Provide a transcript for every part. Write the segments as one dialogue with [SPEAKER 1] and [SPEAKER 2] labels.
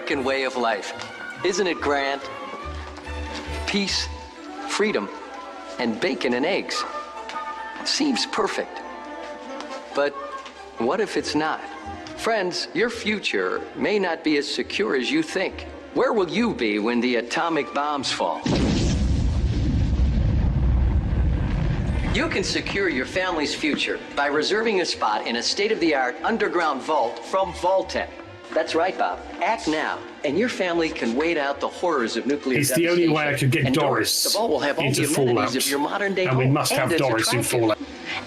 [SPEAKER 1] American way of life. Isn't it grand? Peace, freedom, and bacon and eggs. Seems perfect. But what if it's not? Friends, your future may not be as secure as you think. Where will you be when the atomic bombs fall? You can secure your family's future by reserving a spot in a state-of-the-art underground vault from Vault-Tec. That's right, Bob. Act now, and your family can wait out the horrors of nuclear
[SPEAKER 2] It's the only way I could get
[SPEAKER 1] and
[SPEAKER 2] Doris
[SPEAKER 1] the vault will have all
[SPEAKER 2] into
[SPEAKER 1] the amenities
[SPEAKER 2] Fallout.
[SPEAKER 1] of your modern-day
[SPEAKER 2] And we
[SPEAKER 1] home,
[SPEAKER 2] must have
[SPEAKER 1] it's
[SPEAKER 2] Doris in
[SPEAKER 1] attractive.
[SPEAKER 2] Fallout.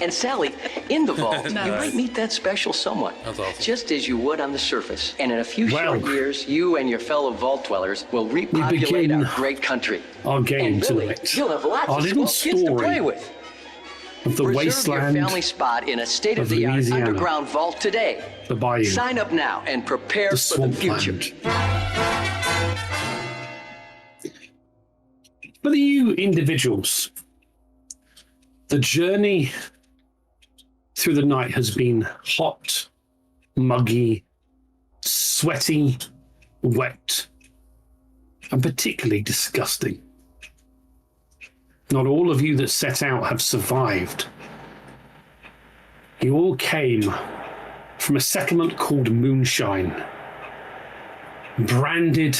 [SPEAKER 1] And Sally, in the vault,
[SPEAKER 3] No.
[SPEAKER 1] you might meet that special someone,
[SPEAKER 3] That's awesome.
[SPEAKER 1] just as you would on the surface. And in a few
[SPEAKER 2] Well,
[SPEAKER 1] short years, you and your fellow vault dwellers will repopulate
[SPEAKER 2] begin
[SPEAKER 1] our great country.
[SPEAKER 2] our game
[SPEAKER 1] And Billy,
[SPEAKER 2] tonight.
[SPEAKER 1] you'll have lots
[SPEAKER 2] Our
[SPEAKER 1] of
[SPEAKER 2] little
[SPEAKER 1] small kids to
[SPEAKER 2] story
[SPEAKER 1] play with.
[SPEAKER 2] of the
[SPEAKER 1] Reserve
[SPEAKER 2] wasteland,
[SPEAKER 1] your family spot in a state-of-the-art
[SPEAKER 2] Louisiana.
[SPEAKER 1] underground vault today.
[SPEAKER 2] the bayou,
[SPEAKER 1] Sign up now and prepare
[SPEAKER 2] the
[SPEAKER 1] for the future.
[SPEAKER 2] swampland. For you individuals, the journey through the night has been hot, muggy, sweaty, wet, and particularly disgusting. Not all of you that set out have survived. You all came from a settlement called Moonshine, branded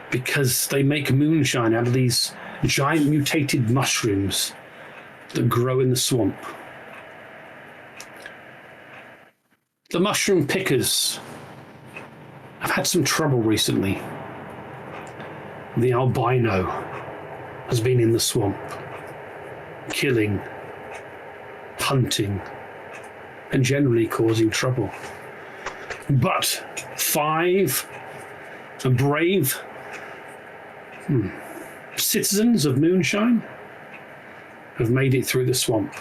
[SPEAKER 2] because they make moonshine out of these giant mutated mushrooms that grow in the swamp. The mushroom pickers have had some trouble recently. The albino has been in the swamp, killing, hunting, and generally causing trouble. But 5 brave citizens of Moonshine have made it through the swamp.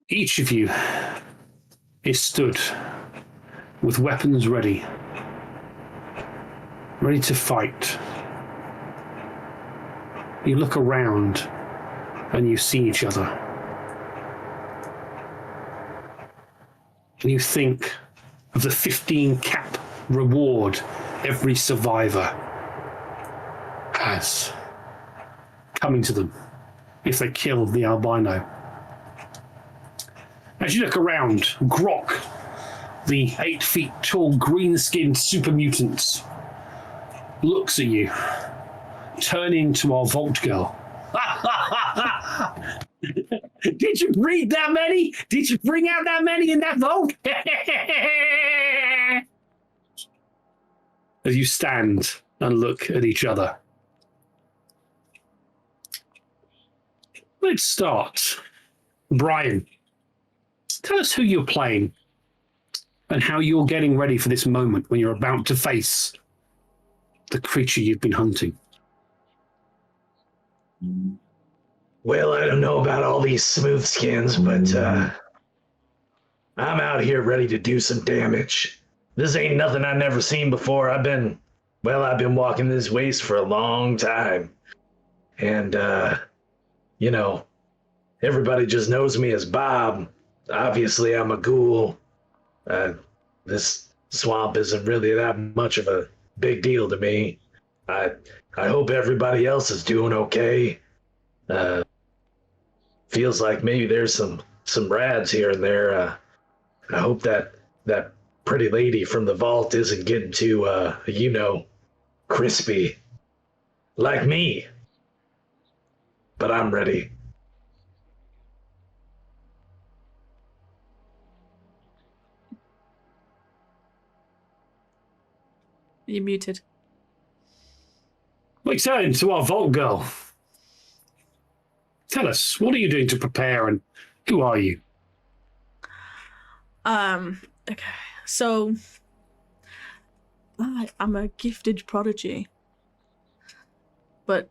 [SPEAKER 2] Each of you is stood with weapons ready to fight. You look around and you see each other. And you think of the 15 cap reward every survivor has coming to them if they kill the albino. As you look around, Grok, the 8 feet tall, green-skinned super mutant, looks at you, turning to our Vault Girl. Did you read that many? Did you bring out that many in that vault? As you stand and look at each other. Let's start. Brian, tell us who you're playing and how you're getting ready for this moment when you're about to face the creature you've been hunting.
[SPEAKER 4] Well, I don't know about all these smooth skins, but I'm out here ready to do some damage. This ain't nothing I've never seen before. I've been walking this waste for a long time. And, everybody just knows me as Bob. Obviously, I'm a ghoul. This swamp isn't really that much of a big deal to me. I hope everybody else is doing okay. Feels like maybe there's some rads here and there. I hope that pretty lady from the vault isn't getting too, crispy. Like me. But I'm ready.
[SPEAKER 3] You're muted.
[SPEAKER 2] We turn to our Vault Girl. Tell us, what are you doing to prepare and who are you?
[SPEAKER 3] Okay. So I'm a gifted prodigy. But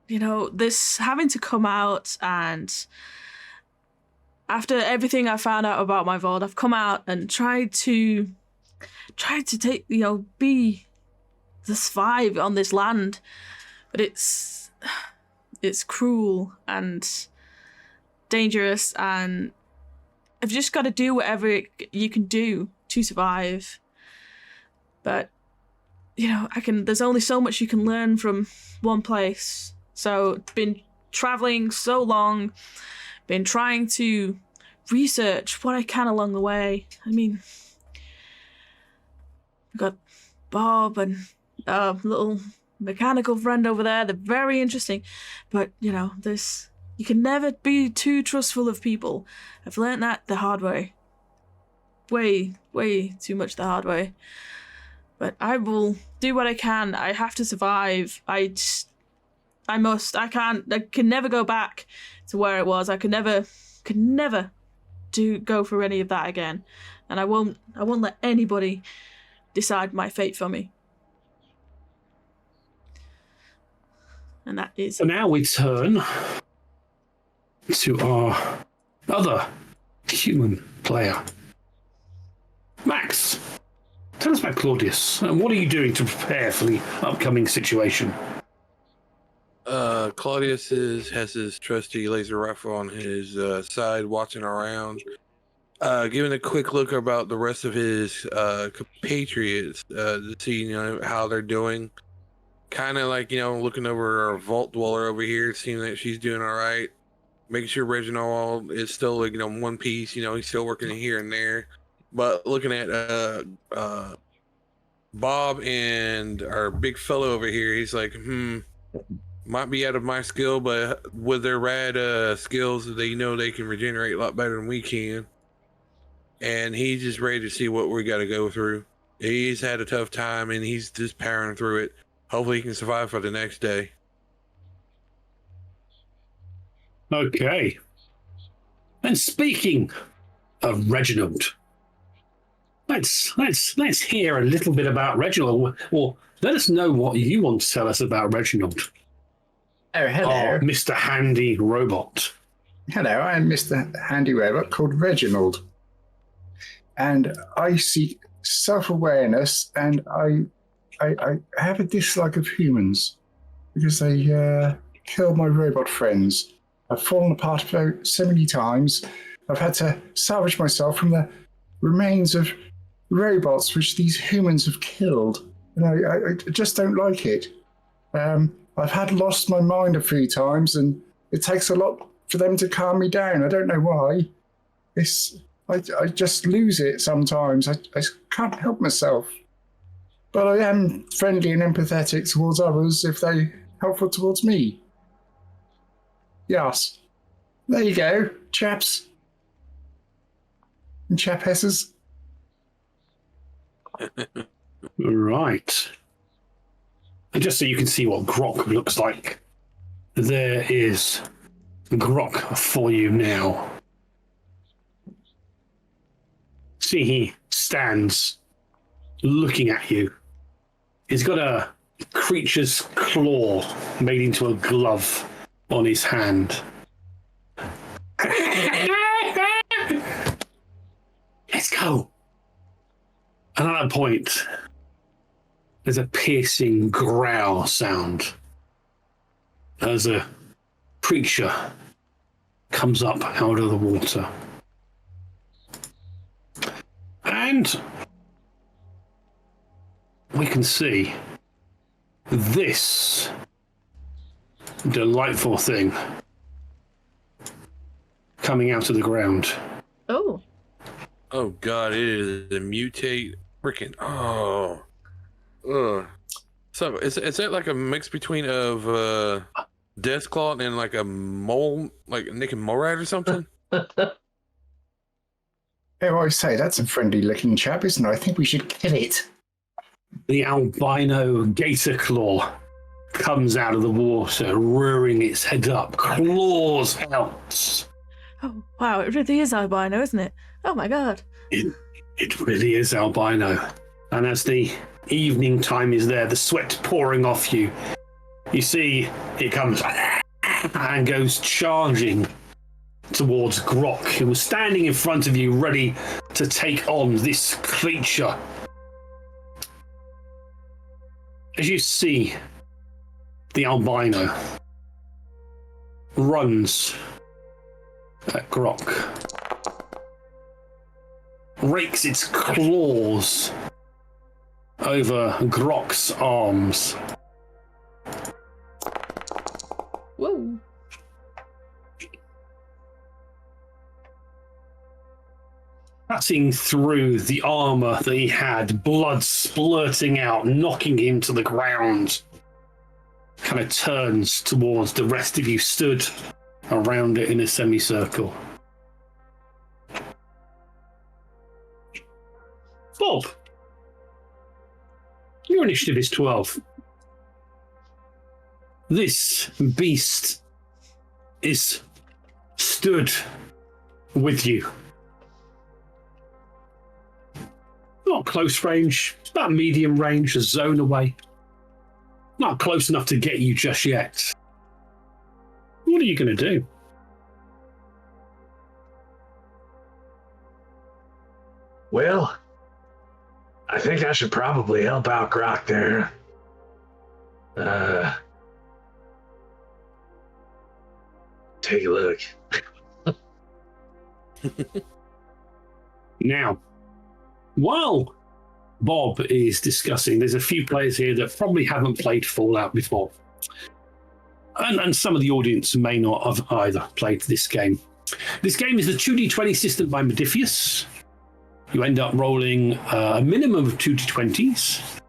[SPEAKER 3] this having to come out, and after everything I found out about my vault, I've come out and tried to take, be the survive on this land, but it's cruel and dangerous, and I've just got to do whatever you can do to survive. But, there's only so much you can learn from one place. So, been traveling so long, been trying to research what I can along the way. I mean, I've got Bob and a little mechanical friend over there. They're very interesting. But, you can never be too trustful of people. I've learned that the hard way. Way, way too much the hard way. But I will do what I can. I have to survive. I can never go back to where it was. I could never go through any of that again. And I won't let anybody decide my fate for me. And that is...
[SPEAKER 2] So now we turn to our other human player. Max, tell us about Claudius. And what are you doing to prepare for the upcoming situation?
[SPEAKER 5] Claudius has his trusty laser rifle on his side, watching around, giving a quick look about the rest of his compatriots to see how they're doing. Kind of like looking over our vault dweller over here, seeing that she's doing all right. Making sure Reginald is still in one piece. He's still working here and there. But looking at Bob and our big fellow over here, he's like, might be out of my skill, but with their rad skills, they can regenerate a lot better than we can. And he's just ready to see what we got to go through. He's had a tough time, and he's just powering through it. Hopefully he can survive for the next day.
[SPEAKER 2] Okay. And speaking of Reginald, let's hear a little bit about Reginald. Or let us know what you want to tell us about Reginald.
[SPEAKER 6] Oh, hello.
[SPEAKER 2] Mr. Handy Robot.
[SPEAKER 6] Hello, I'm Mr. Handy Robot called Reginald. And I seek self-awareness, and I have a dislike of humans because they kill my robot friends. I've fallen apart so many times. I've had to salvage myself from the remains of robots which these humans have killed. And I just don't like it. I've had lost my mind a few times, and it takes a lot for them to calm me down. I don't know why. I just lose it sometimes. I can't help myself. But I am friendly and empathetic towards others if they're helpful towards me. Yes. There you go, chaps. And chapesses.
[SPEAKER 2] Right. And just so you can see what Grok looks like, there is Grok for you now. See, he stands looking at you. He's got a creature's claw made into a glove on his hand. Let's go. And at that point, there's a piercing growl sound as a creature comes up out of the water. And we can see this delightful thing coming out of the ground.
[SPEAKER 3] Oh.
[SPEAKER 5] Oh God, it is a mutate freaking So is that like a mix between of Deathclaw and like a mole, like Nick and Morad or something?
[SPEAKER 6] Oh, I say, that's a friendly looking chap, isn't it? I think we should kill it.
[SPEAKER 2] The albino gator claw comes out of the water, rearing its head up, claws out.
[SPEAKER 3] Oh, wow, it really is albino, isn't it? Oh my God.
[SPEAKER 2] It really is albino. And as the evening time is there, the sweat pouring off you, you see it comes and goes charging towards Grok, who was standing in front of you, ready to take on this creature. As you see, the albino runs at Grok rakes its claws over Grok's arms.
[SPEAKER 3] Whoa.
[SPEAKER 2] Cutting through the armor that he had, blood splurting out, knocking him to the ground. Kind of turns towards the rest of you stood around it in a semicircle. Bob, your initiative is 12. This beast is stood with you. Not close range, it's about medium range, a zone away. Not close enough to get you just yet. What are you going to do?
[SPEAKER 4] Well, I think I should probably help out Grok there. Take a look.
[SPEAKER 2] Now, while Bob is discussing, there's a few players here that probably haven't played Fallout before. And some of the audience may not have either played this game. This game is the 2d20 system by Modiphius. You end up rolling a minimum of 2d20s.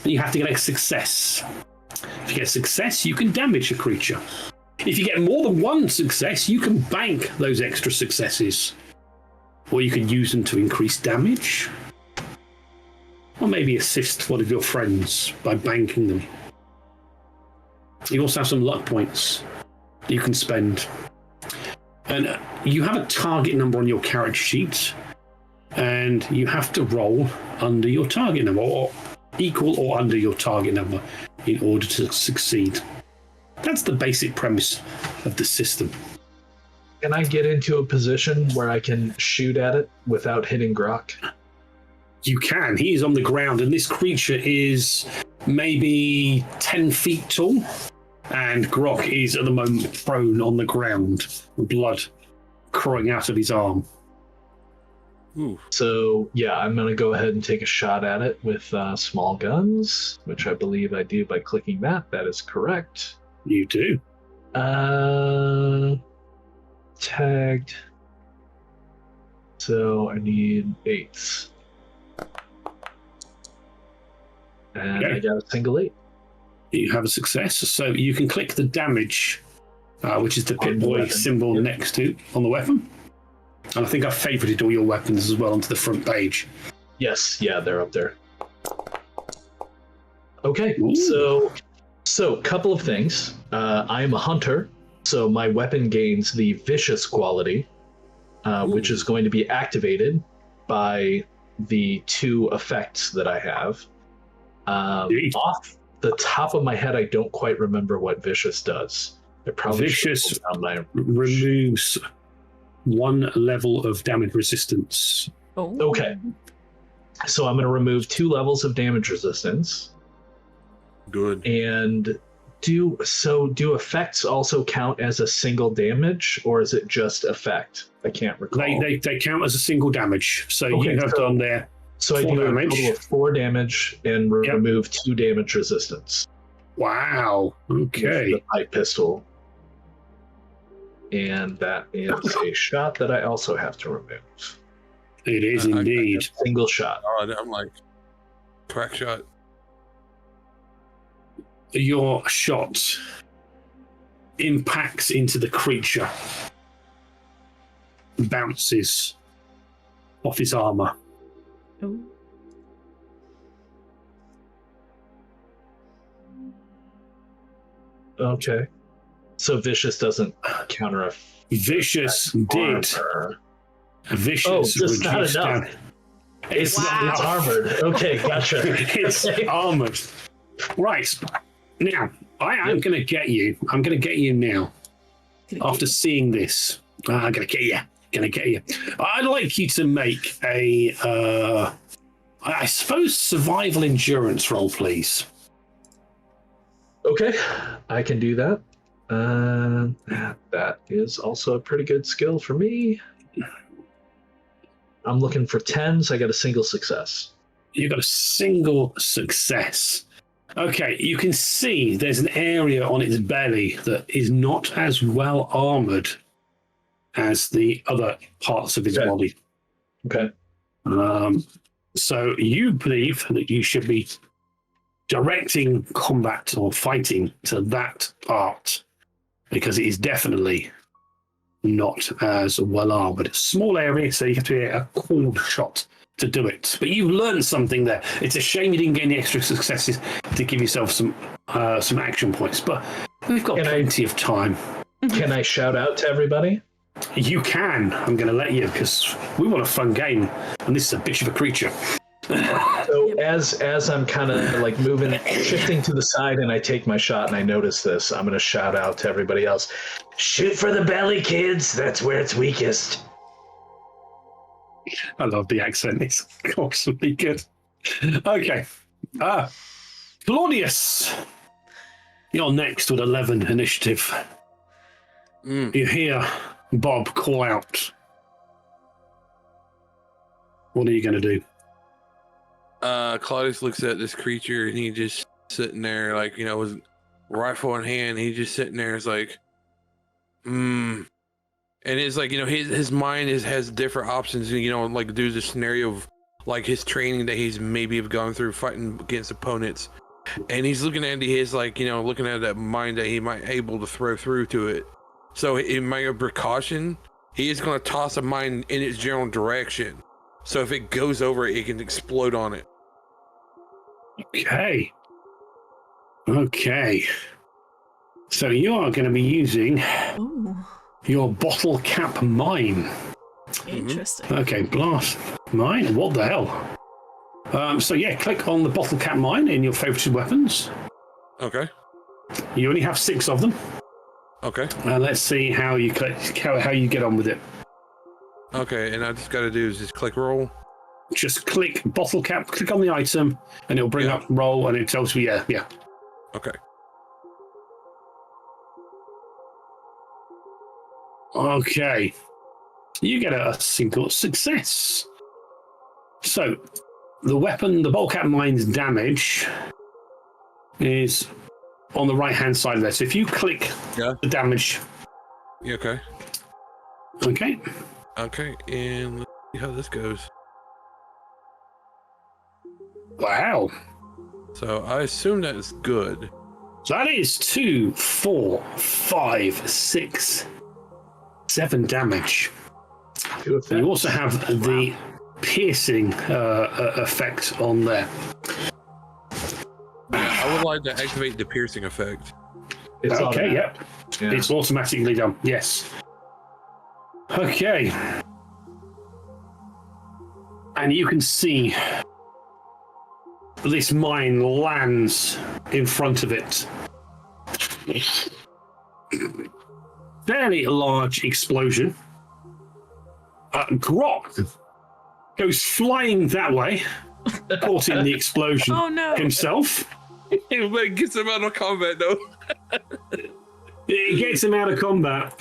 [SPEAKER 2] And you have to get a success. If you get a success, you can damage a creature. If you get more than one success, you can bank those extra successes. Or you can use them to increase damage. Or maybe assist one of your friends by banking them. You also have some luck points you can spend. And you have a target number on your character sheet. And you have to roll under your target number, or equal or under your target number, in order to succeed. That's the basic premise of the system.
[SPEAKER 4] Can I get into a position where I can shoot at it without hitting Grok?
[SPEAKER 2] You can. He is on the ground, and this creature is maybe 10 feet tall. And Grok is at the moment prone on the ground, with blood crawling out of his arm.
[SPEAKER 5] Ooh.
[SPEAKER 4] So, yeah, I'm going to go ahead and take a shot at it with small guns, which I believe I do by clicking that. That is correct.
[SPEAKER 2] You do.
[SPEAKER 4] Tagged. So I need 8s. And
[SPEAKER 2] Okay.
[SPEAKER 4] I got a single 8.
[SPEAKER 2] You have a success, so you can click the damage, which is the
[SPEAKER 4] On the
[SPEAKER 2] Pip-Boy
[SPEAKER 4] weapon.
[SPEAKER 2] symbol
[SPEAKER 4] Yep.
[SPEAKER 2] next to on the weapon. And I think I've favorited all your weapons as well onto the front page.
[SPEAKER 4] Yes, yeah, they're up there. Okay,
[SPEAKER 2] Ooh.
[SPEAKER 4] so couple of things. I am a hunter, so my weapon gains the vicious quality, which is going to be activated by the 2 effects that I have.
[SPEAKER 2] Indeed.
[SPEAKER 4] Off the top of my head, I don't quite remember what vicious does. I probably should
[SPEAKER 2] Vicious
[SPEAKER 4] pull down my
[SPEAKER 2] removes 1 level of damage resistance.
[SPEAKER 3] Oh.
[SPEAKER 4] Okay. So I'm going to remove 2 levels of damage resistance.
[SPEAKER 5] Good.
[SPEAKER 4] And do effects also count as a single damage, or is it just effect? I can't recall.
[SPEAKER 2] They count as a single damage. So
[SPEAKER 4] Okay,
[SPEAKER 2] you have
[SPEAKER 4] so-
[SPEAKER 2] done there.
[SPEAKER 4] So I
[SPEAKER 2] 4
[SPEAKER 4] do a
[SPEAKER 2] damage.
[SPEAKER 4] total of 4 damage and
[SPEAKER 2] Yep.
[SPEAKER 4] remove 2 damage resistance.
[SPEAKER 2] Wow.
[SPEAKER 4] with
[SPEAKER 2] Okay.
[SPEAKER 4] the pipe pistol. And that is a shot that I also have to remove.
[SPEAKER 2] It is
[SPEAKER 5] I-
[SPEAKER 2] indeed.
[SPEAKER 4] Single shot.
[SPEAKER 5] Oh, I'm like, crack shot.
[SPEAKER 2] Your shot impacts into the creature, bounces off his armor.
[SPEAKER 3] Oh.
[SPEAKER 4] Okay. So Vicious doesn't counter a
[SPEAKER 2] Vicious did.
[SPEAKER 4] armor.
[SPEAKER 2] Vicious
[SPEAKER 4] Oh, just not
[SPEAKER 2] reduced
[SPEAKER 4] enough.
[SPEAKER 2] down.
[SPEAKER 4] It's,
[SPEAKER 3] Wow.
[SPEAKER 4] it's armored. Okay, gotcha.
[SPEAKER 2] It's armored. Right. Now, I am going to get you. I'm going to get you now. After seeing this, I'm going to get you. Going to get you. I'd like you to make a, I suppose, survival endurance roll, please.
[SPEAKER 4] Okay, I can do that. That is also a pretty good skill for me. I'm looking for 10s. I got a single success.
[SPEAKER 2] You got a single success. Okay, you can see there's an area on its belly that is not as well armored as the other parts of its body.
[SPEAKER 4] Okay.
[SPEAKER 2] So you believe that you should be directing combat or fighting to that part because it is definitely not as well armored. Small area, so you have to be a cold shot to do it. But you've learned something there. It's a shame you didn't get any extra successes to give yourself some action points, but we've got plenty of time.
[SPEAKER 4] Can I shout out to everybody?
[SPEAKER 2] You can. I'm going to let you because we want a fun game, and this is a bitch of a creature.
[SPEAKER 4] So as I'm kind of like moving, shifting to the side, and I take my shot, and I notice this, I'm going to shout out to everybody else. Shoot for the belly, kids. That's where it's weakest.
[SPEAKER 2] I love the accent. It's awesomely good. Okay. Claudius, you're next with 11 initiative. You hear Bob call out. What are you going to do?
[SPEAKER 5] Claudius looks at this creature and he just sitting there, like, with rifle in hand. He's just sitting there. It's like, and it's like, his mind has different options. Like due to the scenario of like his training that he's maybe have gone through fighting against opponents, and he's looking at his looking at that mind that he might able to throw through to it. So in my precaution, he is going to toss a mine in its general direction. So if it goes over it can explode on it.
[SPEAKER 2] Okay. So you are going to be using your bottle cap mine.
[SPEAKER 3] Interesting.
[SPEAKER 2] Okay, blast mine. What the hell? So yeah, click on the bottle cap mine in your favorited weapons.
[SPEAKER 5] Okay.
[SPEAKER 2] You only have 6 of them.
[SPEAKER 5] Okay.
[SPEAKER 2] Let's see how you how you get on with it.
[SPEAKER 5] Okay, and I just got to do is just click roll.
[SPEAKER 2] Just click bottle cap, click on the item, and it'll bring up roll, and it tells you, yeah.
[SPEAKER 5] Okay.
[SPEAKER 2] Okay. You get a single success. So, the weapon, the bottle cap mine's damage is on the right-hand side of there. So if you click the damage.
[SPEAKER 5] Yeah, okay.
[SPEAKER 2] Okay.
[SPEAKER 5] Okay, and let's see how this goes.
[SPEAKER 2] Wow.
[SPEAKER 5] So I assume that is good.
[SPEAKER 2] So that is 2, 4, 5, 6, 7 damage. And you also have the piercing effect on there.
[SPEAKER 5] Yeah, I would like to activate the piercing effect.
[SPEAKER 2] Okay, yep. Yeah. It's automatically done. Yes. Okay. And you can see this mine lands in front of it. Fairly large explosion. Grok goes flying that way, caught in the explosion himself.
[SPEAKER 5] It gets him out of combat, though.
[SPEAKER 2] It gets him out of combat.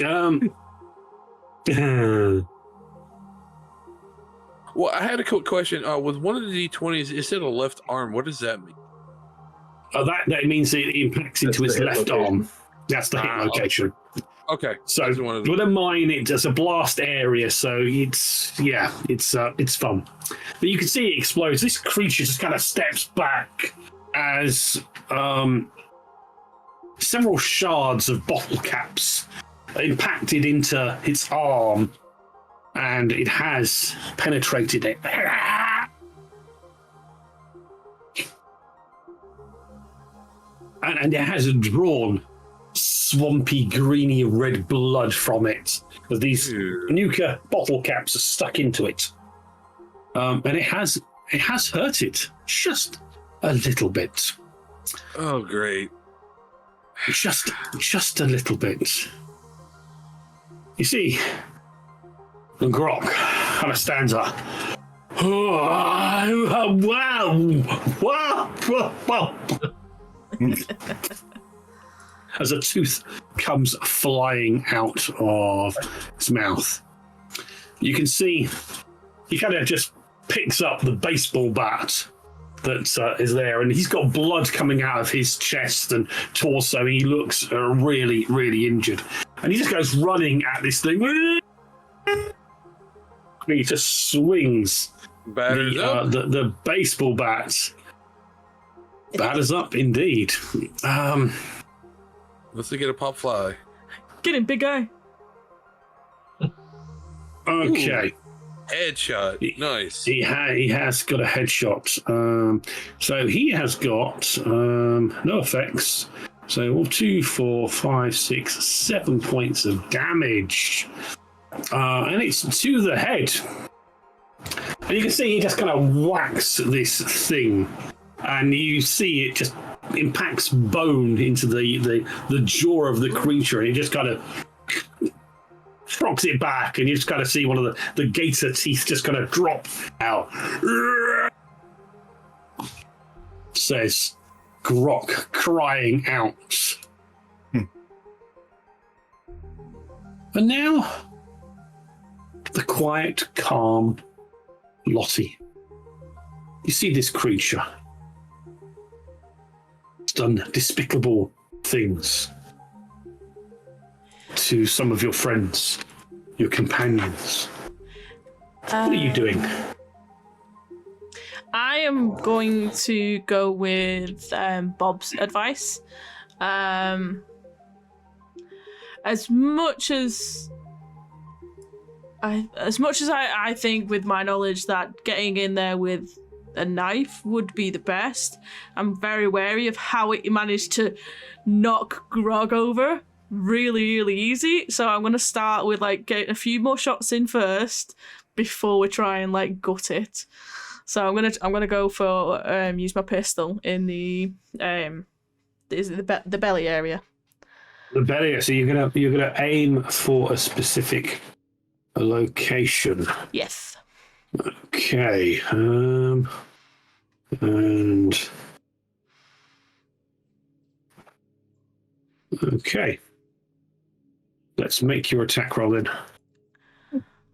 [SPEAKER 5] Well, I had a quick question. With one of the D20s, it said a left arm. What does that mean?
[SPEAKER 2] That means it impacts into his left arm. That's the hit location.
[SPEAKER 5] Okay.
[SPEAKER 2] So with a mine, it does a blast area, so it's fun. But you can see it explodes. This creature just kind of steps back as several shards of bottle caps impacted into its arm, and it has penetrated it. And it has drawn swampy, greeny red blood from it. These nuka bottle caps are stuck into it. And it has hurt it just a little bit.
[SPEAKER 5] Oh, great.
[SPEAKER 2] Just a little bit. You see, the Grok kind of stands up. Wow. As a tooth comes flying out of his mouth. You can see he kind of just picks up the baseball bat that is there, and he's got blood coming out of his chest and torso. He looks really, really injured, and he just goes running at this thing. He just swings the baseball bat. Batters up, indeed.
[SPEAKER 5] Let's get a pop fly.
[SPEAKER 3] Get him, big guy.
[SPEAKER 2] Okay.
[SPEAKER 5] Ooh, headshot. Nice.
[SPEAKER 2] He has got a headshot. So he has got no effects. So 2, 4, 5, 6, 7 points of damage. And it's to the head. And you can see he just kind of whacks this thing. And you see it just impacts bone into the jaw of the creature. And it just kind of rocks it back. And you just kind of see one of the gator teeth just kind of drop out. Says Grok, crying out. And now, the quiet, calm Lottie. You see this creature. It's done despicable things to some of your friends, your companions. What are you doing?
[SPEAKER 3] I am going to go with Bob's advice. As much as I think, with my knowledge, that getting in there with a knife would be the best, I'm very wary of how it managed to knock Grog over really, really easy. So I'm going to start with getting a few more shots in first before we try and gut it. So I'm gonna go for use my pistol in the belly area.
[SPEAKER 2] The belly. So you're gonna aim for a specific location.
[SPEAKER 3] Yes.
[SPEAKER 2] Okay. And okay. Let's make your attack roll then.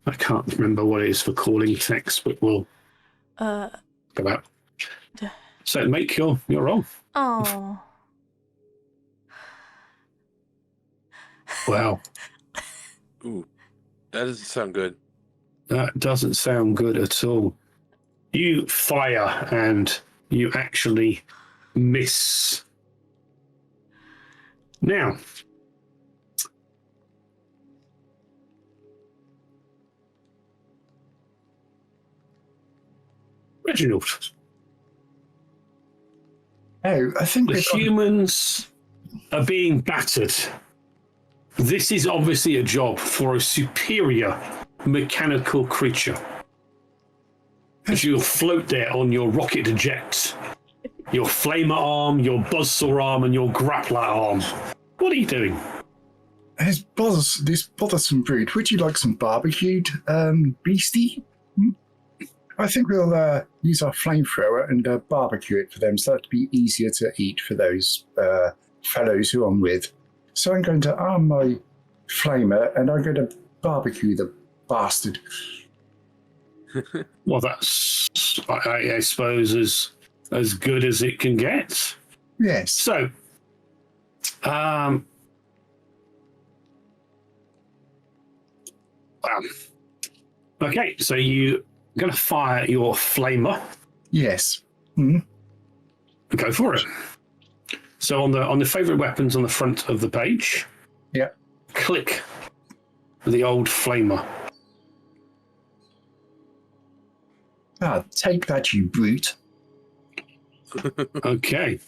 [SPEAKER 2] I can't remember what it is for calling text, but we'll go out. So make your roll.
[SPEAKER 3] Oh.
[SPEAKER 2] Wow.
[SPEAKER 5] Ooh, that doesn't sound good.
[SPEAKER 2] That doesn't sound good at all. You fire and you actually miss. Now, Reginald.
[SPEAKER 6] Oh, I think
[SPEAKER 2] The humans are being battered. This is obviously a job for a superior mechanical creature. As you'll float there on your rocket eject, your flamer arm, your buzzsaw arm, and your grappler arm. What are you doing?
[SPEAKER 6] This bothersome brute, would you like some barbecued, beastie? I think we'll use our flamethrower and barbecue it for them, so that'd be easier to eat for those fellows who I'm with. So I'm going to arm my flamer and I'm going to barbecue the bastard.
[SPEAKER 2] Well, that's, I suppose, as good as it can get.
[SPEAKER 6] Yes.
[SPEAKER 2] So, okay, so you're going to fire your flamer.
[SPEAKER 6] Yes.
[SPEAKER 2] Go for it. So on the favorite weapons on the front of the page, click the old flamer.
[SPEAKER 6] Ah, take that, you brute.
[SPEAKER 2] Okay.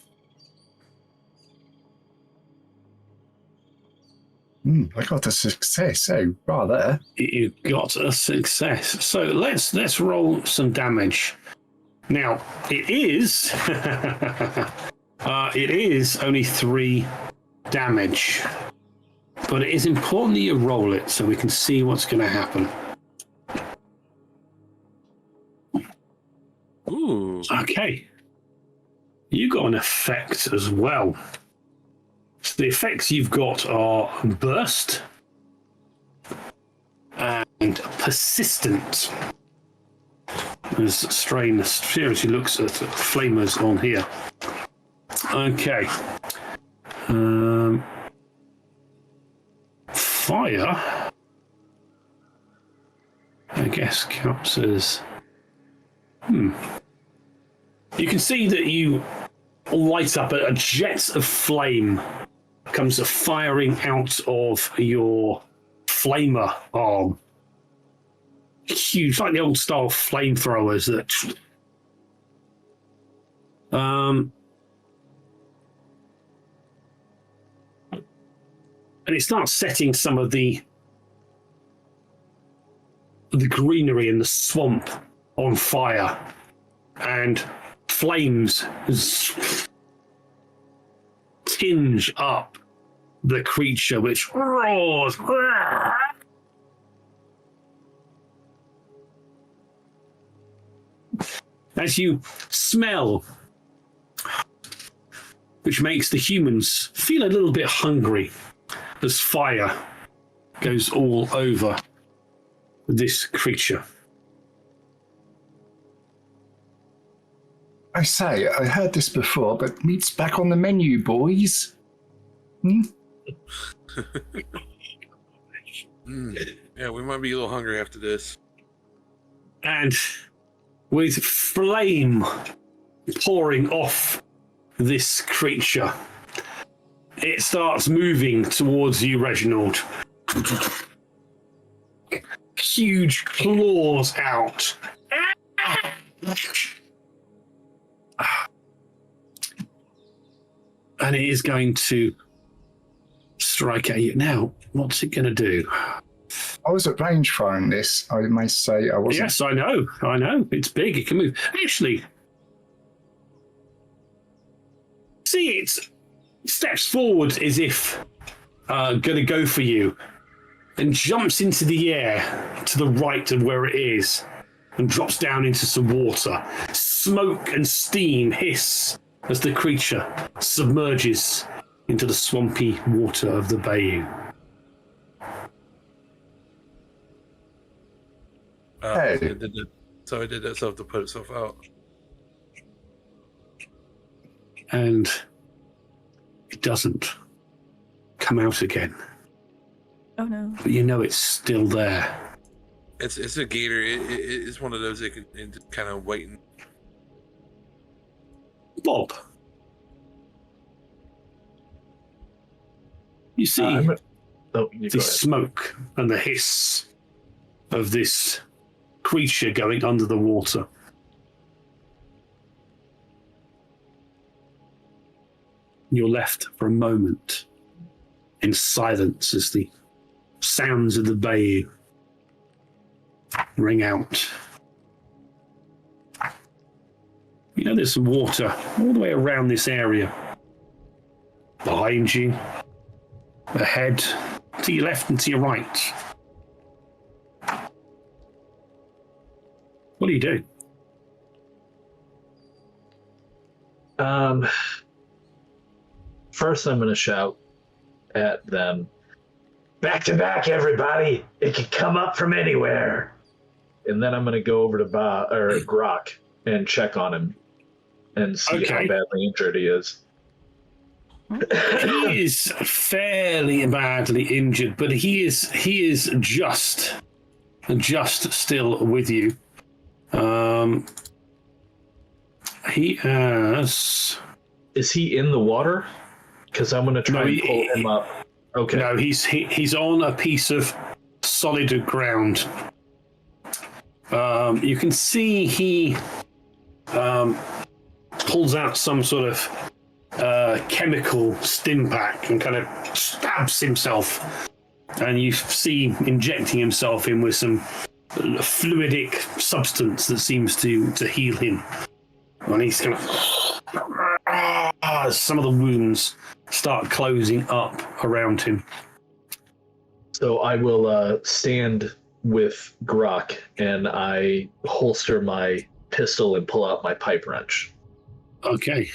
[SPEAKER 6] I got a success, so rather.
[SPEAKER 2] You got a success. So let's roll some damage. Now it is it is only 3 damage, but it is important that you roll it so we can see what's going to happen.
[SPEAKER 5] Ooh.
[SPEAKER 2] Okay. You got an effect as well. So the effects you've got are burst and persistent. as Strain seriously looks at flamers on here. Okay. Fire, I guess, counts as... You can see that you light up a jet of flame comes firing out of your flamer arm. Huge, like the old style flamethrowers that... And it starts setting some of the greenery in the swamp on fire, and flames tinge up the creature, which roars. As you smell, which makes the humans feel a little bit hungry, as fire goes all over this creature.
[SPEAKER 6] I say, I heard this before, but meat's back on the menu, boys.
[SPEAKER 5] Yeah, we might be a little hungry after this.
[SPEAKER 2] And with flame pouring off this creature, it starts moving towards you, Reginald. Huge claws out. And it is going to strike at you. Now, what's it going to do?
[SPEAKER 6] I was at range firing this. I may say I wasn't.
[SPEAKER 2] Yes, I know. It's big. It can move. Actually, see, it steps forward as if going to go for you, and jumps into the air to the right of where it is and drops down into some water. Smoke and steam hiss as the creature submerges into the swampy water of the bayou.
[SPEAKER 6] Hey.
[SPEAKER 5] So it did itself to put itself out.
[SPEAKER 2] And it doesn't come out again.
[SPEAKER 3] Oh no.
[SPEAKER 2] But you know it's still there.
[SPEAKER 5] It's a gator. It's one of those that can kind of waiting.
[SPEAKER 2] Bob, you see
[SPEAKER 4] you
[SPEAKER 2] the
[SPEAKER 4] go ahead.
[SPEAKER 2] smoke and the hiss of this creature going under the water. You're left for a moment in silence as the sounds of the bayou ring out. You know there's some water all the way around this area. Behind you, ahead, to your left and to your right. What do you do?
[SPEAKER 4] First, I'm going to shout at them, "Back to back, everybody! It can come up from anywhere." And then I'm going to go over to Grok and check on him and see how badly injured he is.
[SPEAKER 2] He is fairly badly injured, but he is just still with you. He has.
[SPEAKER 4] Is he in the water? Because I'm going to try and pull him up. Okay.
[SPEAKER 2] No, he's on a piece of solid ground. You can see he pulls out some sort of chemical stim pack and kind of stabs himself, and you see him injecting himself in with some fluidic substance that seems to heal him. And he's kind of some of the wounds start closing up around him.
[SPEAKER 4] So I will stand with Grok and I holster my pistol and pull out my pipe wrench.
[SPEAKER 2] Okay.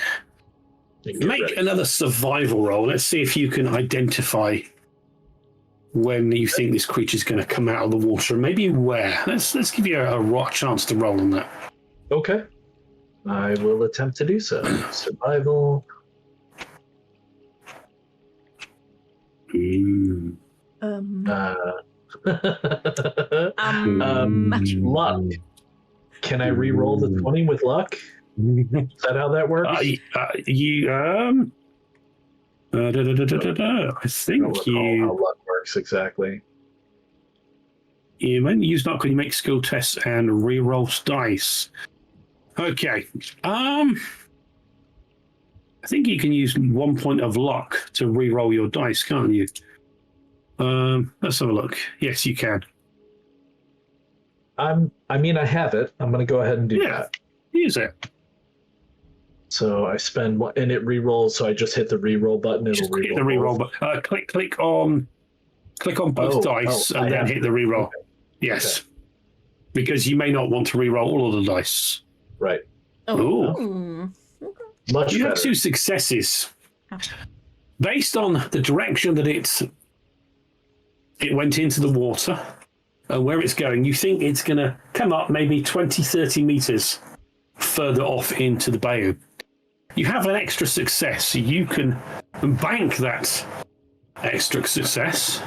[SPEAKER 2] Make
[SPEAKER 4] ready.
[SPEAKER 2] another survival roll. Let's see if you can identify when you think this creature's going to come out of the water, and maybe where. Let's give you a chance to roll on that.
[SPEAKER 4] Okay. I will attempt to do so. Survival. Luck. Can I re-roll the 20 with luck? Is that how that works?
[SPEAKER 2] I think
[SPEAKER 4] I don't recall how luck works exactly.
[SPEAKER 2] you may use luck when you make skill tests and re-roll dice. Okay. I think you can use 1 point of luck to re-roll your dice, can't you? Let's have a look. Yes, you can.
[SPEAKER 4] I have it. I'm going to go ahead and do that.
[SPEAKER 2] Use it.
[SPEAKER 4] So I spend one, and it re-rolls. So I just hit the re-roll button. It'll
[SPEAKER 2] hit the re-roll button. Click on both dice and then hit the re-roll.
[SPEAKER 4] Okay.
[SPEAKER 2] Yes, because you may not want to re-roll all of the dice.
[SPEAKER 4] Right.
[SPEAKER 2] Oh.
[SPEAKER 4] Much
[SPEAKER 2] You
[SPEAKER 4] better.
[SPEAKER 2] have 2 successes. Based on the direction that it went into the water and where it's going, you think it's going to come up maybe 20, 30 meters further off into the bayou. You have an extra success, so you can bank that extra success,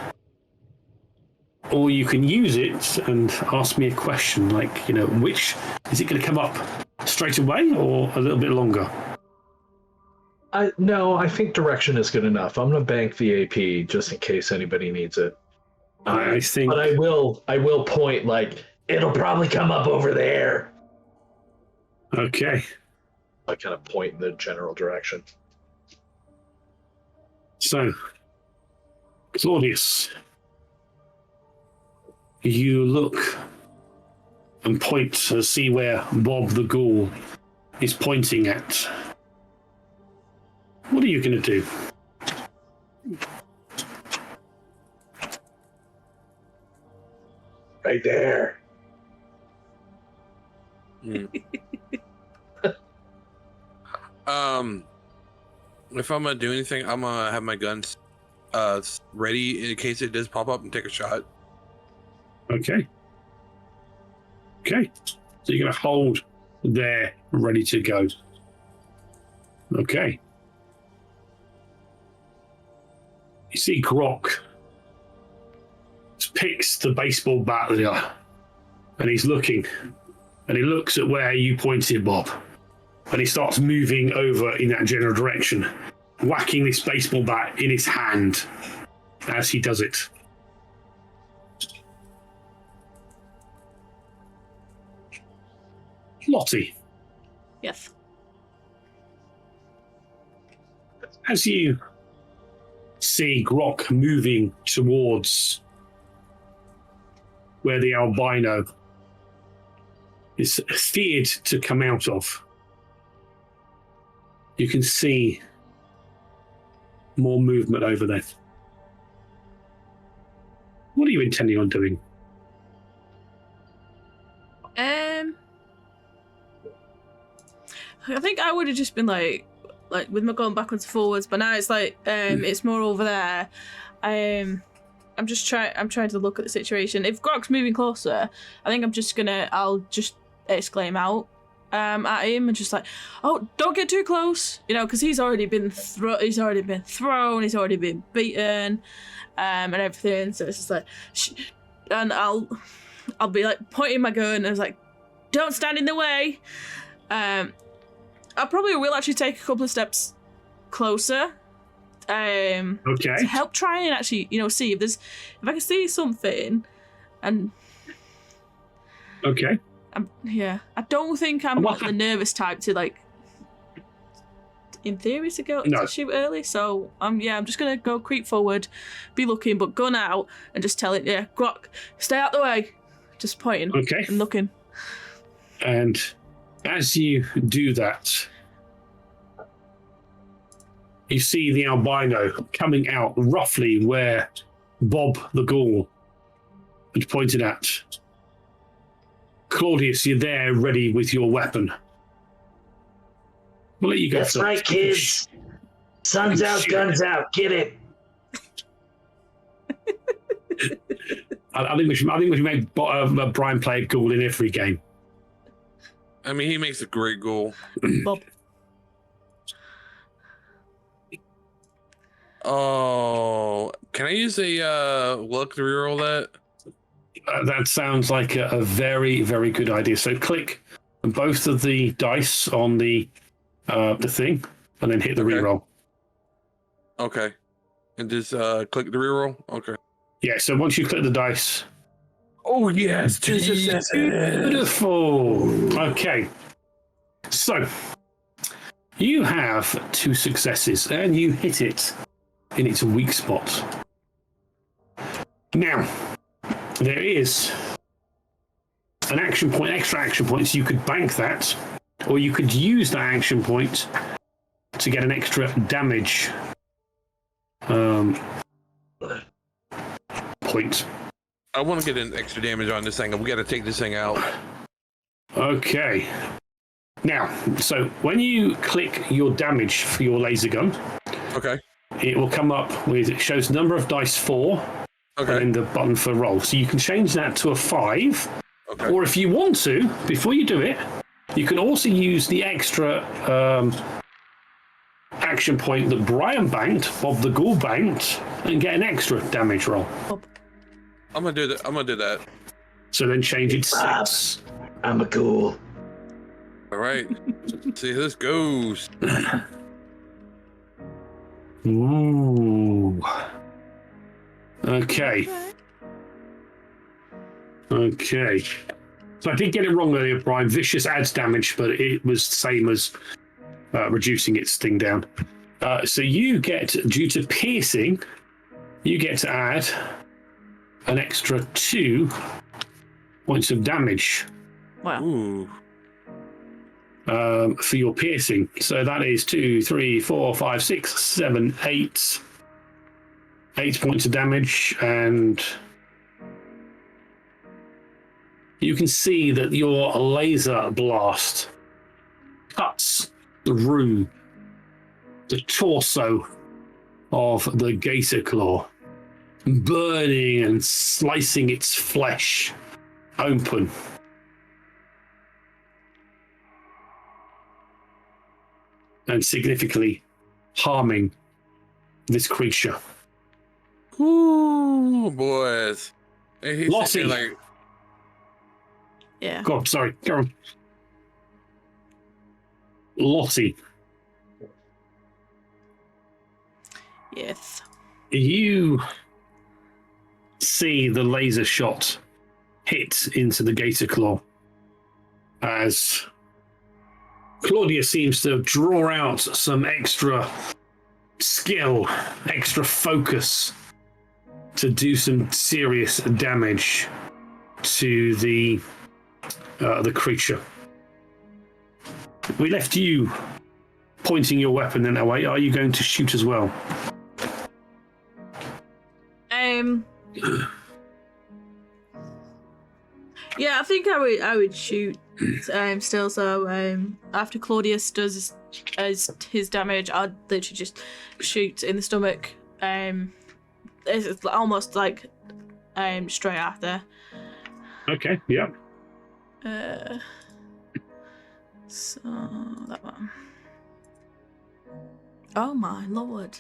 [SPEAKER 2] or you can use it and ask me a question like, which is it going to come up straight away or a little bit longer?
[SPEAKER 4] No, I think direction is good enough. I'm going to bank the AP just in case anybody needs it.
[SPEAKER 2] I think,
[SPEAKER 4] but I will point like it'll probably come up over there.
[SPEAKER 2] Okay.
[SPEAKER 4] I kind of point in the general direction.
[SPEAKER 2] So, Claudius, you look and point to see where Bob the Ghoul is pointing at. What are you going to do?
[SPEAKER 4] Right there.
[SPEAKER 5] If I'm gonna do anything, I'm gonna have my guns ready in case it does pop up and take a shot.
[SPEAKER 2] Okay. So you're going to hold there, ready to go. Okay. You see Grok picks the baseball bat there, and he's looking, and he looks at where you pointed, Bob, and he starts moving over in that general direction, whacking this baseball bat in his hand as he does it. Lottie,
[SPEAKER 3] Yes.
[SPEAKER 2] as you see Grok moving towards where the albino is feared to come out of, you can see more movement over there. What are you intending on doing?
[SPEAKER 3] I think I would have just been like with my going backwards and forwards, but now it's like it's more over there. I'm trying to look at the situation. If Grok's moving closer, I think I'll just exclaim out at him and just like, oh, don't get too close, because he's already been thrown, he's already been beaten, and everything. So it's just like, and I'll be like pointing my gun and I was like, don't stand in the way. I probably will actually take a couple of steps closer.
[SPEAKER 2] Okay.
[SPEAKER 3] To help try and actually, see if I can see something, and
[SPEAKER 2] Okay.
[SPEAKER 3] I don't think I'm not the nervous type to in theory to shoot early. So I'm just gonna go creep forward, be looking, but gun out and just tell it, Grok, stay out the way, just pointing and looking.
[SPEAKER 2] And as you do that, you see the albino coming out roughly where Bob the Ghoul had pointed at. Claudius, you're there ready with your weapon. We'll let you go.
[SPEAKER 4] That's right, kids. Sun's out, guns out. Get it.
[SPEAKER 2] I think we should make Brian play a Ghoul in every game.
[SPEAKER 5] I mean, he makes a great goal.
[SPEAKER 3] Bob.
[SPEAKER 5] Oh, can I use a luck to reroll that?
[SPEAKER 2] That sounds like a very, very good idea. So click both of the dice on the thing, and then hit the reroll.
[SPEAKER 5] Okay. And just click the reroll? Okay.
[SPEAKER 2] Yeah, so once you click the dice...
[SPEAKER 5] Oh, yes, 2 successes.
[SPEAKER 2] Beautiful. Okay. So, you have 2 successes, and you hit it in its weak spot. Now, there is an action point, extra action point, so you could bank that, or you could use that action point to get an extra damage point.
[SPEAKER 5] I want to get an extra damage on this thing. We got to take this thing out.
[SPEAKER 2] Okay. Now, so when you click your damage for your laser gun,
[SPEAKER 5] Okay.
[SPEAKER 2] it will come up with, it shows number of dice 4,
[SPEAKER 5] Okay.
[SPEAKER 2] and then the button for roll. So you can change that to a 5,
[SPEAKER 5] Okay.
[SPEAKER 2] or if you want to, before you do it, you can also use the extra action point that Brian banked, Bob the Ghoul banked, and get an extra damage roll.
[SPEAKER 5] I'm gonna do that. I'm gonna do that.
[SPEAKER 2] So then change it to 6.
[SPEAKER 4] I'm a ghoul.
[SPEAKER 5] All right. See how this goes.
[SPEAKER 2] Ooh. Okay. Okay. So I did get it wrong earlier, Brian. Vicious adds damage, but it was the same as reducing its thing down. So you get, due to piercing, you get to add an extra 2 points of damage
[SPEAKER 3] Wow.
[SPEAKER 5] Ooh.
[SPEAKER 2] for your piercing. So that is 2, 3, 4, 5, 6, 7, 8. 8 points of damage, and you can see that your laser blast cuts through the torso of the gator claw, burning and slicing its flesh open. And significantly harming this creature.
[SPEAKER 5] Ooh, boys. And he's
[SPEAKER 2] Lottie.
[SPEAKER 5] sitting there like,
[SPEAKER 3] Yeah.
[SPEAKER 2] Go on, sorry, go on. Lottie,
[SPEAKER 3] Yes.
[SPEAKER 2] you see the laser shot hit into the gator claw as Claudia seems to draw out some extra skill, extra focus to do some serious damage to the creature. We left you pointing your weapon in that way. Are you going to shoot as well?
[SPEAKER 3] Yeah, I think I would shoot still. So after Claudius does his damage, I'd literally just shoot in the stomach. It's almost like straight after.
[SPEAKER 2] Okay, yeah.
[SPEAKER 3] So that one. Oh my lord.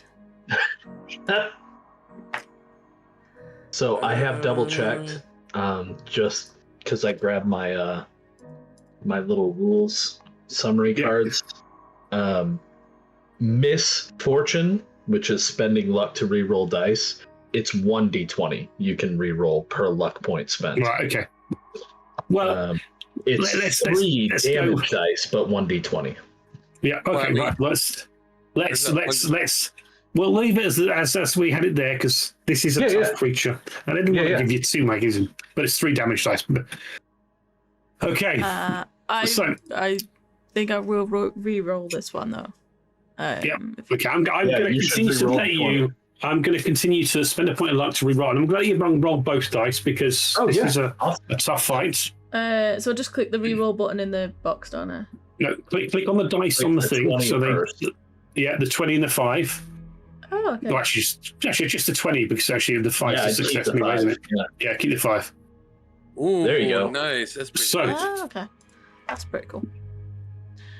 [SPEAKER 4] So I have double checked, just because I grabbed my my little rules summary cards. Misfortune, which is spending luck to reroll dice, it's 1d20 you can reroll per luck point spent.
[SPEAKER 2] Right, okay. Well,
[SPEAKER 4] it's
[SPEAKER 2] let's
[SPEAKER 4] three damage
[SPEAKER 2] go.
[SPEAKER 4] dice, but 1d20.
[SPEAKER 2] Yeah, okay,
[SPEAKER 5] Well, I mean,
[SPEAKER 2] right. Let's we'll leave it as we had it there, because this is a tough creature. And I didn't want to give you 2 magazines, but it's 3 damage dice. Okay.
[SPEAKER 3] I think I will re-roll this one though.
[SPEAKER 2] Okay, I'm going to continue to let you. I'm going to continue to spend a point of luck to reroll. I'm going to let you roll both dice because this is a tough fight.
[SPEAKER 3] So just click the reroll button in the box, don't I?
[SPEAKER 2] No, click on the dice on the thing. So the 20 and the 5.
[SPEAKER 3] Oh, okay.
[SPEAKER 2] Well, actually, just the 20 because actually the 5 is a success anyway, isn't it? Yeah, keep the 5.
[SPEAKER 5] ooh,
[SPEAKER 4] There you go.
[SPEAKER 5] Nice. That's pretty
[SPEAKER 2] So-
[SPEAKER 5] nice.
[SPEAKER 3] Oh, okay. That's pretty cool.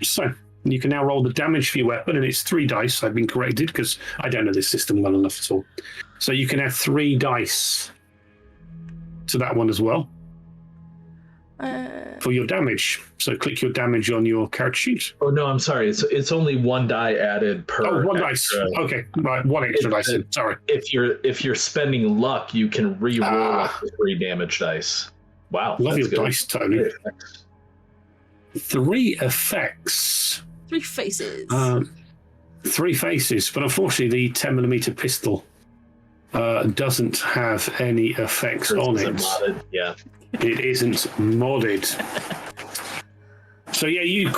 [SPEAKER 2] So you can now roll the damage for your weapon, and it's 3 dice. I've been corrected because I don't know this system well enough at all. So you can add 3 dice to that one as well for your damage. So click your damage on your character sheet.
[SPEAKER 4] Oh no, I'm sorry. It's only 1 die added per.
[SPEAKER 2] Oh, 1
[SPEAKER 4] extra.
[SPEAKER 2] dice. Okay, right, 1 extra dice. Sorry.
[SPEAKER 4] If you're spending luck, you can re-roll up to 3 damage dice. Wow,
[SPEAKER 2] Love your
[SPEAKER 4] that's good.
[SPEAKER 2] dice, Tony. 3 effects.
[SPEAKER 3] 3 faces.
[SPEAKER 2] 3 faces, but unfortunately, the 10mm pistol doesn't have any effects on it.
[SPEAKER 4] Modded. Yeah.
[SPEAKER 2] It isn't modded. So yeah, you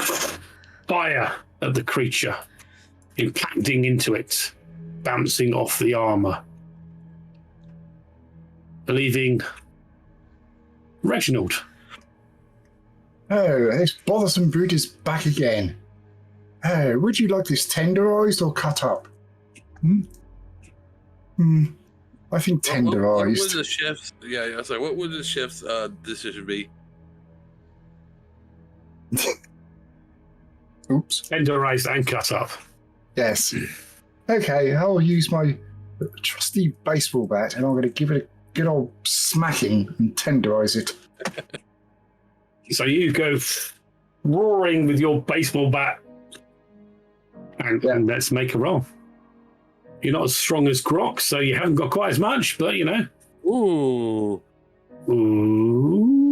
[SPEAKER 2] fire at the creature, impacting into it, bouncing off the armor, leaving Reginald.
[SPEAKER 6] Oh, this bothersome brute is back again. Oh, would you like this tenderized or cut up? I think tenderized.
[SPEAKER 5] What would the chef's? Yeah, I was like, what would the chef's decision be?
[SPEAKER 6] Oops.
[SPEAKER 2] Tenderized and cut up.
[SPEAKER 6] Yes. Okay, I'll use my trusty baseball bat, and I'm going to give it a good old smacking and tenderize it.
[SPEAKER 2] So you go roaring with your baseball bat, and let's make a roll. You're not as strong as Grok, so you haven't got quite as much, but you know.
[SPEAKER 5] Ooh.
[SPEAKER 2] Ooh.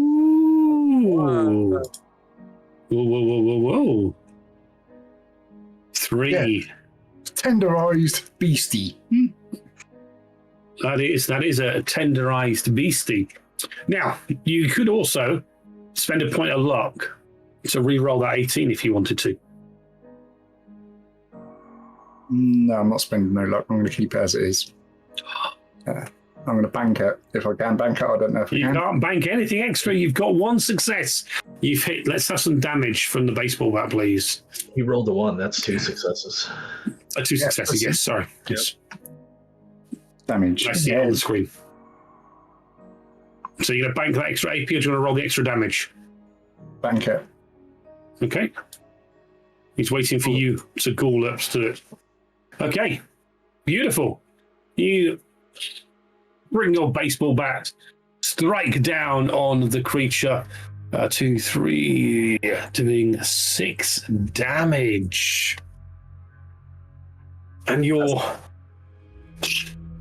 [SPEAKER 2] Whoa, whoa, whoa, whoa, whoa. 3.
[SPEAKER 6] Yeah. Tenderized beastie.
[SPEAKER 2] That is a tenderized beastie. Now, you could also spend a point of luck to re-roll that 18 if you wanted to.
[SPEAKER 6] No, I'm not spending no luck. I'm going to keep it as it is. I'm going to bank it. If I can bank it, I don't know if I
[SPEAKER 2] You
[SPEAKER 6] can.
[SPEAKER 2] can't bank anything extra. You've got 1 success. You've hit. Let's have some damage from the baseball bat, please.
[SPEAKER 4] You rolled a 1. That's 2 successes.
[SPEAKER 2] 2 successes. Yes, sorry.
[SPEAKER 4] Yep.
[SPEAKER 2] Yes.
[SPEAKER 6] Damage.
[SPEAKER 2] I see it on the screen. So you're going to bank that extra AP, or do you want to roll the extra damage?
[SPEAKER 6] Bank it.
[SPEAKER 2] Okay. He's waiting for you to ghoul up to it. Okay. Beautiful. You bring your baseball bat, strike down on the creature. 2, 3, doing 6 damage. And your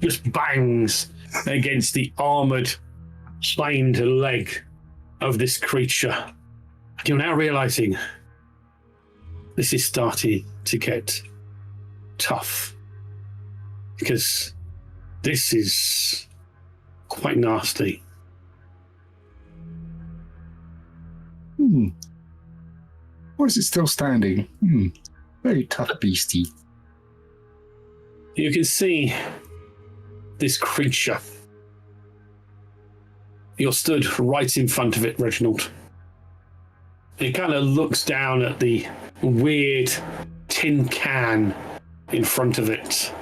[SPEAKER 2] just bangs against the armored hind leg of this creature. You're now realizing this is starting to get tough, because this is quite nasty.
[SPEAKER 6] Why is it still standing? Very tough beastie.
[SPEAKER 2] You can see this creature. You're stood right in front of it, Reginald. It kind of looks down at the weird tin can in front of it.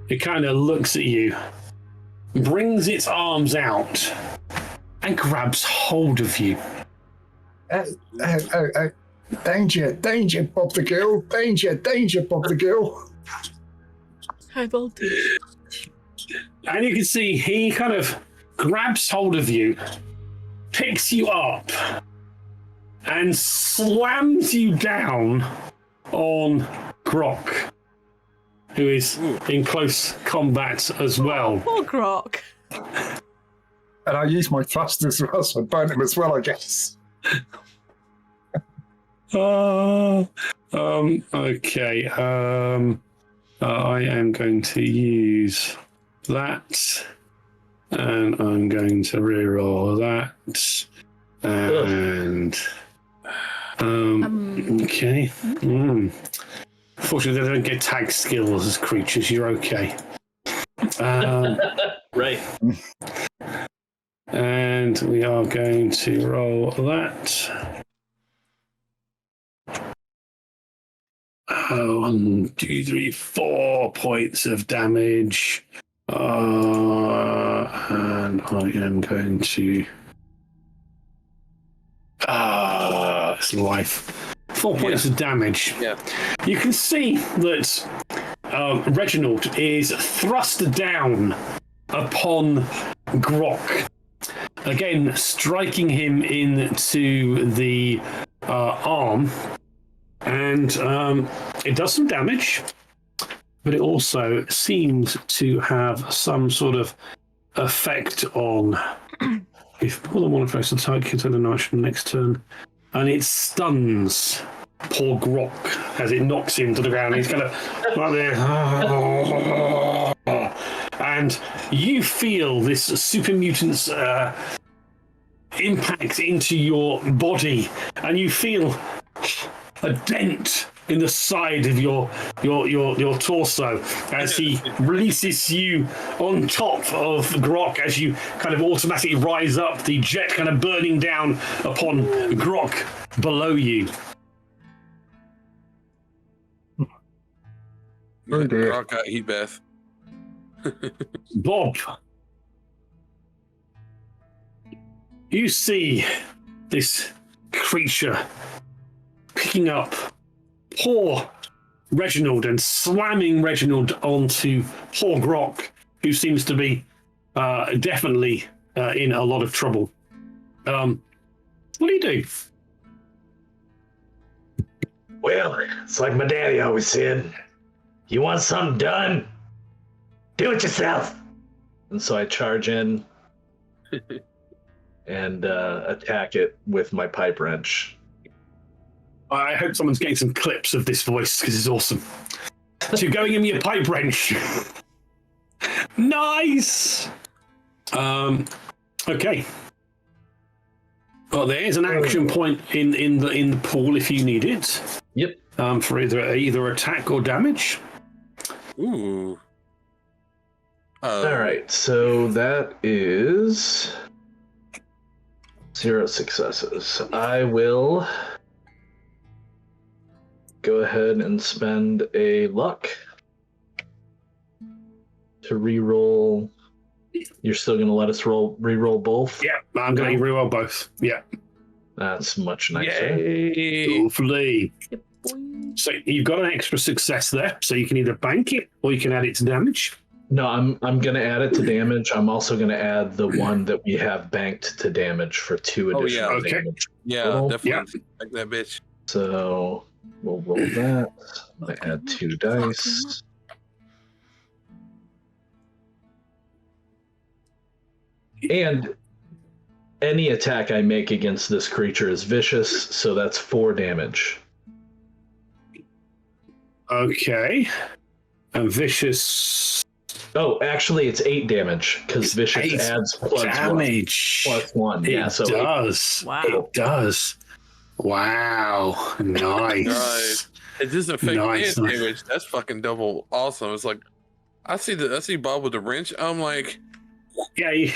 [SPEAKER 2] It kind of looks at you, brings its arms out, and grabs hold of you.
[SPEAKER 6] Danger, danger, Bob the Gill. Danger, danger, Bob the Gill.
[SPEAKER 3] High voltage.
[SPEAKER 2] And you can see he kind of grabs hold of you, picks you up, and slams you down on Grok, who is in close combat as well.
[SPEAKER 3] Poor Grok.
[SPEAKER 6] And I use my thrust as well, so I burn him as well, I guess.
[SPEAKER 2] Okay. I am going to use that, and I'm going to reroll that, and okay. Fortunately, they don't get tag skills as creatures. You're okay.
[SPEAKER 4] Right.
[SPEAKER 2] And we are going to roll that. 1, 2, 3, 4 points of damage. And I am going to. It's life. 4 points of damage.
[SPEAKER 5] Yeah.
[SPEAKER 2] You can see that Reginald is thrust down upon Grok. Again, striking him into the arm. And it does some damage, but it also seems to have some sort of effect on. If more than one affects the target, can take the knife next turn. And it stuns poor Grok as it knocks him to the ground. He's kind of like there. And you feel this super mutant's impact into your body, and you feel a dent in the side of your torso as he releases you on top of Grok as you kind of automatically rise up, the jet kind of burning down upon Grok below you.
[SPEAKER 6] Oh dear.
[SPEAKER 5] Rock got heat bath.
[SPEAKER 2] Bob, you see this creature picking up poor Reginald and slamming Reginald onto poor Grok, who seems to be definitely in a lot of trouble. What do you do?
[SPEAKER 4] Well, it's like my daddy always said, you want something done? Do it yourself. And so I charge in and attack it with my pipe wrench.
[SPEAKER 2] I hope someone's getting some clips of this voice because it's awesome. So you're going in with your pipe wrench. Nice. Okay. Well, there is an action point in the pool if you need it.
[SPEAKER 4] Yep.
[SPEAKER 2] For either attack or damage.
[SPEAKER 5] Ooh.
[SPEAKER 4] All right, so that is 0 successes. I will go ahead and spend a luck to re-roll. You're still going to let us re-roll both?
[SPEAKER 2] Yeah, I'm going to re-roll both. Yeah.
[SPEAKER 4] That's much nicer.
[SPEAKER 5] Yay.
[SPEAKER 2] Lovely.
[SPEAKER 3] Yep, boy.
[SPEAKER 2] So you've got an extra success there, so you can either bank it or you can add it to damage.
[SPEAKER 4] No, I'm going to add it to damage. I'm also going to add the one that we have banked to damage for 2 additional
[SPEAKER 2] okay.
[SPEAKER 4] damage.
[SPEAKER 5] Yeah,
[SPEAKER 4] Total.
[SPEAKER 5] definitely. Like that bitch.
[SPEAKER 4] So we'll roll that. I add 2 dice. And any attack I make against this creature is vicious, so that's 4 damage.
[SPEAKER 2] Okay. And vicious.
[SPEAKER 4] Oh, actually, it's 8 damage because vicious
[SPEAKER 2] 8
[SPEAKER 4] adds plus
[SPEAKER 2] damage.
[SPEAKER 4] one. Yeah,
[SPEAKER 2] It
[SPEAKER 4] so
[SPEAKER 2] does.
[SPEAKER 3] Wow.
[SPEAKER 2] It does. Wow. Nice.
[SPEAKER 5] Nice. It doesn't affect
[SPEAKER 2] Nice.
[SPEAKER 5] any damage. That's fucking double awesome. It's like I see Bob with the wrench. I'm like,
[SPEAKER 2] Yeah,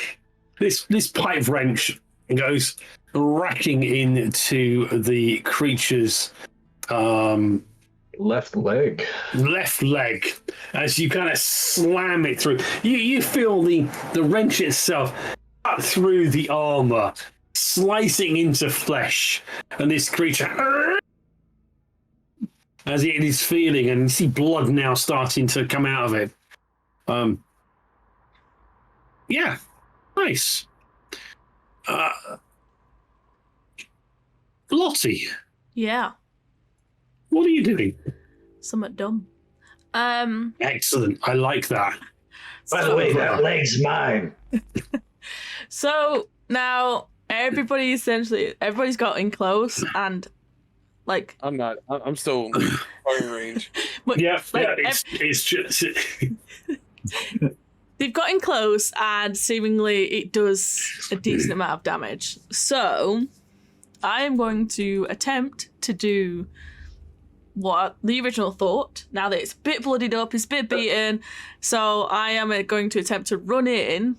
[SPEAKER 2] this pipe wrench goes racking into the creature's
[SPEAKER 4] left leg.
[SPEAKER 2] left leg as you kind of slam it through. You feel the wrench itself cut through the armor, slicing into flesh, and this creature, as it is feeling, and you see blood now starting to come out of it. Yeah, nice. Lottie,
[SPEAKER 3] Yeah.
[SPEAKER 2] what are you doing?
[SPEAKER 3] Somewhat dumb.
[SPEAKER 2] Excellent. I like that.
[SPEAKER 4] By the way, that leg's mine.
[SPEAKER 3] So now everybody's gotten close and like
[SPEAKER 5] I'm not. I'm still firing range.
[SPEAKER 3] but,
[SPEAKER 2] Yeah,
[SPEAKER 3] like,
[SPEAKER 2] it's just.
[SPEAKER 3] they've gotten close and seemingly it does a decent amount of damage. So I am going to attempt to do what the original thought, now that it's a bit bloodied up, it's a bit beaten. So I am going to attempt to run in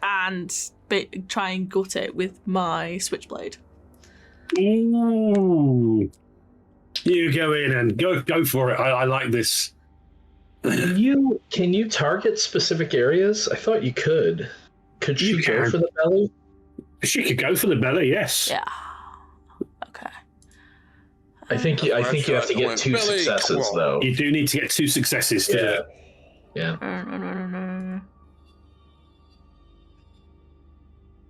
[SPEAKER 3] and try and gut it with my switchblade.
[SPEAKER 2] Ooh. You go in and go for it. I like this.
[SPEAKER 4] Can you target specific areas? I thought you could. Could she go for the belly?
[SPEAKER 2] She could go for the belly, yes.
[SPEAKER 3] Yeah. Okay.
[SPEAKER 4] I think you have to get 2 successes though.
[SPEAKER 2] You do need to get 2 successes to do it.
[SPEAKER 4] Yeah.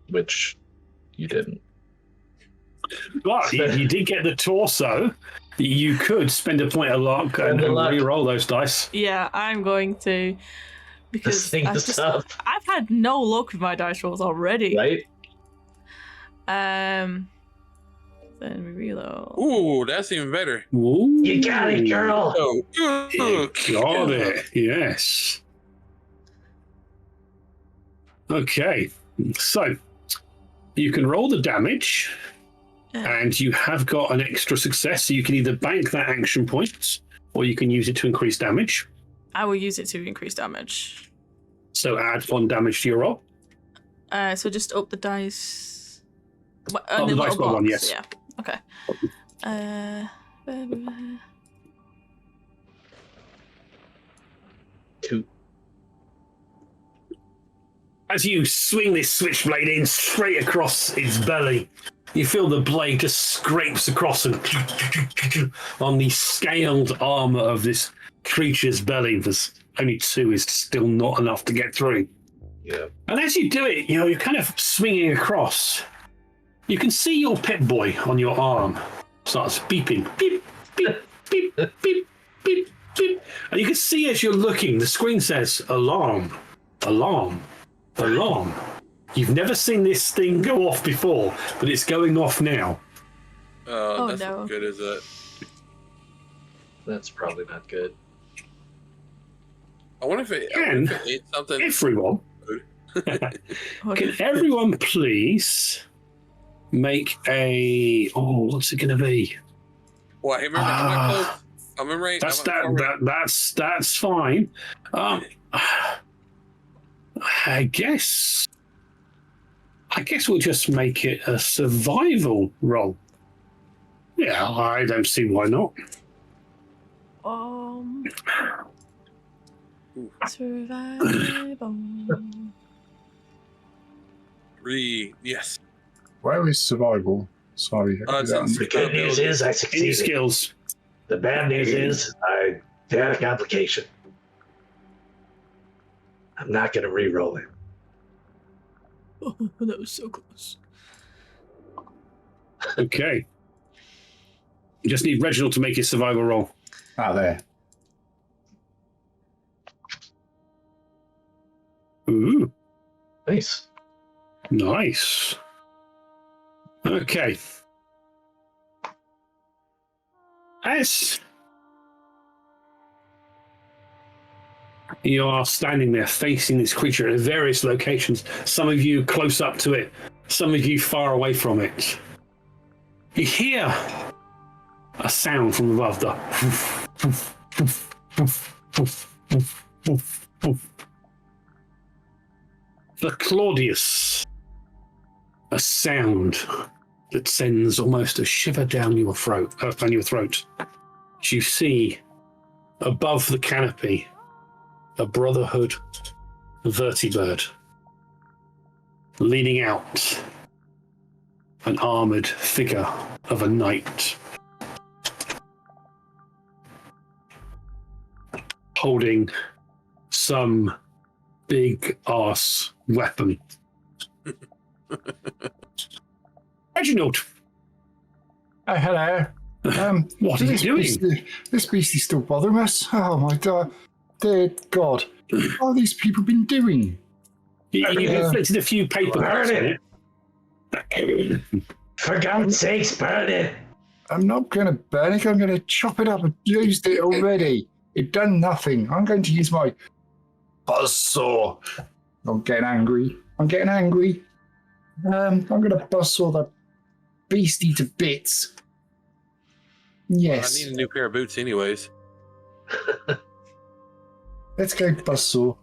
[SPEAKER 4] Which you didn't.
[SPEAKER 2] But you did get the torso. You could spend a point of luck and re-roll those dice.
[SPEAKER 3] Yeah, I'm going to, because
[SPEAKER 4] I've
[SPEAKER 3] had no luck with my dice rolls already.
[SPEAKER 4] Right.
[SPEAKER 3] Then we reload.
[SPEAKER 5] Ooh, that's even better.
[SPEAKER 2] Ooh.
[SPEAKER 4] You got it, girl.
[SPEAKER 2] You got it. Yes. Okay. So you can roll the damage. And you have got an extra success, so you can either bank that action point, or you can use it to increase damage.
[SPEAKER 3] I will use it to increase damage.
[SPEAKER 2] So add 1 damage to your roll.
[SPEAKER 3] So just up the dice.
[SPEAKER 2] The dice got 1, yes.
[SPEAKER 3] Yeah. Okay.
[SPEAKER 4] 2.
[SPEAKER 2] As you swing this switchblade in straight across its belly, you feel the blade just scrapes across and on the scaled armor of this creature's belly. There's only 2 is still not enough to get through.
[SPEAKER 4] Yeah.
[SPEAKER 2] And as you do it, you're kind of swinging across. You can see your pit boy on your arm starts beeping, beep, beep, beep, beep, beep, beep. And you can see as you're looking, the screen says alarm, alarm, alarm. You've never seen this thing go off before, but it's going off now.
[SPEAKER 3] Oh,
[SPEAKER 5] that's
[SPEAKER 3] no.
[SPEAKER 5] not good, is it?
[SPEAKER 4] That's probably not good.
[SPEAKER 5] I wonder if it ate something.
[SPEAKER 2] Everyone, can everyone please make a... Oh, what's it going to be?
[SPEAKER 5] Well, hey, remember, I'm close. I'm in range.
[SPEAKER 2] That's fine. I guess we'll just make it a survival roll. Yeah, I don't see why not.
[SPEAKER 3] Survival.
[SPEAKER 5] 3, yes.
[SPEAKER 6] Where is survival? Sorry.
[SPEAKER 4] The good news is I
[SPEAKER 2] Any
[SPEAKER 4] succeeded.
[SPEAKER 2] skills?
[SPEAKER 4] The bad news is I had a complication. I'm not going to re-roll it.
[SPEAKER 3] Oh, that was so close.
[SPEAKER 2] Okay. You just need Reginald to make his survival roll.
[SPEAKER 6] There.
[SPEAKER 2] Ooh,
[SPEAKER 4] Nice.
[SPEAKER 2] nice. Okay. As you are standing there facing this creature at various locations, some of you close up to it, some of you far away from it, you hear a sound from above. The Claudius, a sound that sends almost a shiver down your throat. As you see above the canopy a Brotherhood vertibird leaning out, an armored figure of a knight holding some big ass weapon. Reginald,
[SPEAKER 6] Oh, hello.
[SPEAKER 2] what are you doing?
[SPEAKER 6] This beast is still bothering us. Oh my dear God. What have these people been doing?
[SPEAKER 2] You've inflicted a few paper cuts on it.
[SPEAKER 4] For God's sakes, burn it!
[SPEAKER 6] I'm not going to burn it. I'm going to chop it up. I've used it already. It done nothing. I'm going to use my buzzsaw. I'm getting angry. I'm going to buzzsaw the beastie to bits. Yes.
[SPEAKER 5] I need a new pair of boots anyways.
[SPEAKER 6] Let's go buzzsaw.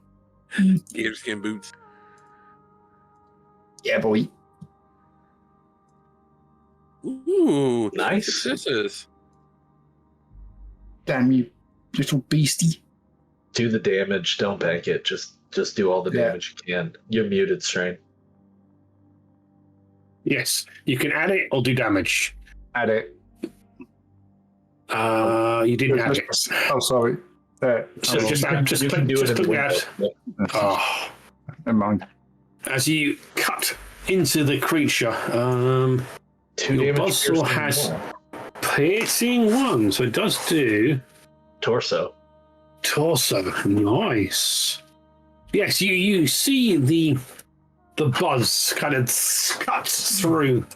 [SPEAKER 5] Deerskin boots.
[SPEAKER 6] Yeah, boy.
[SPEAKER 5] Ooh,
[SPEAKER 4] Nice.
[SPEAKER 5] successes.
[SPEAKER 6] Damn you, little beastie.
[SPEAKER 4] Do the damage. Don't bank it. Just do all the damage you can. You're muted, Strain.
[SPEAKER 2] Yes, you can add it or do damage.
[SPEAKER 6] Add it.
[SPEAKER 2] You didn't add it.
[SPEAKER 6] Oh, sorry.
[SPEAKER 2] So just
[SPEAKER 4] you can do it in the window.
[SPEAKER 2] Oh.
[SPEAKER 6] Never mind.
[SPEAKER 2] As you cut into the creature,
[SPEAKER 4] 2
[SPEAKER 2] your
[SPEAKER 4] damage.
[SPEAKER 2] buzzsaw has piercing 1, so it does do
[SPEAKER 4] torso.
[SPEAKER 2] Nice. Yes, you see the buzz kind of cuts through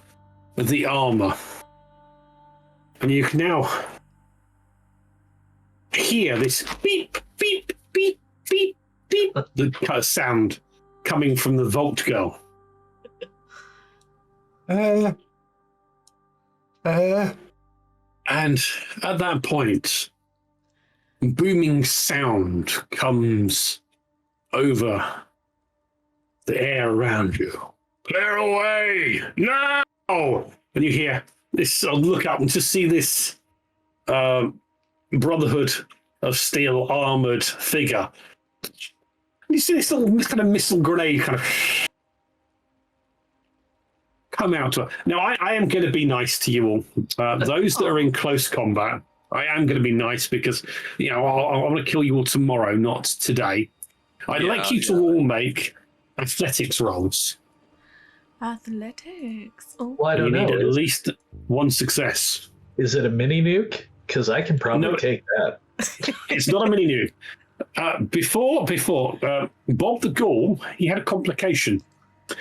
[SPEAKER 2] the armor, and you can now hear this beep, beep, beep, beep, beep, the kind of sound coming from the Vault Girl. And at that point, booming sound comes over the air around you. Clear away! No! And you hear this, look up and to see this Brotherhood of Steel armored figure. You see this little kind of missile grenade kind of come out to her. Now, I am going to be nice to you all. Those that are in close combat, I am going to be nice because, I want to kill you all tomorrow, not today. I'd like you to all make athletics rolls.
[SPEAKER 3] Athletics. Oh.
[SPEAKER 4] Well, I don't
[SPEAKER 2] You
[SPEAKER 4] know.
[SPEAKER 2] need at least 1 success.
[SPEAKER 4] Is it a mini nuke? Because I can probably take that.
[SPEAKER 2] It's not a mini nuke. Before Bob the Ghoul, he had a complication.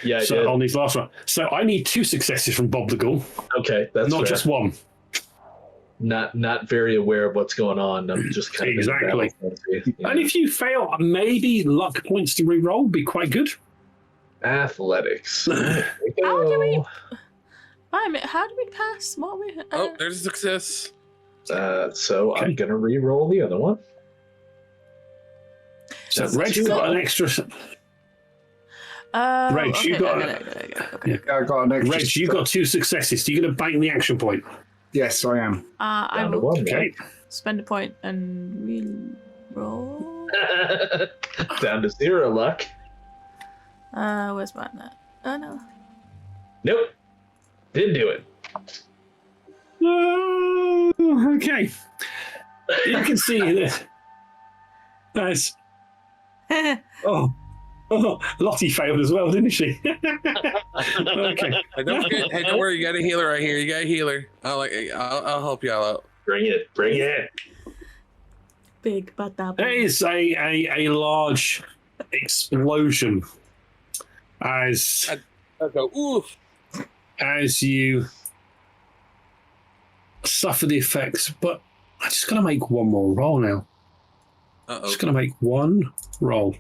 [SPEAKER 4] Yeah, I did.
[SPEAKER 2] On his last one. So I need 2 successes from Bob the Ghoul.
[SPEAKER 4] Okay, that's
[SPEAKER 2] not
[SPEAKER 4] fair.
[SPEAKER 2] just 1.
[SPEAKER 4] Not very aware of what's going on. I'm just kind of
[SPEAKER 2] exactly.
[SPEAKER 4] Yeah.
[SPEAKER 2] And if you fail, maybe luck points to reroll would be quite good.
[SPEAKER 4] Athletics.
[SPEAKER 3] How do we? How do we pass? What we?
[SPEAKER 5] Oh, there's a success.
[SPEAKER 4] So
[SPEAKER 2] Okay.
[SPEAKER 4] I'm gonna re-roll the other one.
[SPEAKER 2] So Reg, you got an extra. Reg,
[SPEAKER 3] okay,
[SPEAKER 2] you got.
[SPEAKER 3] okay.
[SPEAKER 6] Yeah, I got an extra.
[SPEAKER 2] Reg, you got 2 successes. So you're going to bank the action point.
[SPEAKER 6] Yes, I am.
[SPEAKER 3] I
[SPEAKER 4] Down to
[SPEAKER 3] will
[SPEAKER 4] 1.
[SPEAKER 2] Okay.
[SPEAKER 3] spend a point and re-roll.
[SPEAKER 4] Down to 0 luck.
[SPEAKER 3] Where's mine at? Oh no.
[SPEAKER 4] Nope. Didn't do it.
[SPEAKER 2] Okay. You can see this. Nice. Oh, Lottie failed as well, didn't she? Okay.
[SPEAKER 5] Hey, don't worry, you got a healer right here. You got a healer. I'll help you all out.
[SPEAKER 4] Bring it.
[SPEAKER 3] Big bada.
[SPEAKER 2] There is a large explosion as
[SPEAKER 5] I'll go, oof.
[SPEAKER 2] as you suffer the effects, but I'm just going to make 1 more roll now.
[SPEAKER 5] Uh-oh.
[SPEAKER 2] Just going to make 1 roll.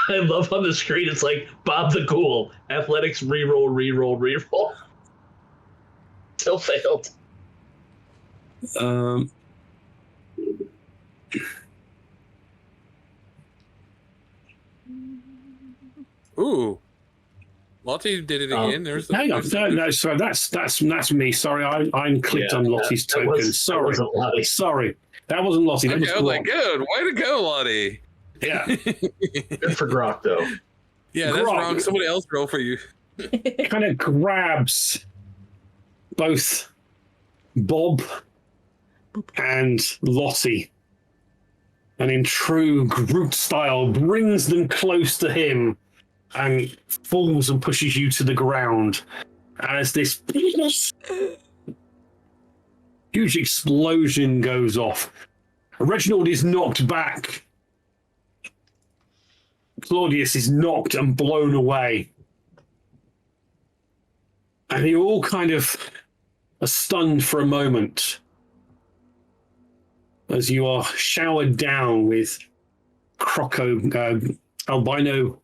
[SPEAKER 4] I love on the screen. It's like Bob the Ghoul. Athletics re-roll. Still failed.
[SPEAKER 5] Ooh. Lottie did it again. There's
[SPEAKER 2] Hang on, no, sorry, that's me. Sorry, I'm clicked on Lottie's
[SPEAKER 4] that
[SPEAKER 2] token.
[SPEAKER 4] wasn't
[SPEAKER 2] Sorry, that wasn't Lottie. That
[SPEAKER 5] Okay, I was
[SPEAKER 2] was
[SPEAKER 5] like, good. Way to go, Lottie.
[SPEAKER 2] yeah.
[SPEAKER 4] Good for Grok, though.
[SPEAKER 5] Yeah, that's
[SPEAKER 2] Grog.
[SPEAKER 5] wrong. Somebody else roll for you.
[SPEAKER 2] Kind of grabs both Bob and Lottie, and in true Groot style, brings them close to him and falls and pushes you to the ground as this huge explosion goes off. Reginald is knocked back. Claudius is knocked and blown away. And you all kind of are stunned for a moment as you are showered down with albino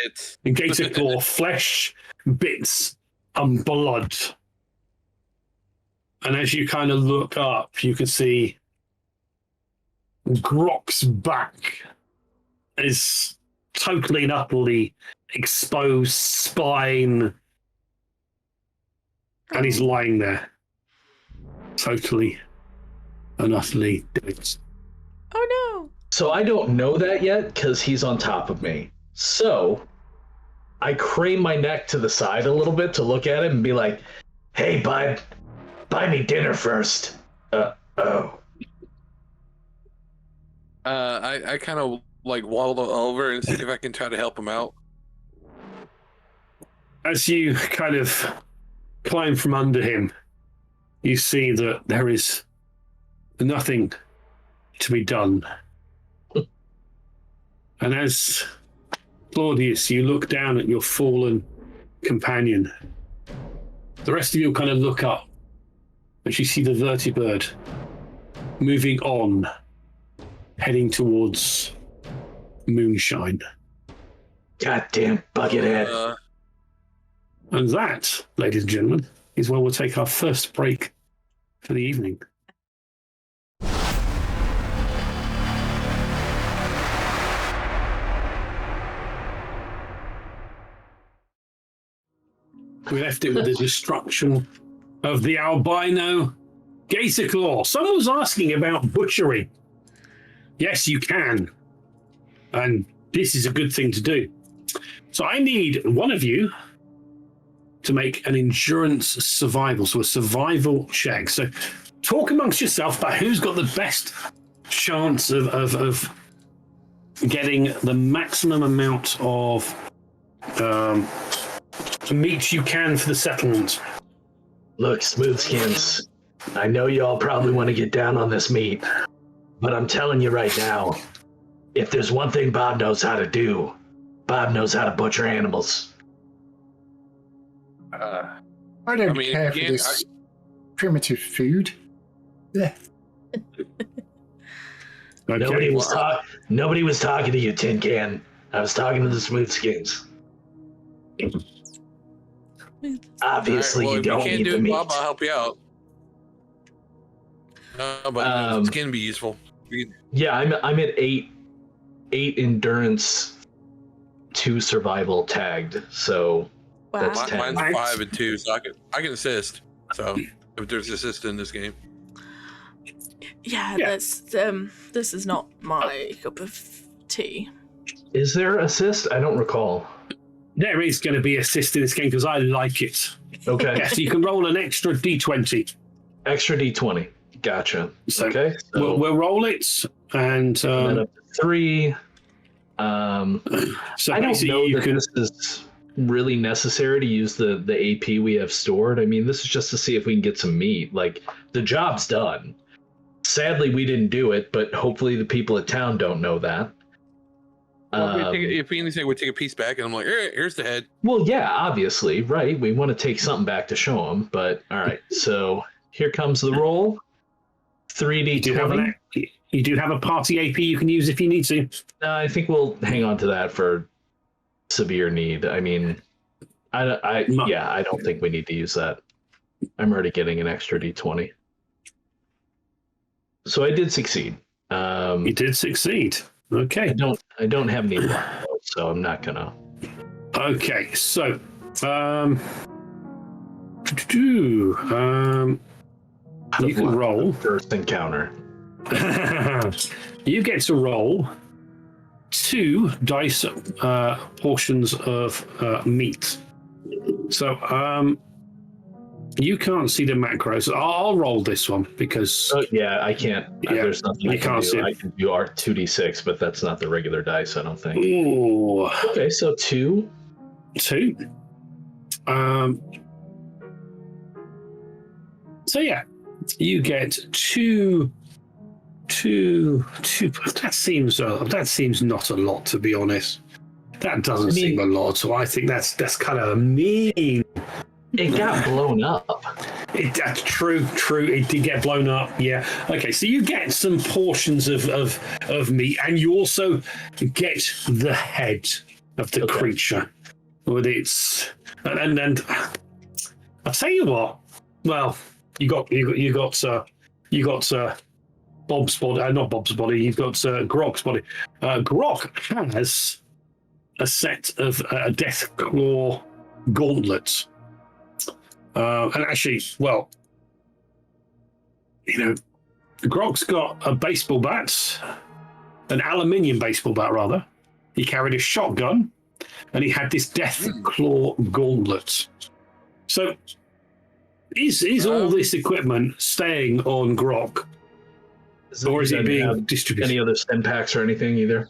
[SPEAKER 5] It's
[SPEAKER 2] gator claw flesh, bits, and blood. And as you kind of look up, you can see Grok's back is totally and utterly exposed spine, and he's lying there. totally and utterly dead.
[SPEAKER 3] Oh no!
[SPEAKER 4] So I don't know that yet because he's on top of me. So I crane my neck to the side a little bit to look at him and be like, "Hey, bud, buy me dinner first." Oh.
[SPEAKER 5] I kind of like waddle over and see if I can try to help him out.
[SPEAKER 2] As you kind of climb from under him, you see that there is nothing to be done. And as Claudius, you look down at your fallen companion, the rest of you kind of look up as you see the vertibird moving on, heading towards Moonshine.
[SPEAKER 4] Goddamn buckethead.
[SPEAKER 2] And that, ladies and gentlemen, is where we'll take our first break for the evening. We left it with the destruction of the albino gator claw. Someone was asking about butchery. Yes, you can. And this is a good thing to do. So I need one of you to make an endurance survival, so a survival check. So talk amongst yourself about who's got the best chance of getting the maximum amount of meat you can for the settlement.
[SPEAKER 4] Look, Smoothskins, I know y'all probably want to get down on this meat, but I'm telling you right now, if there's one thing Bob knows how to do, Bob knows how to butcher animals.
[SPEAKER 6] I don't care for this primitive food. Yeah.
[SPEAKER 2] Okay.
[SPEAKER 4] Nobody was talking to you, Tin Can. I was talking to the Smoothskins. Obviously,
[SPEAKER 5] well,
[SPEAKER 4] you don't need the meat.
[SPEAKER 5] Bob, I'll help you out. No, but it can be useful.
[SPEAKER 4] Yeah, I'm at eight endurance, 2 survival tagged. So
[SPEAKER 3] Wow.
[SPEAKER 4] that's 10.
[SPEAKER 5] Mine's 5 and 2, so I can assist. So if there's assist in this game,
[SPEAKER 3] Yeah, that's this is not my cup of tea.
[SPEAKER 4] Is there assist? I don't recall.
[SPEAKER 2] There is going to be assist in this game because I like it.
[SPEAKER 4] Okay.
[SPEAKER 2] Yeah, so you can roll an extra d20.
[SPEAKER 4] Extra d20. Gotcha.
[SPEAKER 2] So
[SPEAKER 4] okay. So
[SPEAKER 2] we'll roll it, and
[SPEAKER 4] then up to 3.
[SPEAKER 2] so
[SPEAKER 4] I don't know
[SPEAKER 2] you
[SPEAKER 4] that
[SPEAKER 2] can.
[SPEAKER 4] this is really necessary to use the AP we have stored. I mean, this is just to see if we can get some meat. Like, the job's done. Sadly, we didn't do it, but hopefully the people at town don't know that.
[SPEAKER 5] if anything, we take a piece back, and I'm like, here's the head.
[SPEAKER 4] Well, yeah, obviously, right? We want to take something back to show them, but all right. So here comes the roll. 3d20.
[SPEAKER 2] You do have a party AP you can use if you need to.
[SPEAKER 4] I think we'll hang on to that for severe need. I mean, I don't think we need to use that. I'm already getting an extra d20. So I did succeed.
[SPEAKER 2] You did succeed. Okay.
[SPEAKER 4] I don't have any luck, so I'm not gonna.
[SPEAKER 2] Okay, so you can roll.
[SPEAKER 4] First encounter.
[SPEAKER 2] You get to roll 2 dice portions of meat. So you can't see the macros. I'll roll this one because
[SPEAKER 4] yeah, I can't.
[SPEAKER 2] Yeah,
[SPEAKER 4] there's nothing I
[SPEAKER 2] you
[SPEAKER 4] can
[SPEAKER 2] can't
[SPEAKER 4] do.
[SPEAKER 2] see it.
[SPEAKER 4] I can do our 2d6, but that's not the regular dice, I don't think.
[SPEAKER 2] Ooh,
[SPEAKER 4] Okay, so 2.
[SPEAKER 2] 2. So yeah, you get two. That seems not a lot, to be honest. That doesn't seem a lot. So I think that's kind of mean.
[SPEAKER 4] It got blown up.
[SPEAKER 2] That's true. It did get blown up. Yeah. Okay. So you get some portions of meat, and you also get the head of the creature with its. And I'll tell you what. Well, you got Bob's body. Not Bob's body. You've got Grog's body. Grog has a set of Deathclaw gauntlets. And actually, well, Grog's got a baseball bat, an aluminium baseball bat, rather. He carried a shotgun, and he had this death claw gauntlet. So, is all this equipment staying on Grog? Or is it being distributed?
[SPEAKER 4] Any other stim packs or anything either?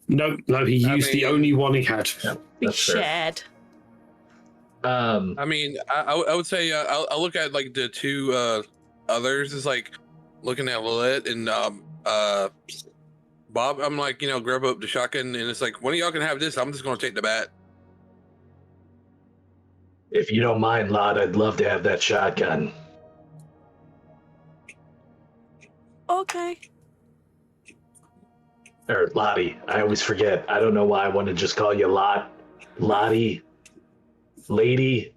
[SPEAKER 2] No, he used the only one he had.
[SPEAKER 4] Yeah,
[SPEAKER 3] Be
[SPEAKER 4] that's fair.
[SPEAKER 3] shared.
[SPEAKER 5] I mean, I would say I'll look at like the two others. Is like looking at Lilith and Bob. I'm like, grab up the shotgun, and it's like, when are y'all gonna have this? I'm just gonna take the bat.
[SPEAKER 4] If you don't mind, Lod, I'd love to have that shotgun.
[SPEAKER 3] Okay.
[SPEAKER 4] Or Lottie. I always forget. I don't know why I want to just call you Lottie, Lady,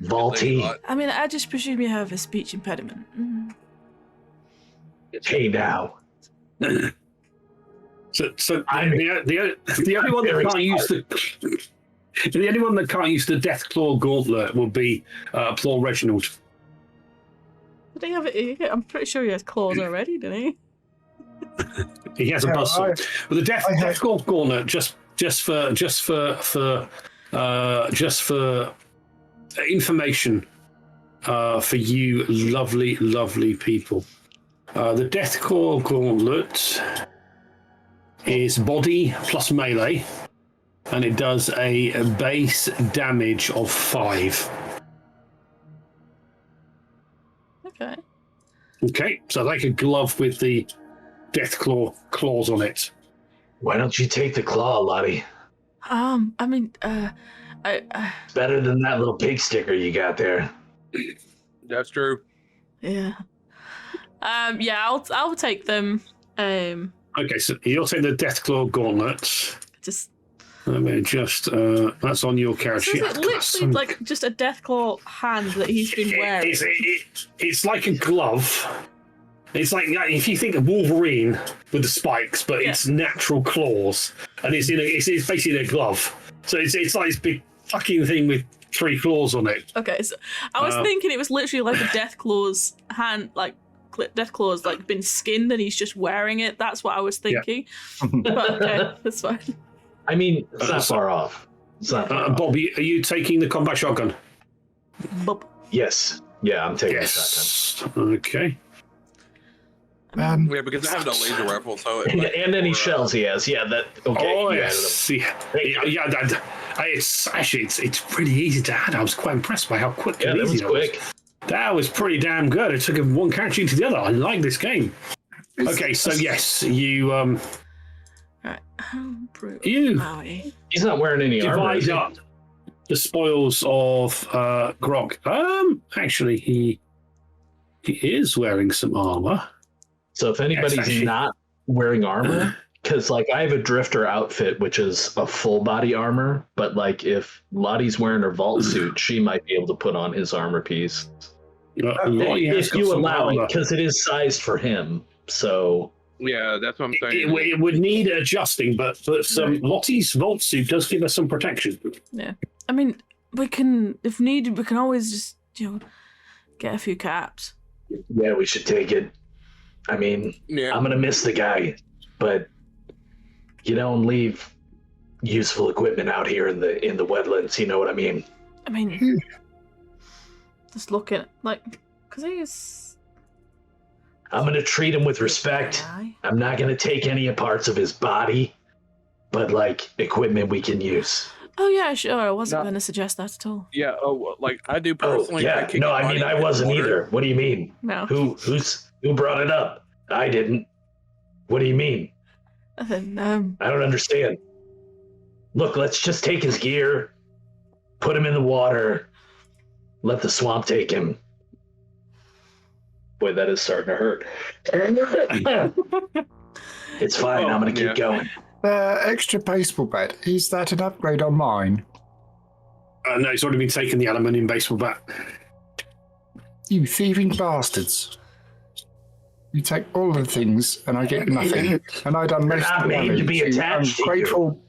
[SPEAKER 4] Vaulty.
[SPEAKER 3] I mean, I just presume you have a speech impediment.
[SPEAKER 4] Hey now.
[SPEAKER 2] So the only one that can't use the only one that can't use the Death Claw gauntlet will be Paul Reginald.
[SPEAKER 3] Did he have it? I'm pretty sure he has claws already, didn't he?
[SPEAKER 2] He has a buzzsaw. But the Death Claw gauntlet just for information for you lovely people. The Death Claw gauntlet is body plus melee, and it does a base damage of 5. Okay, so like a glove with the Death Claw claws on it.
[SPEAKER 4] Why don't you take the claw, Lottie?
[SPEAKER 3] I mean,
[SPEAKER 4] Better than that little pig sticker you got there.
[SPEAKER 5] That's true.
[SPEAKER 3] yeah. I'll take them.
[SPEAKER 2] Okay, so you'll take the Death Claw gauntlet.
[SPEAKER 3] Just.
[SPEAKER 2] Let me just, that's on your character
[SPEAKER 3] So
[SPEAKER 2] sheet.
[SPEAKER 3] is it literally like just a Deathclaw hand that he's been wearing?
[SPEAKER 2] It's like a glove. It's like if you think of Wolverine with the spikes, but it's natural claws, and it's basically a glove. So it's like this big fucking thing with 3 claws on it.
[SPEAKER 3] Okay, so I was thinking it was literally like a Deathclaw's hand, like Deathclaw's like been skinned and he's just wearing it. That's what I was thinking. But okay, that's fine.
[SPEAKER 4] I mean, it's not far off. It's not far off.
[SPEAKER 2] Bob, are you taking the combat shotgun?
[SPEAKER 3] Bob.
[SPEAKER 4] Yes. Yeah, I'm taking the shotgun.
[SPEAKER 2] Okay.
[SPEAKER 5] Yeah, because I have no laser rifle, so
[SPEAKER 4] And any shells he has. Yeah, that. Okay.
[SPEAKER 2] Oh,
[SPEAKER 4] you
[SPEAKER 2] yes.
[SPEAKER 4] added them.
[SPEAKER 2] It's pretty easy to add. I was quite impressed by how quick
[SPEAKER 4] Yeah,
[SPEAKER 2] and
[SPEAKER 4] that
[SPEAKER 2] easy
[SPEAKER 4] was
[SPEAKER 2] that
[SPEAKER 4] quick.
[SPEAKER 2] was. That was pretty damn good. It took him one character into the other. I like this game. Okay, so yes, you
[SPEAKER 3] Right. How brutal
[SPEAKER 2] You-
[SPEAKER 3] are we?
[SPEAKER 4] He's not wearing any armor. is
[SPEAKER 2] divide
[SPEAKER 4] he?
[SPEAKER 2] up the spoils of Grog. Actually, he is wearing some armor.
[SPEAKER 4] So if anybody's
[SPEAKER 2] actually-
[SPEAKER 4] not wearing armor, because like I have a drifter outfit, which is a full body armor, but like if Lottie's wearing her vault suit, she might be able to put on his armor piece.
[SPEAKER 2] Lottie has
[SPEAKER 4] If
[SPEAKER 2] got
[SPEAKER 4] you
[SPEAKER 2] some
[SPEAKER 4] allow
[SPEAKER 2] armor.
[SPEAKER 4] it, because it is sized for him. So
[SPEAKER 5] yeah, that's what I'm saying.
[SPEAKER 2] It would need adjusting, but Lottie's vault suit does give us some protection.
[SPEAKER 3] Yeah. I mean, we can, if needed, we can always just, get a few caps.
[SPEAKER 4] yeah, we should take it. I mean,
[SPEAKER 5] Yeah.
[SPEAKER 4] I'm gonna miss the guy, but you don't leave useful equipment out here in the wetlands. You know what I mean?
[SPEAKER 3] I mean, just looking, because he's...
[SPEAKER 4] I'm gonna treat him with respect.
[SPEAKER 3] guy.
[SPEAKER 4] I'm not gonna take any parts of his body, but like equipment we can use.
[SPEAKER 3] Oh, yeah, sure. I wasn't
[SPEAKER 5] No.
[SPEAKER 3] going to suggest that at all.
[SPEAKER 5] Yeah. Oh, like I do
[SPEAKER 4] Oh
[SPEAKER 5] personally.
[SPEAKER 4] yeah,
[SPEAKER 5] kick
[SPEAKER 4] no,
[SPEAKER 5] his
[SPEAKER 4] I mean
[SPEAKER 5] body
[SPEAKER 4] I
[SPEAKER 5] in
[SPEAKER 4] wasn't
[SPEAKER 5] water.
[SPEAKER 4] either. What do you mean?
[SPEAKER 3] No.
[SPEAKER 4] Who brought it up? I didn't. What do you mean?
[SPEAKER 3] Nothing.
[SPEAKER 4] I don't understand. Look, let's just take his gear, put him in the water, let the swamp take him. Boy, that is starting to hurt. It's fine. I'm gonna keep going.
[SPEAKER 6] Extra baseball bat. Is that an upgrade on mine?
[SPEAKER 2] No, it's already been taken, the aluminium baseball bat.
[SPEAKER 6] You thieving bastards. You take all the things and I get nothing. And I done most
[SPEAKER 4] not
[SPEAKER 6] of the
[SPEAKER 4] made to
[SPEAKER 6] damage.
[SPEAKER 4] be attached to you.
[SPEAKER 6] Ungrateful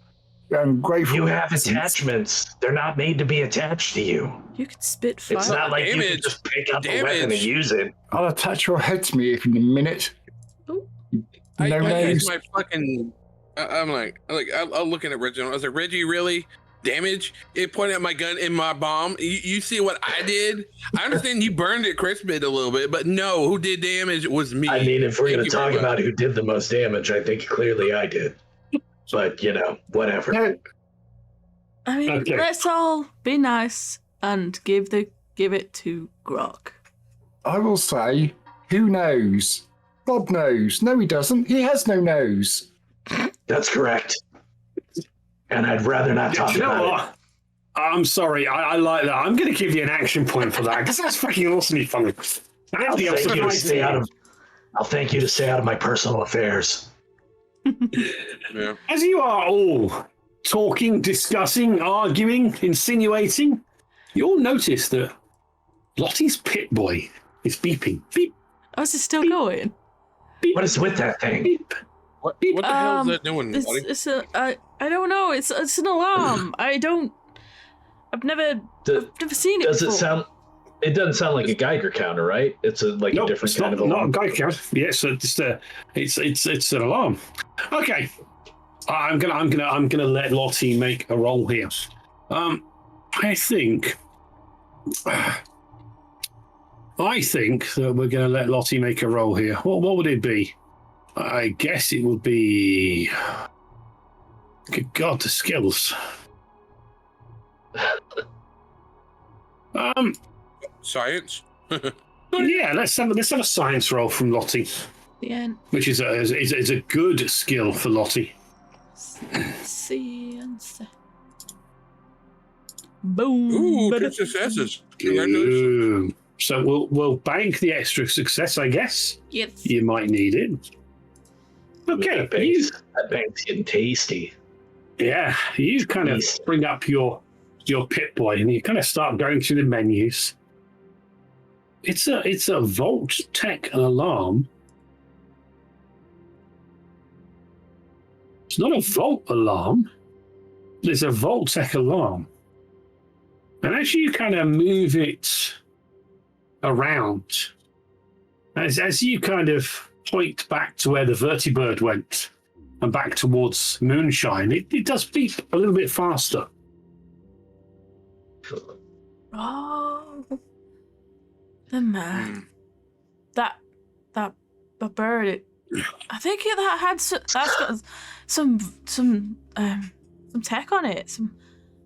[SPEAKER 6] I'm grateful.
[SPEAKER 4] You have attachments. They're not made to be attached to you.
[SPEAKER 3] You could spit fire.
[SPEAKER 4] It's not like you can just pick up a weapon and use it.
[SPEAKER 6] I'll attach your head to me in a minute.
[SPEAKER 3] Ooh.
[SPEAKER 5] I
[SPEAKER 6] nose.
[SPEAKER 5] use my fucking. I'm looking at Reginald. I was like, Reggie, really? Damage? It pointed at my gun in my bomb. You see what I did? I understand you burned it, crisped a little bit, but no, who did damage was me.
[SPEAKER 4] I mean, if we're going to talk about who did the most damage, I think clearly I did. But, you know, whatever.
[SPEAKER 6] No,
[SPEAKER 3] I mean,
[SPEAKER 2] Okay.
[SPEAKER 3] let's all be nice and give it to Grok.
[SPEAKER 6] I will say, who knows? Bob knows. No, he doesn't. He has no nose.
[SPEAKER 4] That's correct. And I'd rather not talk
[SPEAKER 2] You know
[SPEAKER 4] about it.
[SPEAKER 2] what? I'm sorry. I like that. I'm going to give you an action point for that because that's fucking awesomely funny.
[SPEAKER 4] I'll
[SPEAKER 2] Andy, I'm
[SPEAKER 4] thank you to
[SPEAKER 2] surprised
[SPEAKER 4] stay out of. I'll thank you to stay out of my personal affairs.
[SPEAKER 5] Yeah.
[SPEAKER 2] As you are all talking, discussing, arguing, insinuating, you'll notice that Lottie's Pit Boy is beeping. Beep,
[SPEAKER 3] Oh, is it still going?
[SPEAKER 2] beep,
[SPEAKER 4] What is with that thing?
[SPEAKER 2] beep.
[SPEAKER 5] What the hell is that doing,
[SPEAKER 3] It's,
[SPEAKER 5] buddy?
[SPEAKER 3] it's a, I don't know. It's an alarm. I've never seen it
[SPEAKER 4] Does it
[SPEAKER 3] before.
[SPEAKER 4] sound? It doesn't sound like a Geiger counter, right? It's a
[SPEAKER 2] Nope,
[SPEAKER 4] different
[SPEAKER 2] it's
[SPEAKER 4] kind of
[SPEAKER 2] not a
[SPEAKER 4] alarm.
[SPEAKER 2] Geico. Yes, it's an alarm. Okay, I'm gonna let Lottie make a roll here. I think that we're gonna let Lottie make a roll here. What would it be? I guess it would be. Good God, the skills.
[SPEAKER 5] Science?
[SPEAKER 2] Yeah, let's have a science roll from Lottie,
[SPEAKER 3] The end.
[SPEAKER 2] which is a good skill for Lottie.
[SPEAKER 3] Science. Boom.
[SPEAKER 5] Ooh, good successes. Congratulations.
[SPEAKER 2] So we'll bank the extra success, I guess.
[SPEAKER 3] Yes.
[SPEAKER 2] You might need it. Okay,
[SPEAKER 4] That bank's getting tasty.
[SPEAKER 2] you kind of
[SPEAKER 4] Yes.
[SPEAKER 2] bring up your Pit Boy and you kind of start going through the menus. It's a Vault-Tec alarm. It's not a Vault alarm. It's a Vault-Tec alarm. And as you kind of move it around, as you kind of point back to where the vertibird went and back towards Moonshine, it does beep a little bit faster.
[SPEAKER 3] Oh. The man. That bird. I think that had that's got some tech on it.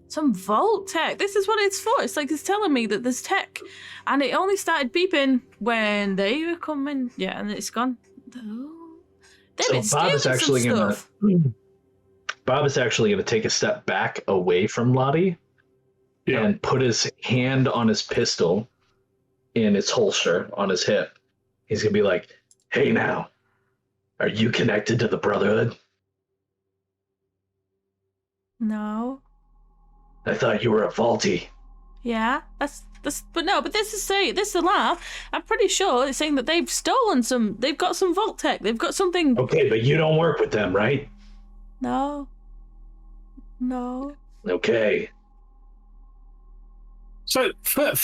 [SPEAKER 3] Some Vault-Tec. This is what it's for. It's like it's telling me that there's tech, and it only started beeping when they were coming. Yeah, and it's gone. Oh. They've been
[SPEAKER 4] So Bob is
[SPEAKER 3] stealing
[SPEAKER 4] actually
[SPEAKER 3] some
[SPEAKER 4] gonna.
[SPEAKER 3] stuff.
[SPEAKER 4] Bob is actually going to take a step back away from Lottie and put his hand on his pistol in its holster on his hip. He's going to be like, "Hey, now, are you connected to the Brotherhood?
[SPEAKER 3] No.
[SPEAKER 4] I thought you were a Vaulty."
[SPEAKER 3] Yeah, that's but this alarm, I'm pretty sure it's saying that they've got some Vault-Tec. They've got something.
[SPEAKER 4] Okay, but you don't work with them, right?
[SPEAKER 3] No.
[SPEAKER 4] Okay.
[SPEAKER 2] So for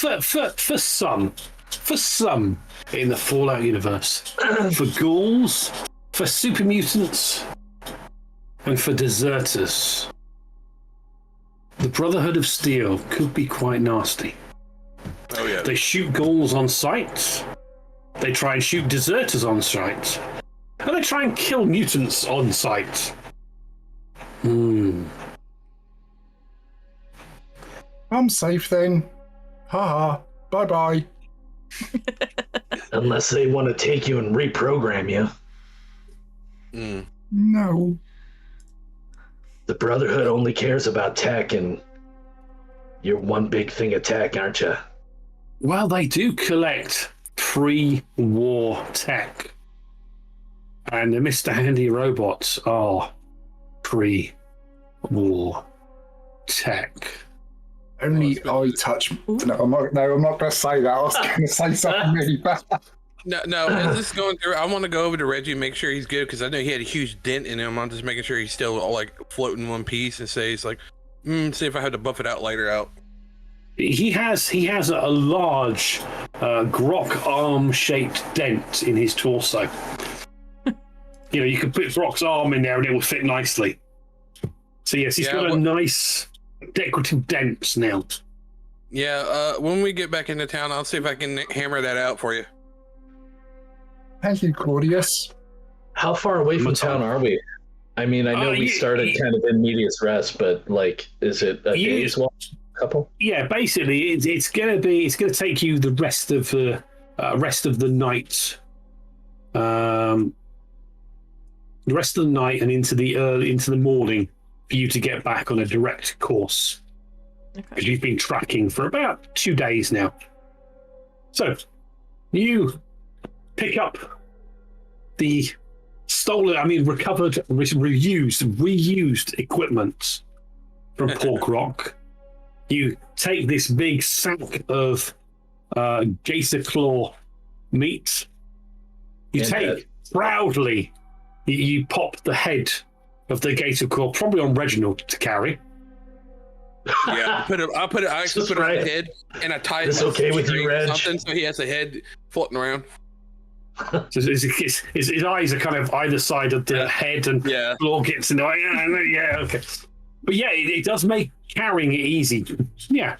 [SPEAKER 2] some in the Fallout universe, for ghouls, for super mutants, and for deserters, the Brotherhood of Steel could be quite nasty.
[SPEAKER 5] Oh, yeah.
[SPEAKER 2] They shoot ghouls on sight. They try and shoot deserters on sight. And they try and kill mutants on sight.
[SPEAKER 6] I'm safe then. Haha. Bye bye.
[SPEAKER 4] Unless they want to take you and reprogram you.
[SPEAKER 6] No.
[SPEAKER 4] The Brotherhood only cares about tech, and you're one big thing of tech, aren't you?
[SPEAKER 2] Well, they do collect pre-war tech. And the Mr. Handy robots are pre-war tech.
[SPEAKER 6] Only I touch. No, I'm not going to say that. I was going to say something really bad.
[SPEAKER 5] No. As this is going through, I want to go over to Reggie and make sure he's good because I know he had a huge dent in him. I'm just making sure he's still like floating in one piece and say he's like, see if I have to buff it out later out.
[SPEAKER 2] He has a large grok arm-shaped dent in his torso. You could put Grok's arm in there and it will fit nicely. So yes, he's got a nice decorative dent now.
[SPEAKER 5] Yeah, when we get back into town, I'll see if I can hammer that out for you.
[SPEAKER 6] Thank you, Claudius.
[SPEAKER 4] How far away from town are we? I mean, I know we started kind of in medias res, but like, is it a day's walk? Couple?
[SPEAKER 2] Yeah, basically, it's gonna take you the rest of the night, the rest of the night and into the morning for you to get back on a direct course. Because you've been tracking for about 2 days now. So you pick up the recovered, reused equipment from Pork Rock. You take this big sack of gator claw meat. You proudly, you pop the head of the gator claw, probably on Reginald to carry.
[SPEAKER 5] Yeah, I actually put it on his head and I tie it.
[SPEAKER 4] It's okay with you, Reg?
[SPEAKER 5] Something so he has a head floating around.
[SPEAKER 2] So his eyes are kind of either side of the head, and claw gets in the way. Yeah, okay. But yeah, it does make carrying it easy. Yeah.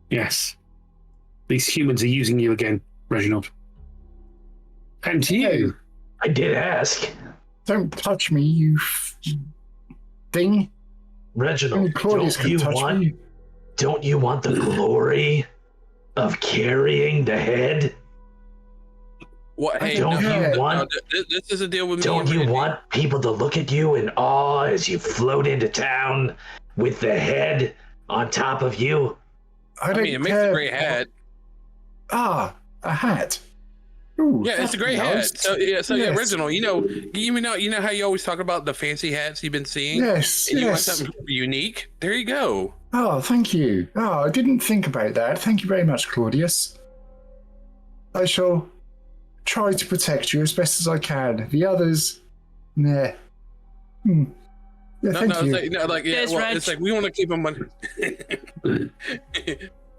[SPEAKER 2] Yes. These humans are using you again, Reginald. And to you.
[SPEAKER 4] I did ask.
[SPEAKER 6] Don't touch me, you thing.
[SPEAKER 4] Reginald, don't you want the glory of carrying the head?
[SPEAKER 5] What? Hey, this is a deal with me.
[SPEAKER 4] Don't you want people to look at you in awe as you float into town with the head on top of you?
[SPEAKER 6] I
[SPEAKER 5] mean, it makes a great hat.
[SPEAKER 6] A hat. Ooh,
[SPEAKER 5] yeah, it's a great hat. So yes. Original. You know how you always talk about the fancy hats you've been seeing.
[SPEAKER 6] Yes,
[SPEAKER 5] and you want something unique. There you go.
[SPEAKER 6] Oh, thank you. Oh, I didn't think about that. Thank you very much, Claudius. I shall try to protect you as best as I can. The others, nah. Yeah, thank you.
[SPEAKER 5] It's like we want to keep them under.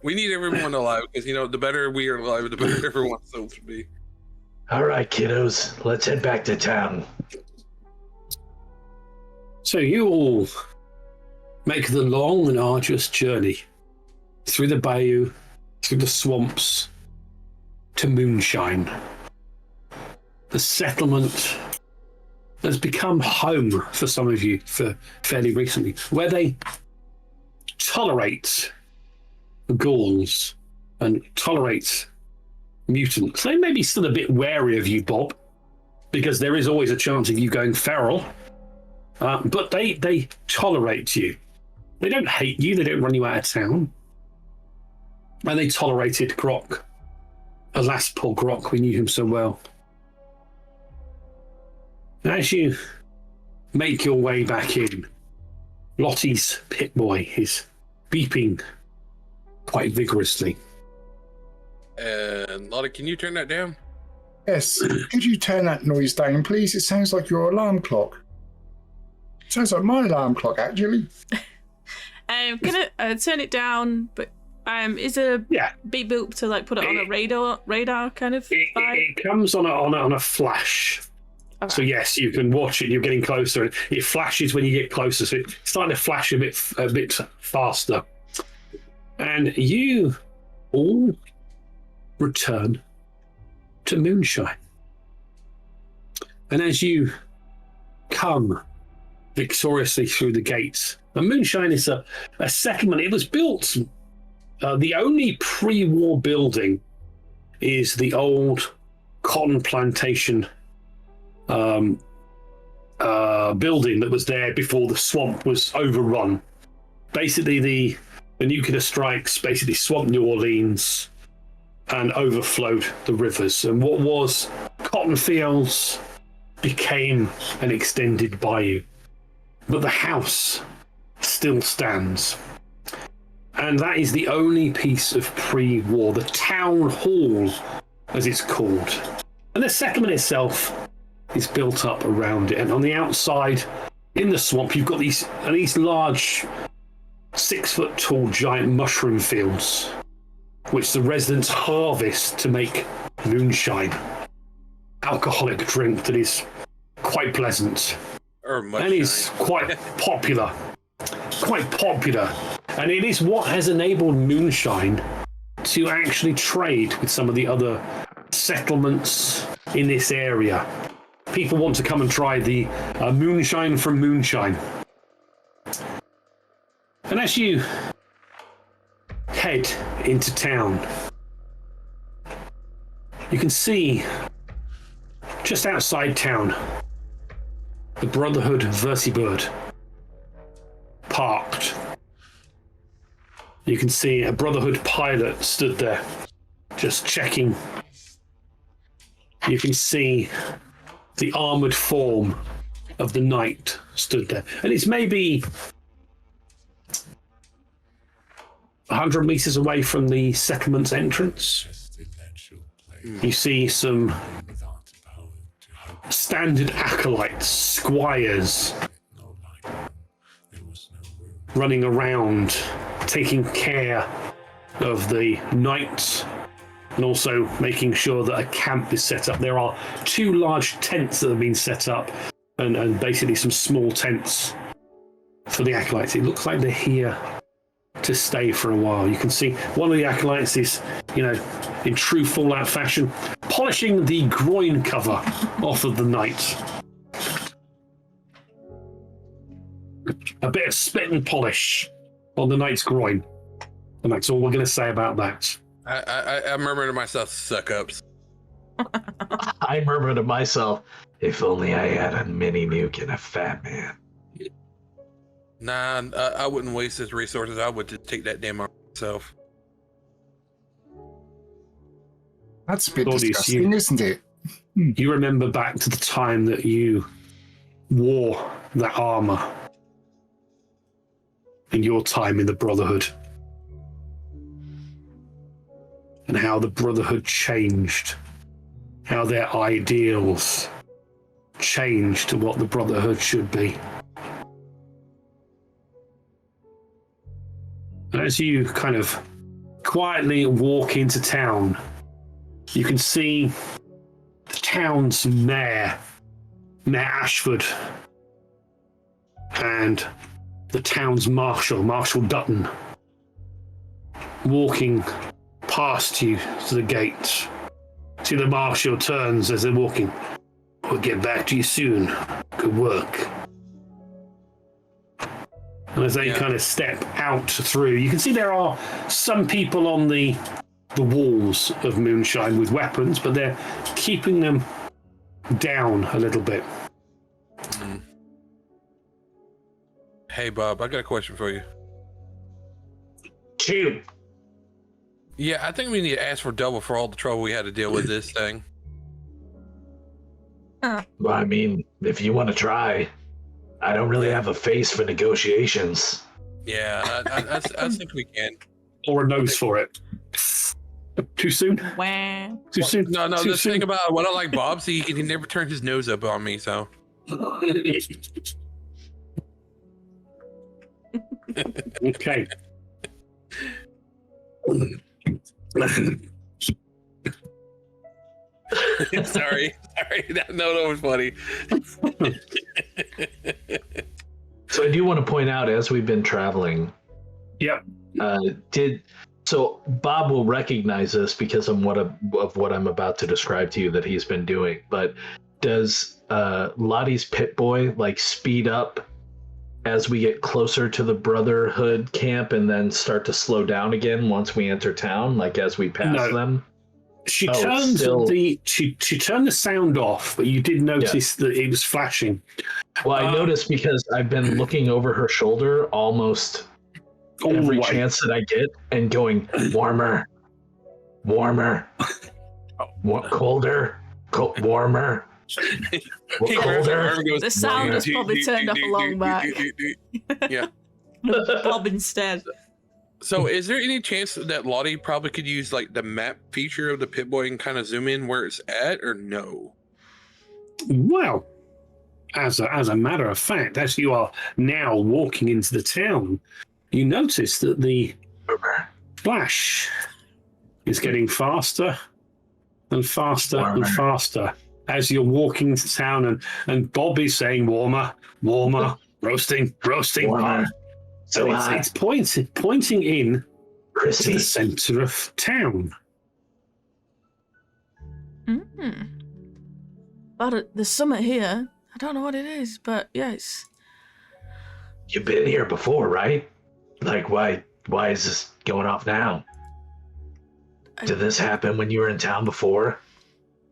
[SPEAKER 5] We need everyone alive because the better we are alive, the better everyone's else to be.
[SPEAKER 4] All right, kiddos, let's head back to town.
[SPEAKER 2] So you all make the long and arduous journey through the bayou, through the swamps, to Moonshine. The settlement has become home for some of you for fairly recently, where they tolerate ghouls and tolerate mutants. They may be still a bit wary of you, Bob, because there is always a chance of you going feral, but they tolerate you. They don't hate you, they don't run you out of town. And they tolerated Grok. Alas, poor Grok, we knew him so well. As you make your way back in, Lottie's pit boy is beeping quite vigorously.
[SPEAKER 5] Lottie, can you turn that down?
[SPEAKER 6] Yes. Could you turn that noise down, please? It sounds like your alarm clock. Sounds like my alarm clock, actually.
[SPEAKER 3] I'm gonna turn it down, but is it a beep boop to like put it on a radar kind of vibe?
[SPEAKER 2] It comes on a flash. Okay. So yes, you can watch it. You're getting closer. It flashes when you get closer. So it's starting to flash a bit faster. And you all return to Moonshine. And as you come victoriously through the gates, and Moonshine is a settlement. It was built. The only pre-war building is the old cotton plantation building that was there before the swamp was overrun. Basically, the nuclear strikes basically swamped New Orleans and overflowed the rivers. And what was cotton fields became an extended bayou. But the house still stands. And that is the only piece of pre-war. The town hall as it's called. And the settlement itself is built up around it. And on the outside, in the swamp, you've got these large 6-foot tall giant mushroom fields, which the residents harvest to make moonshine, alcoholic drink that is quite pleasant and is quite popular. And it is what has enabled Moonshine to actually trade with some of the other settlements in this area. People want to come and try the moonshine from Moonshine. And as you head into town, you can see just outside town the Brotherhood Vertibird parked. You can see a Brotherhood pilot stood there just checking. You can see the armored form of the knight stood there. And it's maybe 100 meters away from the settlement's entrance. You see some standard acolytes, squires, running around, taking care of the knights, and also making sure that a camp is set up. There are 2 large tents that have been set up, and basically some small tents for the acolytes. It looks like they're here to stay for a while. You can see one of the acolytes is, in true Fallout fashion, polishing the groin cover off of the knight. A bit of spit and polish on the knight's groin. And that's all we're going to say about that.
[SPEAKER 5] I murmur to myself, suck ups.
[SPEAKER 4] I murmur to myself, if only I had a mini nuke and a fat man.
[SPEAKER 5] Nah, I wouldn't waste his resources. I would just take that damn arm myself.
[SPEAKER 6] That's a bit
[SPEAKER 2] Claudius,
[SPEAKER 6] disgusting, isn't it?
[SPEAKER 2] You remember back to the time that you wore that armor in your time in the Brotherhood, and how the Brotherhood changed, how their ideals changed to what the Brotherhood should be. And as you kind of quietly walk into town, you can see the town's mayor Ashford, and the town's Marshal Dutton, walking past you to the gate. See the marshal turns as they're walking. We'll get back to you soon. Good work. And as they kind of step out through, you can see there are some people on the walls of Moonshine with weapons, but they're keeping them down a little bit.
[SPEAKER 5] Hey, Bob, I got a question for you.
[SPEAKER 4] Shoot.
[SPEAKER 5] Yeah, I think we need to ask for double for all the trouble we had to deal with this thing.
[SPEAKER 4] Well, I mean, if you want to try, I don't really have a face for negotiations.
[SPEAKER 5] Yeah, I think we can.
[SPEAKER 2] Or a nose for it. Too soon?
[SPEAKER 3] Wah.
[SPEAKER 2] Too soon?
[SPEAKER 5] No,
[SPEAKER 2] Too
[SPEAKER 5] the
[SPEAKER 2] soon?
[SPEAKER 5] thing about what I like Bob, see, he never turned his nose up on me, so.
[SPEAKER 2] Okay.
[SPEAKER 5] Sorry. That was funny.
[SPEAKER 4] So I do want to point out, as we've been traveling,
[SPEAKER 2] Yep.
[SPEAKER 4] so Bob will recognize this because of what I'm about to describe to you that he's been doing. But does Lottie's Pit Boy speed up as we get closer to the Brotherhood camp and then start to slow down again once we enter town, as we pass them?
[SPEAKER 2] She turned she turned the sound off, but you did notice that it was flashing.
[SPEAKER 4] Well, I noticed because I've been looking over her shoulder almost every chance that I get and going, warmer, colder, warmer, colder.
[SPEAKER 3] The sound is probably turned up a long back.
[SPEAKER 5] Yeah.
[SPEAKER 3] Bob instead.
[SPEAKER 5] So is there any chance that Lottie probably could use like the map feature of the Pip-Boy and kind of zoom in where it's at, or no?
[SPEAKER 2] Well, as a matter of fact, as you are now walking into the town, you notice that the flash is getting faster and faster and faster as you're walking into town, and Bob is saying warmer, roasting.
[SPEAKER 4] Warmer. So
[SPEAKER 2] it's pointing in to
[SPEAKER 4] crispy.
[SPEAKER 2] the center of town.
[SPEAKER 3] But there's something here. I don't know what it is, but yes.
[SPEAKER 4] You've been here before, right? Like, why is this going off now? Did this happen when you were in town before?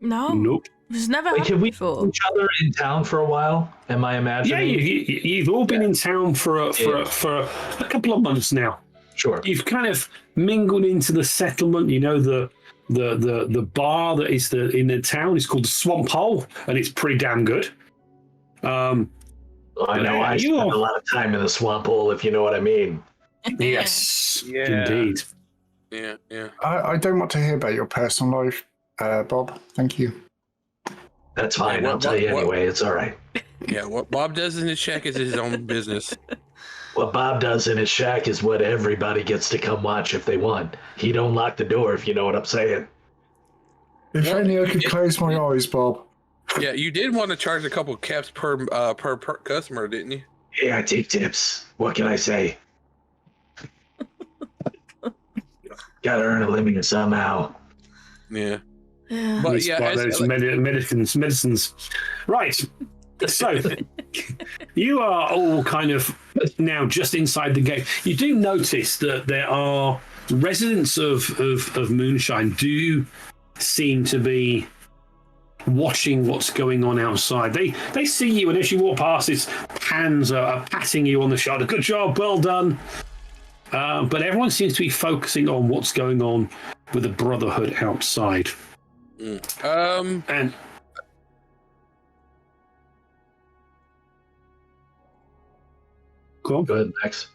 [SPEAKER 3] No.
[SPEAKER 2] Nope.
[SPEAKER 3] This never
[SPEAKER 4] Wait,
[SPEAKER 3] happened
[SPEAKER 4] have we
[SPEAKER 3] before.
[SPEAKER 4] seen each other in town for a while? Am I
[SPEAKER 2] Yeah,
[SPEAKER 4] imagining?
[SPEAKER 2] you've all been in town for a couple of months now.
[SPEAKER 4] Sure.
[SPEAKER 2] You've kind of mingled into the settlement. You know, the bar that is in the town is called the Swamp Hole, and it's pretty damn good.
[SPEAKER 4] I know. I spent a lot of time in the swamp hole, if you know what I mean.
[SPEAKER 2] Yes,
[SPEAKER 5] Yeah.
[SPEAKER 2] indeed.
[SPEAKER 5] Yeah.
[SPEAKER 6] I don't want to hear about your personal life, Bob. Thank you.
[SPEAKER 4] That's fine.
[SPEAKER 5] Yeah,
[SPEAKER 4] I'll tell you anyway. It's all right.
[SPEAKER 5] Yeah, what Bob does in his shack is his own business.
[SPEAKER 4] What Bob does in his shack is what everybody gets to come watch if they want. He don't lock the door, if you know what I'm saying.
[SPEAKER 6] If only I could close my eyes, Bob.
[SPEAKER 5] Yeah, you did want to charge a couple caps per customer, didn't you?
[SPEAKER 4] Hey, I take tips. What can I say? Gotta earn a living somehow.
[SPEAKER 5] Yeah.
[SPEAKER 3] Yeah.
[SPEAKER 5] But
[SPEAKER 2] It's
[SPEAKER 5] yeah,
[SPEAKER 2] one of
[SPEAKER 5] as-
[SPEAKER 2] those medicines. Right. So you are all kind of now just inside the gate. You do notice that there are residents of Moonshine do seem to be watching what's going on outside. They see you, and as you walk past, his hands are patting you on the shoulder. Good job, well done. But everyone seems to be focusing on what's going on with the Brotherhood outside. And go on.
[SPEAKER 4] Go ahead, Max.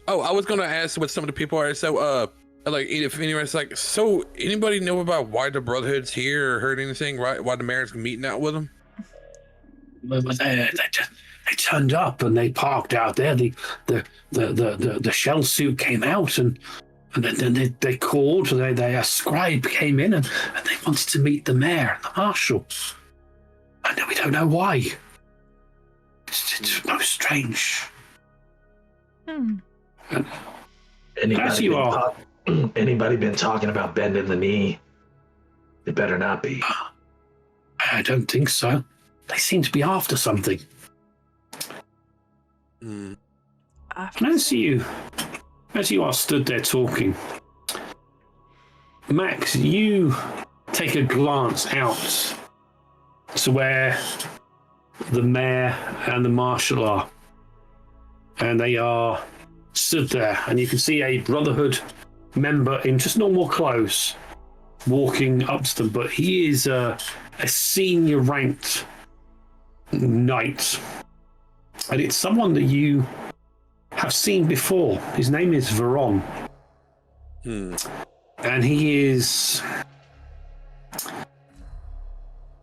[SPEAKER 5] Oh, I was gonna ask what some of the people are. So, like, if anyone's like, so anybody know about why the Brotherhood's here or heard anything? Right? Why the mayor's meeting out with them?
[SPEAKER 2] They turned up and they parked out there. The shell suit came out and then they called. A scribe came in and they wanted to meet the mayor and the marshal. And we don't know why. It's most strange. As you are.
[SPEAKER 4] Anybody been talking about bending the knee? It better not be.
[SPEAKER 2] I don't think so. They seem to be after something. And as you are stood there talking, Max, you take a glance out to where the mayor and the marshal are. And they are stood there, and you can see a Brotherhood member in just normal clothes walking up to them, but he is a senior ranked knight, and it's someone that you have seen before. His name is Veron, and he is,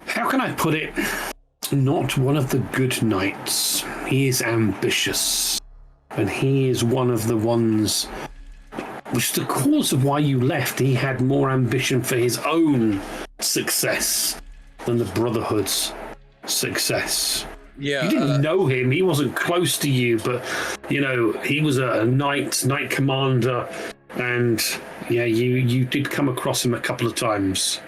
[SPEAKER 2] how can I put it, not one of the good knights. He is ambitious, and he is one of the ones which is the cause of why you left. He had more ambition for his own success than the Brotherhood's success.
[SPEAKER 5] Yeah,
[SPEAKER 2] You didn't know him. He wasn't close to you, but, you know, he was a knight commander, and, yeah, you did come across him a couple of times.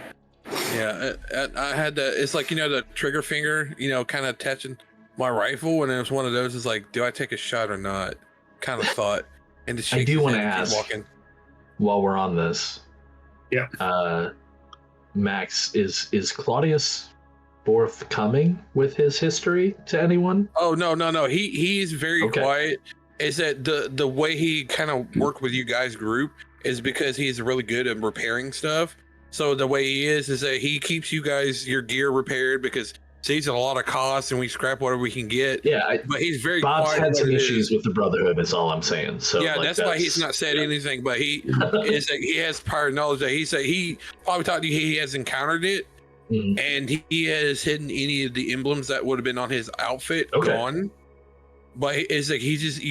[SPEAKER 5] Yeah, I had the, it's like, you know, the trigger finger, you know, kind of touching my rifle, and it was one of those, is like, do I take a shot or not? Kind of thought. And the
[SPEAKER 4] I do want to ask,
[SPEAKER 5] walking.
[SPEAKER 4] while we're on this, Max, is Claudius forthcoming with his history to anyone?
[SPEAKER 5] Oh no. He's very
[SPEAKER 4] Okay.
[SPEAKER 5] quiet. Is that the way he kind of worked with you guys group is because he's really good at repairing stuff. So the way he is that he keeps you guys your gear repaired because saves a lot of costs, and we scrap whatever we can get.
[SPEAKER 4] Yeah,
[SPEAKER 5] but he's very
[SPEAKER 4] Bob's
[SPEAKER 5] quiet
[SPEAKER 4] had some
[SPEAKER 5] about it.
[SPEAKER 4] issues with the Brotherhood. Is all I'm saying. So
[SPEAKER 5] Yeah,
[SPEAKER 4] like,
[SPEAKER 5] that's why he's not said anything. But he is like, he has prior knowledge that he probably thought he has encountered it, and he has hidden any of the emblems that would have been on his outfit gone. But it's like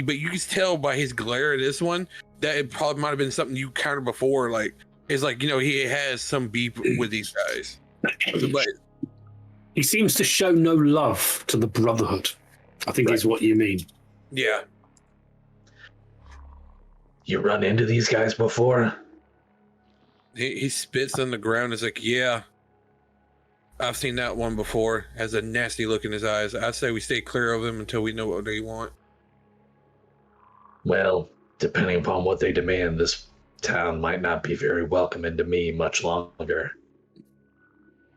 [SPEAKER 5] but you can tell by his glare at this one that it probably might have been something you encountered before. Like it's like, you know, he has some beef with these guys. But
[SPEAKER 2] he seems to show no love to the Brotherhood, I think is what you mean.
[SPEAKER 5] Yeah.
[SPEAKER 4] You run into these guys before?
[SPEAKER 5] He spits on the ground. It's like, yeah, I've seen that one before. Has a nasty look in his eyes. I say we stay clear of them until we know what they want.
[SPEAKER 4] Well, depending upon what they demand, this town might not be very welcoming to me much longer.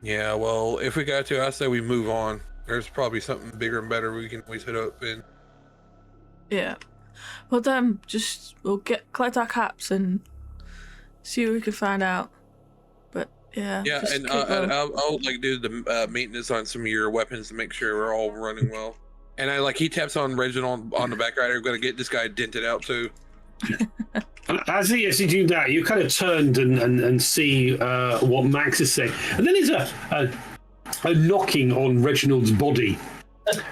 [SPEAKER 5] Yeah, well, if we got to, I say we move on. There's probably something bigger and better we can always hit up in.
[SPEAKER 3] Yeah. Well, then, we'll collect our caps and see what we can find out. But yeah.
[SPEAKER 5] Yeah, and I'll like do the maintenance on some of your weapons to make sure we're all running well. And he taps on Reginald on the back right. I'm gonna get this guy dented out too.
[SPEAKER 2] As you do that, you kind of turned and see what Max is saying, and then there's a knocking on Reginald's body,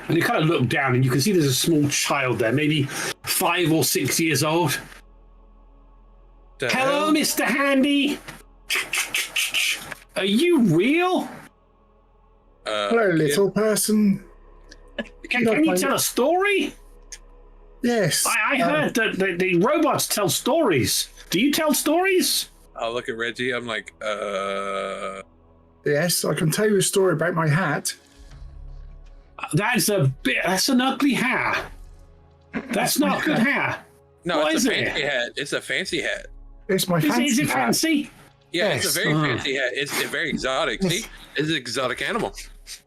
[SPEAKER 2] and you kind of look down and you can see there's a small child there, maybe 5 or 6 years old. Hello, Mr. Handy. Are you real?
[SPEAKER 6] Hello, little person.
[SPEAKER 2] Can you tell a story?
[SPEAKER 6] Yes.
[SPEAKER 2] I heard that the robots tell stories. Do you tell stories?
[SPEAKER 5] I'll look at Reggie. I'm like,
[SPEAKER 6] Yes, I can tell you a story about my hat.
[SPEAKER 2] That's an ugly hat. That's not good hair.
[SPEAKER 5] no,
[SPEAKER 2] What
[SPEAKER 5] it's
[SPEAKER 2] is
[SPEAKER 5] a
[SPEAKER 2] it?
[SPEAKER 5] fancy hat. It's a fancy hat.
[SPEAKER 6] It's my fancy
[SPEAKER 2] Is it
[SPEAKER 6] hat.
[SPEAKER 2] fancy?
[SPEAKER 5] Yeah,
[SPEAKER 6] Yes.
[SPEAKER 5] it's a very fancy hat. It's very exotic. See, it's an exotic animal.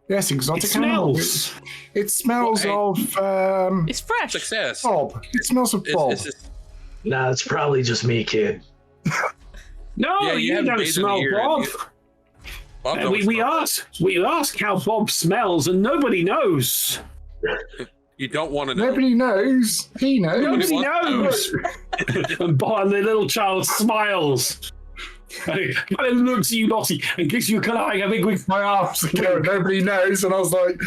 [SPEAKER 6] Yes, exotic
[SPEAKER 2] It
[SPEAKER 6] animal.
[SPEAKER 2] smells.
[SPEAKER 6] It smells of
[SPEAKER 3] It's fresh.
[SPEAKER 5] Success.
[SPEAKER 6] Bob. It smells of Bob.
[SPEAKER 5] It's just,
[SPEAKER 4] Nah, it's probably just me, kid.
[SPEAKER 2] No,
[SPEAKER 5] Yeah, you
[SPEAKER 2] you
[SPEAKER 5] haven't
[SPEAKER 2] don't
[SPEAKER 5] bathed in a
[SPEAKER 2] smell
[SPEAKER 5] year,
[SPEAKER 2] Bob.
[SPEAKER 5] Bob
[SPEAKER 2] We ask how Bob smells, and nobody knows.
[SPEAKER 5] You don't want to know.
[SPEAKER 6] Nobody knows. He knows.
[SPEAKER 2] Nobody knows. And Bob, the little child smiles. And he kind of looks at you, Lottie, and gives you kind of like a big wink.
[SPEAKER 6] My arms are going, nobody knows. And I was like,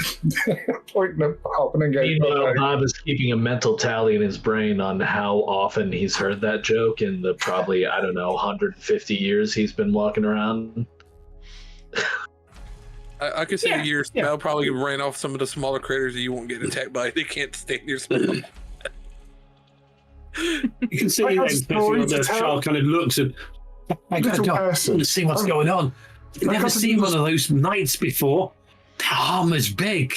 [SPEAKER 6] pointing at Bob and then going,
[SPEAKER 4] Meanwhile, Bob is keeping a mental tally in his brain on how often he's heard that joke in the probably, 150 years he's been walking around.
[SPEAKER 5] I could say your smell probably ran off some of the smaller critters that you won't get attacked by. They can't stand your smell.
[SPEAKER 2] You can see
[SPEAKER 6] I have
[SPEAKER 2] then,
[SPEAKER 6] stories
[SPEAKER 2] the
[SPEAKER 6] to tell.
[SPEAKER 2] child kind of looks and I
[SPEAKER 6] Little
[SPEAKER 2] want
[SPEAKER 6] person.
[SPEAKER 2] to see what's going on. I've never
[SPEAKER 6] got to
[SPEAKER 2] seen
[SPEAKER 6] do
[SPEAKER 2] one of those nights before. That arm is big.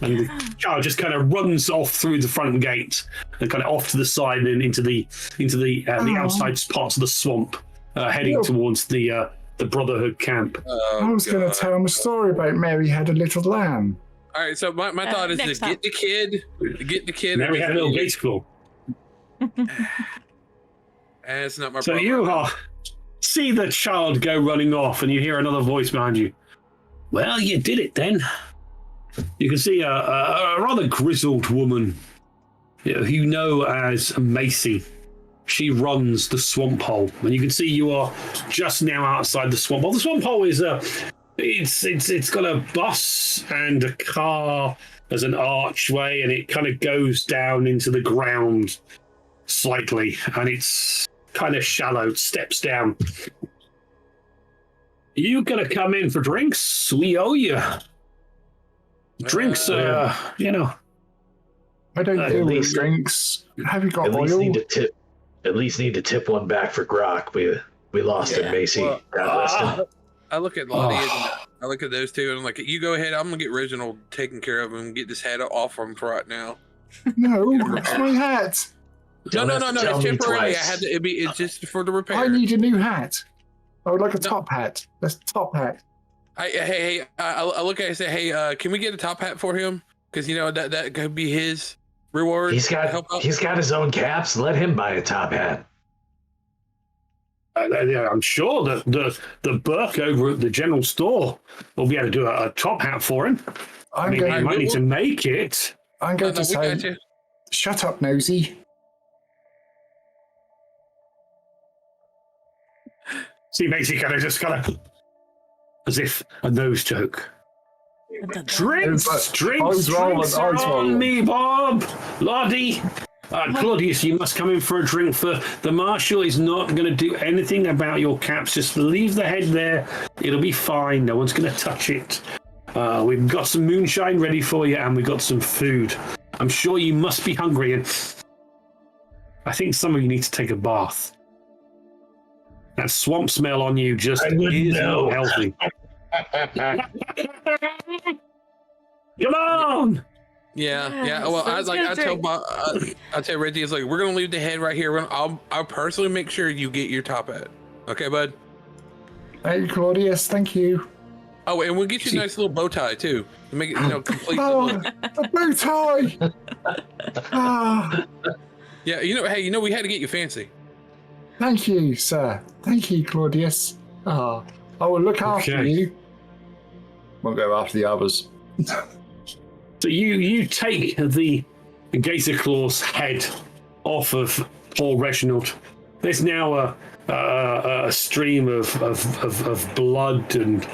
[SPEAKER 2] And the child just kind of runs off through the front gate and kind of off to the side and into the outside parts of the swamp, heading towards the Brotherhood camp.
[SPEAKER 6] I was going to tell him a story about Mary had a little lamb.
[SPEAKER 5] All right, so my thought is to
[SPEAKER 3] next time.
[SPEAKER 5] get the kid.
[SPEAKER 2] Now we have a little gate school.
[SPEAKER 5] And it's not my
[SPEAKER 2] So
[SPEAKER 5] problem.
[SPEAKER 2] see the child go running off, and you hear another voice behind you. Well, you did it then. You can see a rather grizzled woman, who you know as Macy. She runs the swamp hole, and you can see you are just now outside the swamp hole. The swamp hole is it's got a bus and a car. There's an archway, and it kind of goes down into the ground slightly, and it's kind of shallow. Steps down. You gonna come in for drinks? We owe you. Drinks,
[SPEAKER 6] I don't
[SPEAKER 2] At
[SPEAKER 6] deal with
[SPEAKER 4] least-
[SPEAKER 6] drinks. Have you got
[SPEAKER 4] At least
[SPEAKER 6] oil?
[SPEAKER 4] need to tip one back for Grok. We lost it, Macy.
[SPEAKER 5] Well,
[SPEAKER 4] God rest him.
[SPEAKER 5] I look at Lottie and I look at those two and I'm like, you go ahead. I'm gonna get Reginald taken care of and get this hat off him for right now.
[SPEAKER 6] No, it's my hat.
[SPEAKER 4] Don't have to
[SPEAKER 5] No.
[SPEAKER 4] tell
[SPEAKER 5] It's
[SPEAKER 4] me
[SPEAKER 5] temporary.
[SPEAKER 4] twice.
[SPEAKER 5] It's just for the repair.
[SPEAKER 6] I need a new hat. I would like a top hat. That's a top hat.
[SPEAKER 5] I look at it and say, hey, can we get a top hat for him? Because that could be his reward.
[SPEAKER 4] He's
[SPEAKER 5] to help out.
[SPEAKER 4] got his own caps. Let him buy a top hat.
[SPEAKER 2] I'm sure that the Burke over at the general store will be able to do a top hat for him. I mean, he might need to make it.
[SPEAKER 6] I'm going to say, shut up, nosy.
[SPEAKER 2] See, basically, just kind of as if a nose joke. Drinks on me, Bob. Lottie. Claudius, you must come in for a drink. For the marshal is not going to do anything about your caps. Just leave the head there. It'll be fine. No one's going to touch it. We've got some moonshine ready for you, and we've got some food. I'm sure you must be hungry, and I think some of you need to take a bath. That swamp smell on you just is not healthy. Come on!
[SPEAKER 5] Yeah. Well, I tell Reggie, it's like we're gonna leave the head right here. I'll personally make sure you get your top hat. Okay, bud.
[SPEAKER 6] Hey, Claudius, thank you.
[SPEAKER 5] Oh, and we'll get you a nice little bow tie too to make it, complete.
[SPEAKER 6] A bow tie.
[SPEAKER 5] Yeah, hey, we had to get you fancy.
[SPEAKER 6] Thank you, sir. Thank you, Claudius. I will look after you. Won't go after the others.
[SPEAKER 2] So you take the gator claw's head off of poor Reginald. There's now a stream of blood and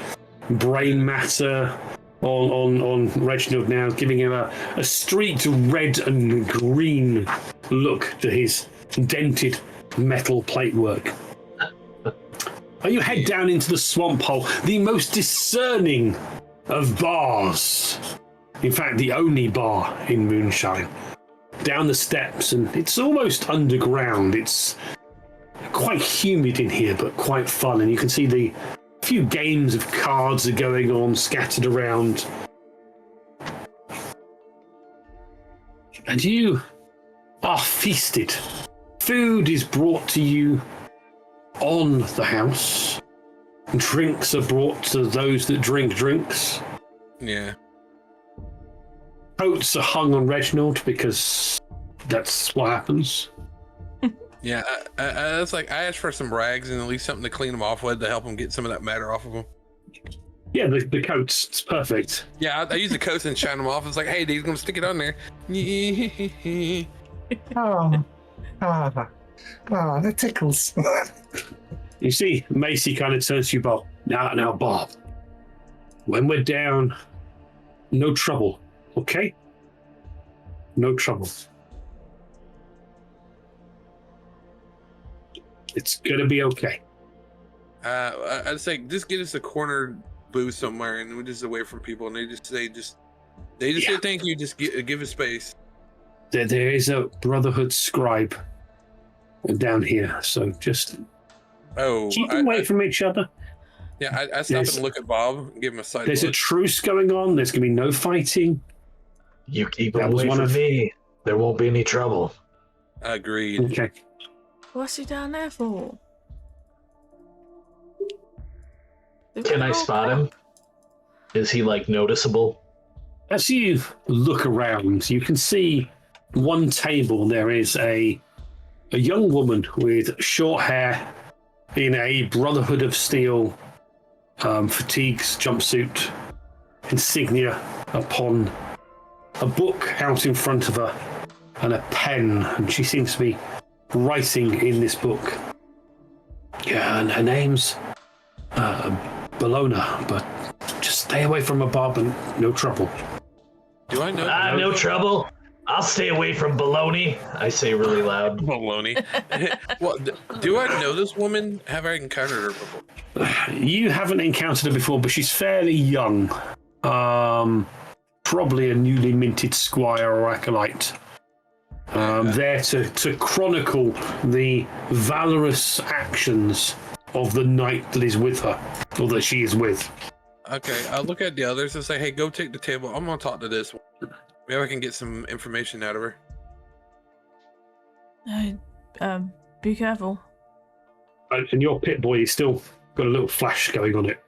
[SPEAKER 2] brain matter on Reginald now, giving him a streaked red and green look to his dented metal platework. You head down into the swamp hole, the most discerning of bars. In fact, the only bar in Moonshine. Down the steps, and it's almost underground. It's quite humid in here, but quite fun. And you can see the few games of cards are going on, scattered around. And you are feasted. Food is brought to you on the house. Drinks are brought to those that drink drinks.
[SPEAKER 5] Yeah.
[SPEAKER 2] Coats are hung on Reginald because that's what happens.
[SPEAKER 5] Yeah, it's like I asked for some rags and at least something to clean them off with to help them get some of that matter off of them.
[SPEAKER 2] Yeah, the coats, it's perfect.
[SPEAKER 5] Yeah, I use the coats and shine them off. It's like, hey, dude, gonna stick it on there.
[SPEAKER 6] That tickles.
[SPEAKER 2] You see, Macy kind of turns to you, Bob. Now, Bob, when we're down, no trouble, okay? No trouble. It's gonna be okay.
[SPEAKER 5] I'd say just get us a corner booth somewhere, and we're just away from people, and they just say thank you. Just give us space.
[SPEAKER 2] There is a Brotherhood scribe down here, so just keep away from each other.
[SPEAKER 5] Yeah, I stop and look at Bob and give him a side.
[SPEAKER 2] There's a truce going on. There's gonna be no fighting.
[SPEAKER 4] You keep away from me. There won't be any trouble.
[SPEAKER 5] Agreed.
[SPEAKER 2] Okay.
[SPEAKER 3] What's he down there for?
[SPEAKER 4] Can I spot him? Is he noticeable?
[SPEAKER 2] As you look around, you can see one table. There is a young woman with short hair in a Brotherhood of Steel fatigues jumpsuit insignia upon a book out in front of her and a pen, and she seems to be writing in this book. Yeah, and her name's Bologna, but just stay away from her, Bob, and no trouble.
[SPEAKER 5] Do I know?
[SPEAKER 4] No trouble. I'll stay away from baloney. I say really loud.
[SPEAKER 5] Baloney. Well, do I know this woman? Have I encountered her before?
[SPEAKER 2] You haven't encountered her before, but she's fairly young. Probably a newly minted squire or acolyte. There to chronicle the valorous actions of the knight that is with her, or that she is with.
[SPEAKER 5] Okay, I'll look at the others and say, hey, go take the table. I'm going to talk to this one. Maybe I can get some information out of her.
[SPEAKER 3] Be careful.
[SPEAKER 2] And your pit boy is still got a little flash going on it.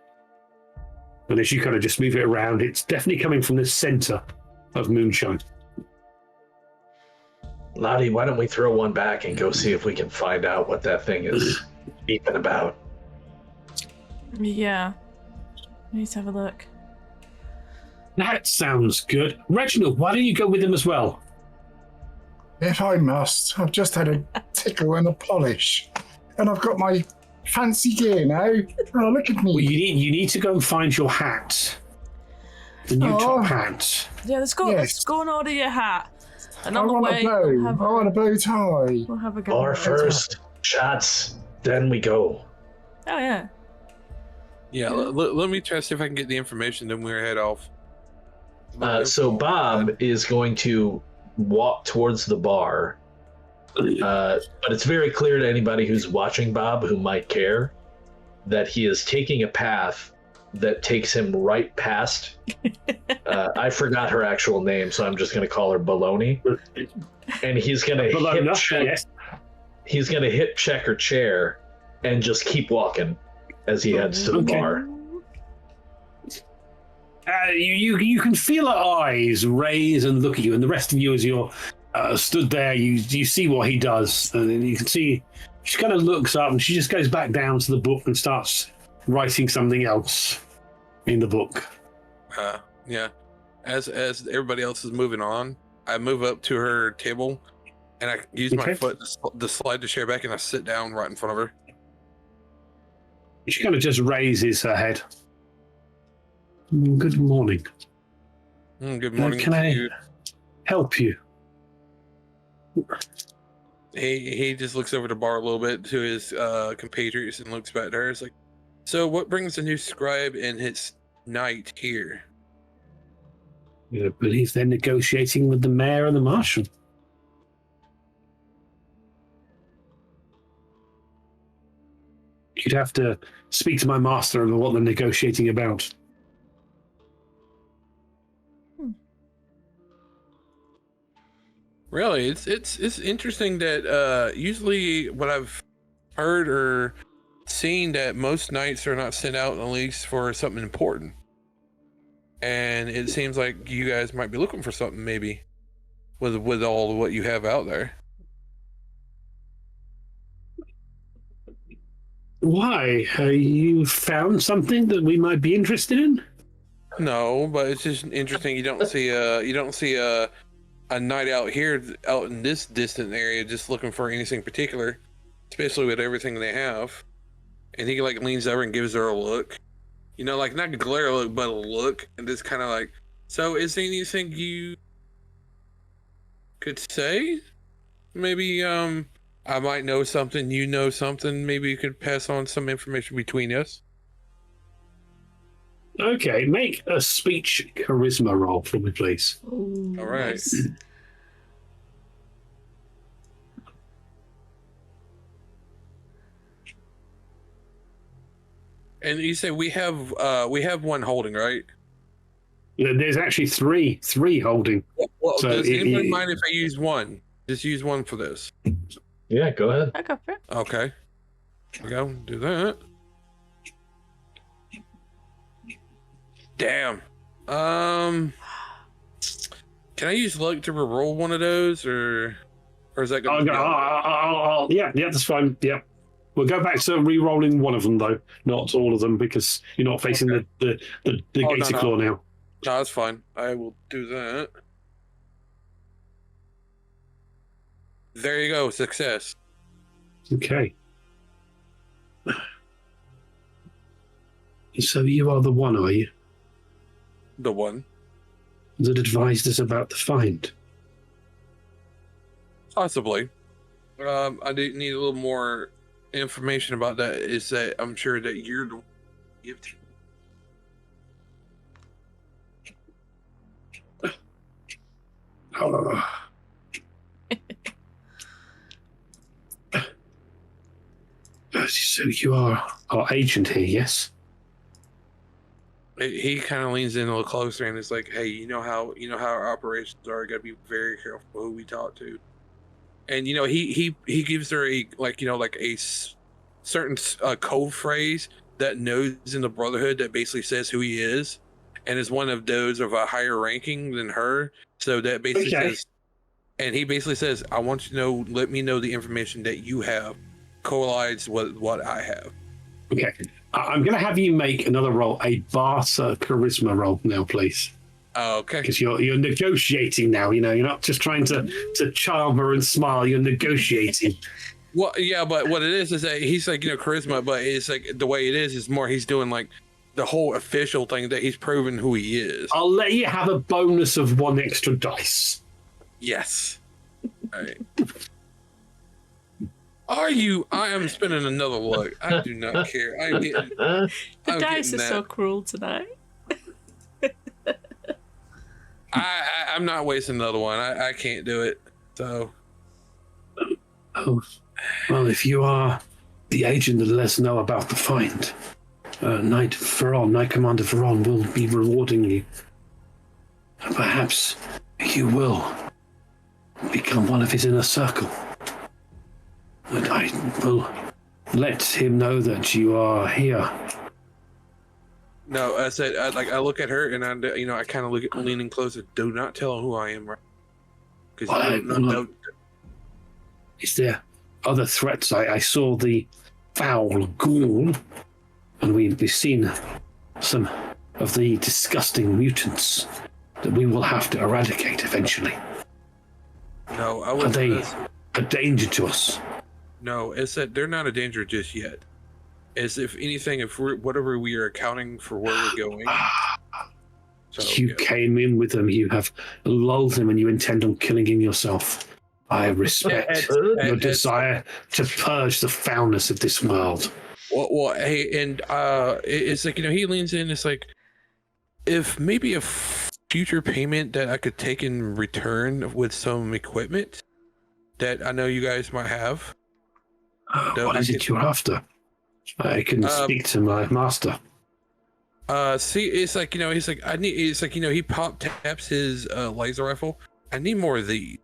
[SPEAKER 2] And as you kind of just move it around, it's definitely coming from the center of Moonshine.
[SPEAKER 4] Lottie, why don't we throw one back and go see if we can find out what that thing is? beeping about.
[SPEAKER 3] Yeah. I need to have a look.
[SPEAKER 2] That sounds good. Reginald, why don't you go with him as well?
[SPEAKER 6] If I must, I've just had a tickle and a polish. And I've got my fancy gear now. Oh, look at me.
[SPEAKER 2] Well, you need to go and find your hat. The new top hat.
[SPEAKER 3] Yeah, let's go.
[SPEAKER 6] Yes.
[SPEAKER 3] Let's go and order your hat. And
[SPEAKER 6] I
[SPEAKER 3] on the
[SPEAKER 6] want
[SPEAKER 3] way,
[SPEAKER 6] a bow. I want a bow tie.
[SPEAKER 3] we'll have a go.
[SPEAKER 4] Bar first, shots, then we go.
[SPEAKER 3] Oh yeah.
[SPEAKER 5] Yeah, let me try to see if I can get the information, then we'll head off.
[SPEAKER 4] So Bob is going to walk towards the bar, but it's very clear to anybody who's watching Bob who might care that he is taking a path that takes him right past. I forgot her actual name, so I'm just going to call her Baloney. And he's going to hit check.
[SPEAKER 2] Yes.
[SPEAKER 4] He's going to hit check or chair and just keep walking as he heads to the bar.
[SPEAKER 2] You can feel her eyes raise and look at you, and the rest of you, as you're stood there, you see what he does, and then you can see she kind of looks up and she just goes back down to the book and starts writing something else in the book.
[SPEAKER 5] Yeah. As everybody else is moving on, I move up to her table, and I use my foot to slide the chair back, and I sit down right in front of her.
[SPEAKER 2] She kind of just raises her head. Good morning.
[SPEAKER 5] Good morning.
[SPEAKER 2] Can I help you?
[SPEAKER 5] He just looks over the bar a little bit to his compatriots and looks back at her. It's like, so what brings the new scribe and his knight here?
[SPEAKER 2] I believe they're negotiating with the mayor and the marshal. You'd have to speak to my master about what they're negotiating about.
[SPEAKER 5] Really, it's interesting that usually what I've heard or seen that most knights are not sent out at least for something important, and it seems like you guys might be looking for something maybe with all of what you have out there.
[SPEAKER 2] Why? You found something that we might be interested in?
[SPEAKER 5] No, but it's just interesting. You don't see a knight out here, out in this distant area, just looking for anything particular, especially with everything they have. And he like leans over and gives her a look, like not a glare look, but a look, and just kind of like, so is there anything you could say? Maybe I might know something, you know something. Maybe you could pass on some information between us.
[SPEAKER 2] Okay, make a speech charisma roll for me, please.
[SPEAKER 3] Ooh,
[SPEAKER 5] All right.
[SPEAKER 3] Nice.
[SPEAKER 5] And you say we have one holding, right?
[SPEAKER 2] There's actually three holding.
[SPEAKER 5] Well,
[SPEAKER 2] So
[SPEAKER 5] does anyone mind if I use one? Just use one for this.
[SPEAKER 4] Yeah, go ahead.
[SPEAKER 3] I go for it.
[SPEAKER 5] Okay. Here we go. Do that. Damn. Can I use luck to reroll one of those, or is that going to
[SPEAKER 2] Yeah, that's fine. Yeah. We'll go back to re-rolling one of them, though, not all of them, because you're not facing the gated claw now.
[SPEAKER 5] No, that's fine. I will do that. There you go. Success.
[SPEAKER 2] Okay. So you are the one, are you?
[SPEAKER 5] The one.
[SPEAKER 2] That advised us about the find?
[SPEAKER 5] Possibly. I do need a little more information about that. Is that I'm sure that you're the gift.
[SPEAKER 2] So you are our agent here, yes?
[SPEAKER 5] He kind of leans in a little closer and is like, "Hey, you know how our operations are. You gotta be very careful who we talk to." And he gives her a certain code phrase that knows in the Brotherhood that basically says who he is, and is one of those of a higher ranking than her. So that basically says, and he basically says, "I want you to know. Let me know the information that you have collides with what I have.
[SPEAKER 2] Okay. I'm going to have you make another roll, a barter charisma roll now, please.
[SPEAKER 5] Okay.
[SPEAKER 2] Because you're negotiating now. You know, you're not just trying to charm her and smile. You're negotiating.
[SPEAKER 5] Well, yeah, but what it is that he's like, charisma, but it's like the way it is more he's doing like the whole official thing that he's proven who he is.
[SPEAKER 2] I'll let you have a bonus of 1 extra dice.
[SPEAKER 5] Yes. All right. I am spinning another look. I do not care.
[SPEAKER 3] The dice are so cruel tonight.
[SPEAKER 5] I'm not wasting another one. I can't do it. So.
[SPEAKER 2] Oh, well, if you are the agent that lets us know about the find, Knight Commander Veron will be rewarding you. Perhaps you will become one of his inner circle. And I will let him know that you are here.
[SPEAKER 5] No, I said, I look at her and I kind of leaning closer. Do not tell her who I am, right? Because no.
[SPEAKER 2] Is there other threats? I saw the foul ghoul, and we've seen some of the disgusting mutants that we will have to eradicate eventually.
[SPEAKER 5] No,
[SPEAKER 2] Are they a danger to us?
[SPEAKER 5] No, it's that they're not a danger just yet. As if anything, whatever we are accounting for where we're going. So,
[SPEAKER 2] you came in with them, you have lulled him, and you intend on killing him yourself. I respect your desire to purge the foulness of this world.
[SPEAKER 5] Well, hey, and it's like, he leans in, it's like, if maybe a future payment that I could take in return with some equipment that I know you guys might have.
[SPEAKER 2] What is it you're after? I can speak to my master.
[SPEAKER 5] See, it's like, he's like, he taps his laser rifle. I need more of these.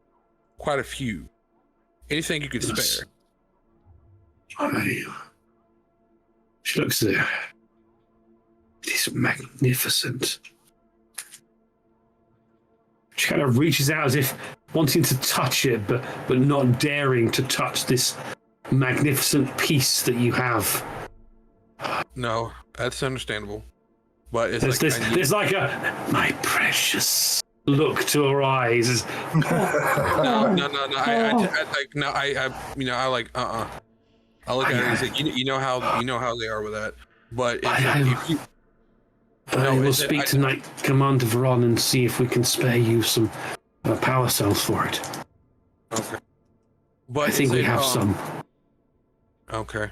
[SPEAKER 5] Quite a few. Anything you could spare.
[SPEAKER 2] She looks there. It is magnificent. She kind of reaches out as if wanting to touch it, but not daring to touch this magnificent piece that you have.
[SPEAKER 5] No, that's understandable. But it's
[SPEAKER 2] there's like a my precious look to her eyes.
[SPEAKER 5] No. I look at her and say, you know how they are with that. But I
[SPEAKER 2] will speak to Knight Commander Veron and see if we can spare you some power cells for it.
[SPEAKER 5] Okay. But
[SPEAKER 2] I think we have some.
[SPEAKER 5] Okay.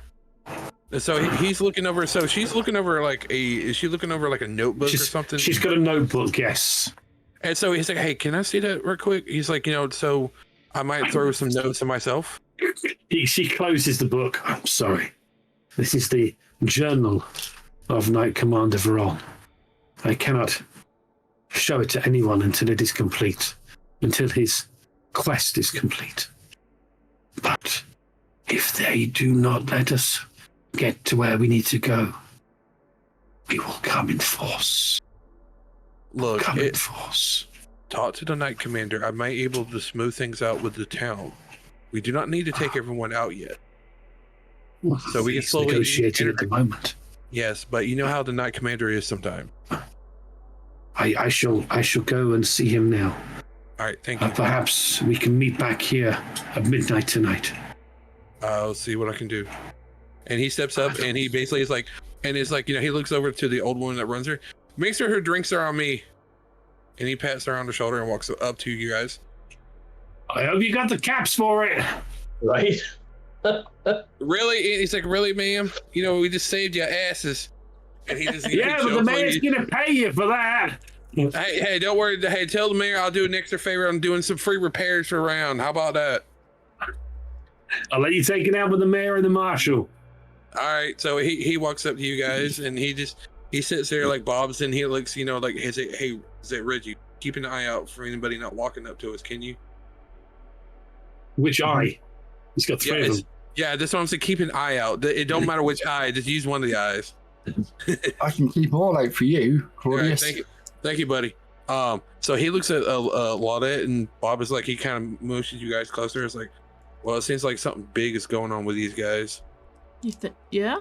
[SPEAKER 5] So he's looking over. So she's looking over is she looking over like a notebook or something?
[SPEAKER 2] She's got a notebook, yes.
[SPEAKER 5] And so he's like, hey, can I see that real quick? He's like, so I might throw some notes to myself.
[SPEAKER 2] She closes the book. I'm sorry. This is the journal of Knight Commander Veron. I cannot show it to anyone until it is complete, until his quest is complete. But if they do not let us get to where we need to go, we will come in force.
[SPEAKER 5] Look,
[SPEAKER 2] in force.
[SPEAKER 5] Talk to the Knight Commander. I might be able to smooth things out with the town. We do not need to take everyone out yet.
[SPEAKER 2] Well,
[SPEAKER 5] so we can slowly
[SPEAKER 2] negotiate at the moment.
[SPEAKER 5] Yes, but you know how the Knight Commander is sometimes.
[SPEAKER 2] I shall go and see him now.
[SPEAKER 5] All right, thank you.
[SPEAKER 2] Perhaps we can meet back here at midnight tonight.
[SPEAKER 5] I'll see what I can do. And he steps up and he basically is like, he looks over to the old woman that runs her. Make sure her drinks are on me. And he pats her on the shoulder and walks up to you guys.
[SPEAKER 2] I hope you got the caps for it.
[SPEAKER 4] Right?
[SPEAKER 5] Really? And he's like, really, ma'am? We just saved your asses. And he just
[SPEAKER 2] yeah, but the mayor's gonna pay you for that.
[SPEAKER 5] Hey, don't worry. Hey, tell the mayor I'll do an extra favor. I'm doing some free repairs for around. How about that?
[SPEAKER 2] I'll let you take it out with the mayor and the marshal.
[SPEAKER 5] All right. So he walks up to you guys and he sits there like Bob's and he looks, like, hey, is it Reggie? Keep an eye out for anybody not walking up to us, can you?
[SPEAKER 2] Which eye? He's got three of them.
[SPEAKER 5] Yeah, that's what I'm saying. Keep an eye out. It don't matter which eye. Just use one of the eyes.
[SPEAKER 6] I can keep all out for you, Claudius.
[SPEAKER 5] Right, thank you, buddy. So he looks at Laudette and Bob is like, he kind of motions you guys closer. It's like, Well, it seems like something big is going on with these guys.
[SPEAKER 3] You think? Yeah.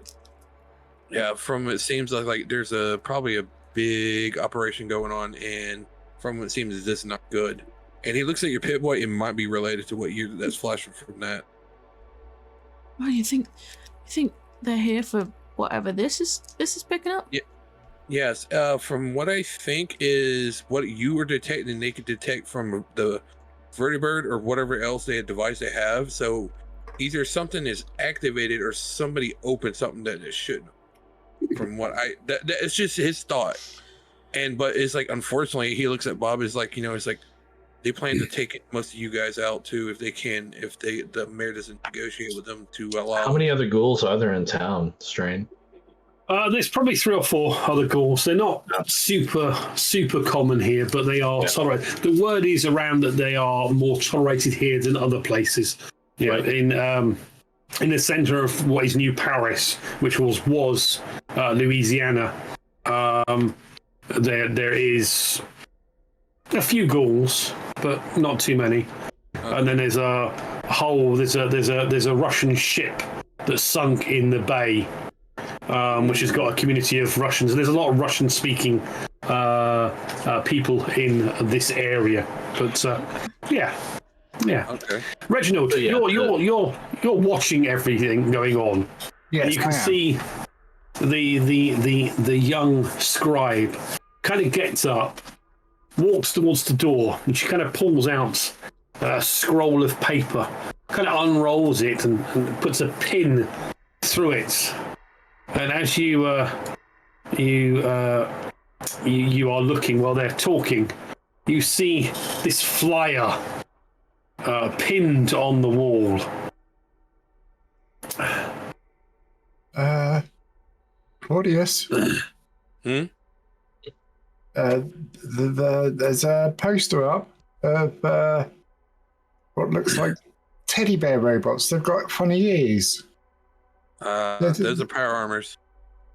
[SPEAKER 5] Yeah, from it seems like there's probably a big operation going on, and from what it seems, this is not good. And he looks at your pit boy. It might be related to what that's flashing from that.
[SPEAKER 3] Well, you think they're here for whatever this is picking up?
[SPEAKER 5] Yeah. Yes. From what I think is what you were detecting, they could detect from the vertibird or whatever else device they have. So either something is activated or somebody opened something that it shouldn't. From what that it's just his thought. But it's like, unfortunately, he looks at Bob as like, it's like they plan to take most of you guys out too if they can, if the mayor doesn't negotiate with them to allow.
[SPEAKER 4] How many other ghouls are there in town, Strain?
[SPEAKER 2] There's probably 3 or 4 other ghouls. They're not super common here, but they are tolerated. The word is around that they are more tolerated here than other places. Yeah, right. In the center of what is New Paris, which was Louisiana, there is a few ghouls, but not too many. And then there's a Russian ship that's sunk in the bay, which has got a community of Russians. There's a lot of Russian-speaking people in this area. But yeah.
[SPEAKER 5] Okay.
[SPEAKER 2] Reginald, you're watching everything going on.
[SPEAKER 6] Yes,
[SPEAKER 2] and you can see the young scribe kind of gets up, walks towards the door, and she kind of pulls out a scroll of paper, kind of unrolls it and puts a pin through it. And as you are looking while they're talking, you see this flyer pinned on the wall.
[SPEAKER 6] Claudius. There's a poster up of what looks like teddy bear robots. They've got funny ears.
[SPEAKER 5] Those are power armors.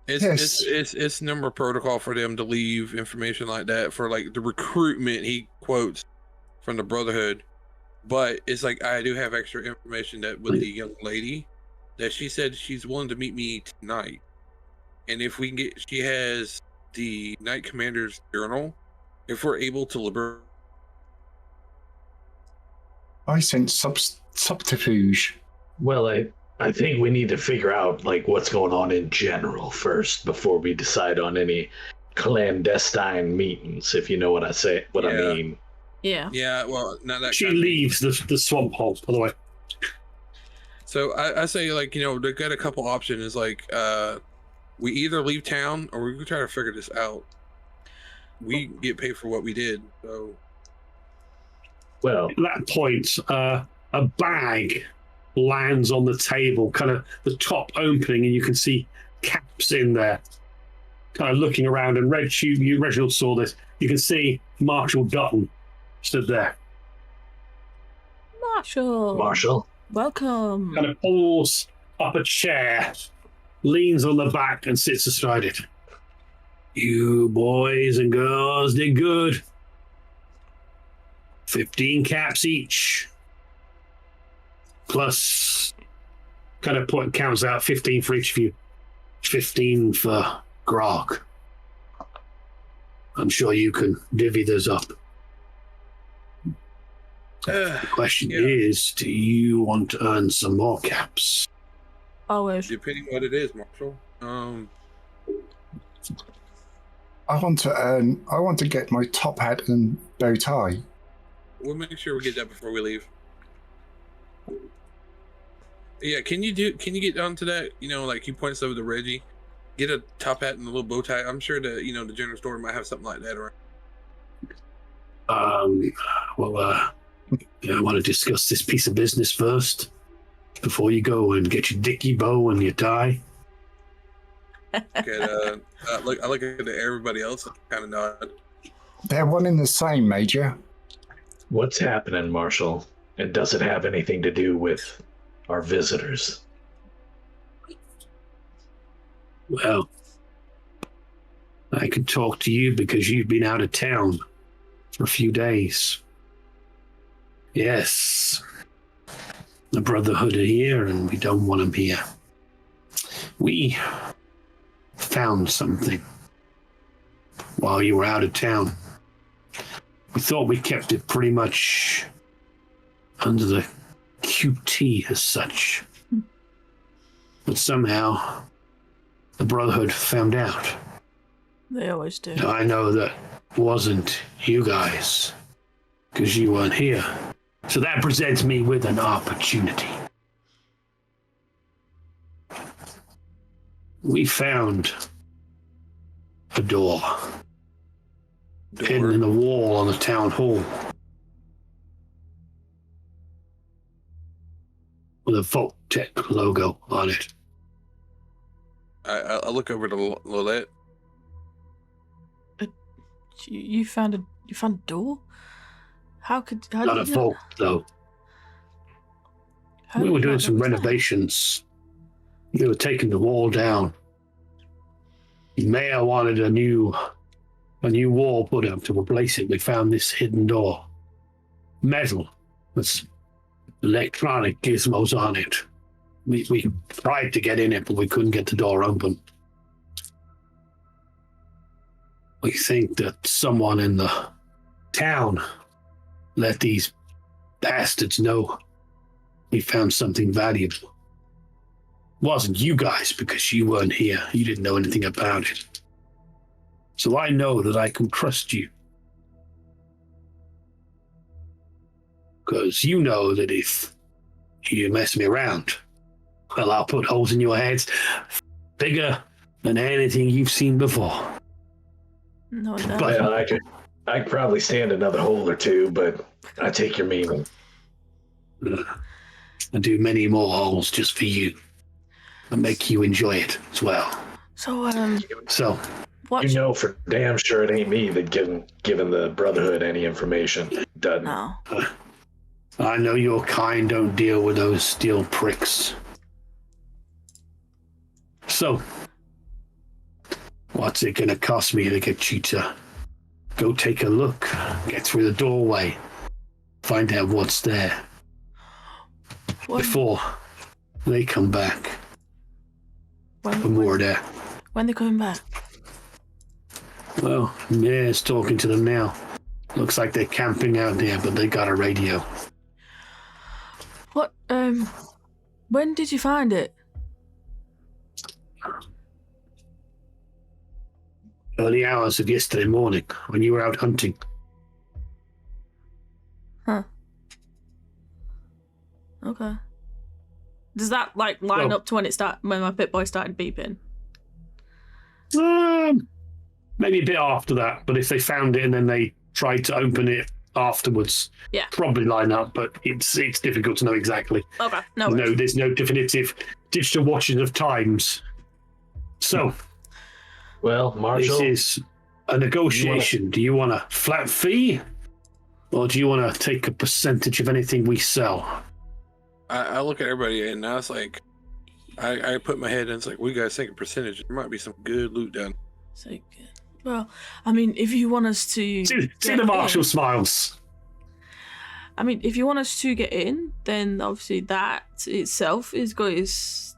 [SPEAKER 6] Yes.
[SPEAKER 5] It's number protocol for them to leave information like that for like the recruitment. He quotes from the Brotherhood, but it's like I do have extra information that with the young lady that she said she's willing to meet me tonight, and if we can get, she has the Knight Commander's journal. If we're able to liberate,
[SPEAKER 6] I sense subterfuge.
[SPEAKER 4] Well, I think we need to figure out like what's going on in general first before we decide on any clandestine meetings, if you know what I mean.
[SPEAKER 3] Yeah.
[SPEAKER 5] Yeah, well, not that.
[SPEAKER 2] She leaves the swamp hole, by the way.
[SPEAKER 5] So I say, like, they've got a couple options. Like, we either leave town or we can try to figure this out. We get paid for what we did, so.
[SPEAKER 4] Well,
[SPEAKER 2] at that point, a bag lands on the table, kind of the top opening, and you can see caps in there. Kind of looking around, and Reginald saw this. You can see Marshall Dutton stood there.
[SPEAKER 3] Marshall. Welcome.
[SPEAKER 2] Kind of pulls up a chair, leans on the back, and sits astride it. You boys and girls did good. 15 caps each. Plus, kind of counts out 15 for each of you. 15 for grog. I'm sure you can divvy those up. The question is, do you want to earn some more caps?
[SPEAKER 3] Always.
[SPEAKER 5] Depending what it is, Marshall.
[SPEAKER 6] I want to get my top hat and bow tie.
[SPEAKER 5] We'll make sure we get that before we leave. Yeah, can you get onto that? Like he points over to Reggie. Get a top hat and a little bow tie. I'm sure the the general store might have something like that around.
[SPEAKER 2] I want to discuss this piece of business first before you go and get your dicky bow and your tie.
[SPEAKER 5] Okay, I look at everybody else and kind of nod.
[SPEAKER 6] They're one and the same, Major.
[SPEAKER 4] What's happening, Marshall? And does it have anything to do with our visitors?
[SPEAKER 2] Well, I can talk to you because you've been out of town for a few days. Yes. The Brotherhood are here, and we don't want them here. We found something while you were out of town. We thought we kept it pretty much under the QT as such. But somehow, the Brotherhood found out.
[SPEAKER 3] They always do.
[SPEAKER 2] Now, I know that wasn't you guys, because you weren't here. So that presents me with an opportunity. We found a door hidden in the wall on the town hall with a Vault-Tec logo on it.
[SPEAKER 5] I look over to Lolette.
[SPEAKER 3] You found a door? How
[SPEAKER 2] Not a
[SPEAKER 3] did you
[SPEAKER 2] vault, though.
[SPEAKER 3] how
[SPEAKER 2] We
[SPEAKER 3] did
[SPEAKER 2] were
[SPEAKER 3] you
[SPEAKER 2] doing
[SPEAKER 3] not
[SPEAKER 2] some
[SPEAKER 3] know that?
[SPEAKER 2] renovations. We were taking the wall down. The mayor wanted a new wall put up to replace it. We found this hidden door. Metal with electronic gizmos on it. We tried to get in it, but we couldn't get the door open. We think that someone in the town let these bastards know we found something valuable. Wasn't you guys, because you weren't here. You didn't know anything about it. So I know that I can trust you. Because you know that if you mess me around, well, I'll put holes in your heads bigger than anything you've seen before.
[SPEAKER 3] No, no.
[SPEAKER 2] But-
[SPEAKER 4] Well, I could probably stand another hole or two, but I take your meaning.
[SPEAKER 2] I do many more holes just for you. And make you enjoy it as well.
[SPEAKER 3] So,
[SPEAKER 2] So,
[SPEAKER 3] what?
[SPEAKER 4] You know for damn sure it ain't me that given the Brotherhood any information. Doesn't.
[SPEAKER 3] No.
[SPEAKER 2] I know your kind don't deal with those steel pricks. So, what's it gonna cost me to get you to go take a look, get through the doorway, find out what's there
[SPEAKER 3] When,
[SPEAKER 2] before they come back for
[SPEAKER 3] when,
[SPEAKER 2] more of that?
[SPEAKER 3] when they're coming back?
[SPEAKER 2] Well, Mayor's talking to them now. Looks like they're camping out there, but they got a radio.
[SPEAKER 3] What? When did you find it?
[SPEAKER 2] Early hours of yesterday morning when you were out hunting.
[SPEAKER 3] Huh. Okay. Does that line
[SPEAKER 2] Well-
[SPEAKER 3] up to when my Pit Boy started beeping?
[SPEAKER 2] Maybe a bit after that, but if they found it and then they tried to open it afterwards,
[SPEAKER 3] Yeah.
[SPEAKER 2] probably line up, but it's difficult to know exactly.
[SPEAKER 3] Okay. No. worries.
[SPEAKER 2] No, there's no definitive digital watching of times. So,
[SPEAKER 4] Well, Marshall,
[SPEAKER 2] this is a negotiation. Do you want a flat fee? Or do you want to take a percentage of anything we sell?
[SPEAKER 5] I look at everybody and I was like, I put my head in. It's like, we guys take a percentage. There might be some good loot done.
[SPEAKER 3] So, well, I mean, if you want us to
[SPEAKER 2] See
[SPEAKER 3] get
[SPEAKER 2] the Marshall
[SPEAKER 3] in-
[SPEAKER 2] smiles.
[SPEAKER 3] I mean, if you want us to get in, then obviously that itself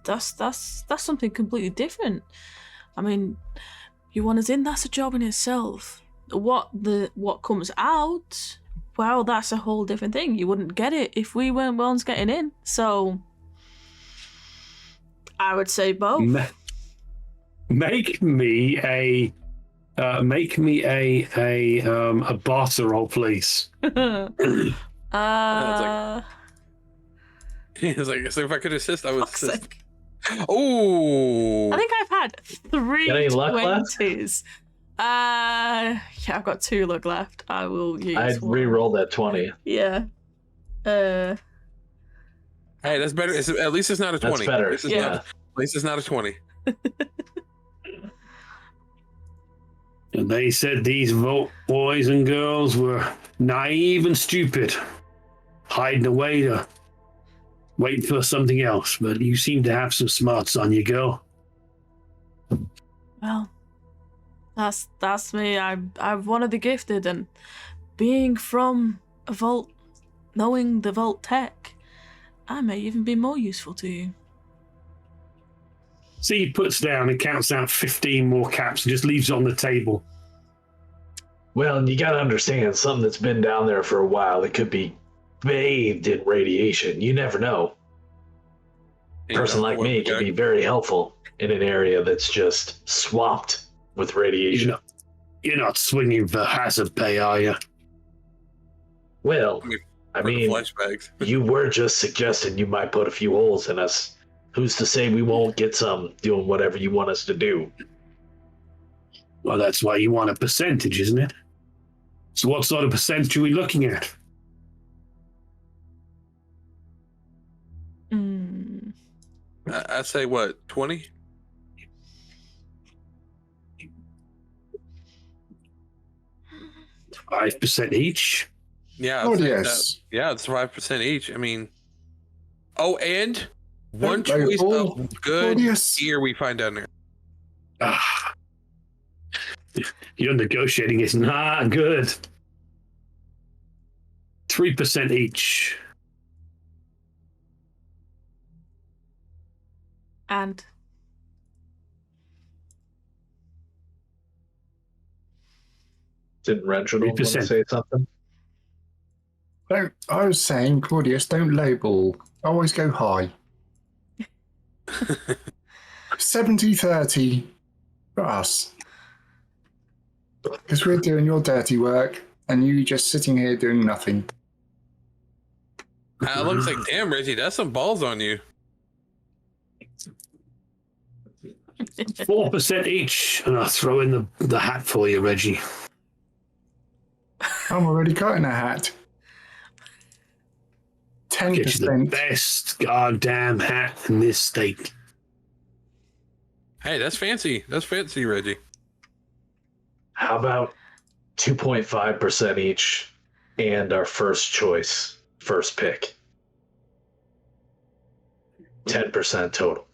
[SPEAKER 3] that's something completely different. I mean, you want us in, that's a job in itself. What comes out, well, that's a whole different thing. You wouldn't get it if we weren't ones getting in. So I would say both.
[SPEAKER 2] Make me a barter roll, please.
[SPEAKER 5] He's like, so if I could assist, I would
[SPEAKER 3] fuck's
[SPEAKER 5] assist.
[SPEAKER 3] sake.
[SPEAKER 5] Oh,
[SPEAKER 3] I think I've had 3
[SPEAKER 4] Got any luck left?
[SPEAKER 3] 20s. Yeah, I've got 2 luck left. I will use
[SPEAKER 4] I'd
[SPEAKER 3] one.
[SPEAKER 4] re-roll that 20.
[SPEAKER 3] Yeah.
[SPEAKER 5] hey, that's better. At least it's not a 20.
[SPEAKER 4] That's better.
[SPEAKER 5] At least it's
[SPEAKER 3] Yeah.
[SPEAKER 5] not, at least it's not a 20.
[SPEAKER 2] And they said these Vault boys and girls were naive and stupid, hiding away to wait for something else. But you seem to have some smarts on you, girl.
[SPEAKER 3] Well, that's me. I'm one of the gifted, and being from a vault, knowing the Vault-Tec, I may even be more useful to you.
[SPEAKER 2] So he puts down and counts out 15 more caps and just leaves it on the table.
[SPEAKER 4] Well, and you gotta understand, something that's been down there for a while, it could be bathed in radiation. You never know. A person like me can be very helpful in an area that's just swamped with radiation.
[SPEAKER 2] You're not swinging for hazard pay, are you?
[SPEAKER 4] Well, I mean,
[SPEAKER 5] flashbacks.
[SPEAKER 4] you were just suggesting you might put a few holes in us. Who's to say we won't get some doing whatever you want us to do?
[SPEAKER 2] Well, that's why you want a percentage, isn't it? So what sort of percentage are we looking at?
[SPEAKER 5] I'd say what, 20?
[SPEAKER 2] $5% each?
[SPEAKER 5] Yeah.
[SPEAKER 6] Oh,
[SPEAKER 5] I'd say
[SPEAKER 6] yes.
[SPEAKER 5] that. Yeah, it's 5% each. I mean, and one
[SPEAKER 6] Don't
[SPEAKER 5] choice
[SPEAKER 6] label.
[SPEAKER 5] of good
[SPEAKER 6] Oh, yes.
[SPEAKER 5] gear we find down there.
[SPEAKER 2] Ah, your negotiating is not good. 3% each.
[SPEAKER 3] And
[SPEAKER 4] Didn't Reginald want to
[SPEAKER 2] 3%.
[SPEAKER 4] say something?
[SPEAKER 6] I was saying, Claudius, don't lowball. Always go high. 70-30 for us. Because we're doing your dirty work and you just sitting here doing nothing.
[SPEAKER 5] It looks like, damn, Reggie, that's some balls on you.
[SPEAKER 2] 4% each. And I'll throw in the hat for you, Reggie.
[SPEAKER 6] I'm already got in a hat.
[SPEAKER 2] Get you the
[SPEAKER 6] 10%.
[SPEAKER 2] best goddamn hat in this state.
[SPEAKER 5] Hey, that's fancy. That's fancy, Reggie.
[SPEAKER 4] How about 2.5% each and our first choice, first pick? 10% total.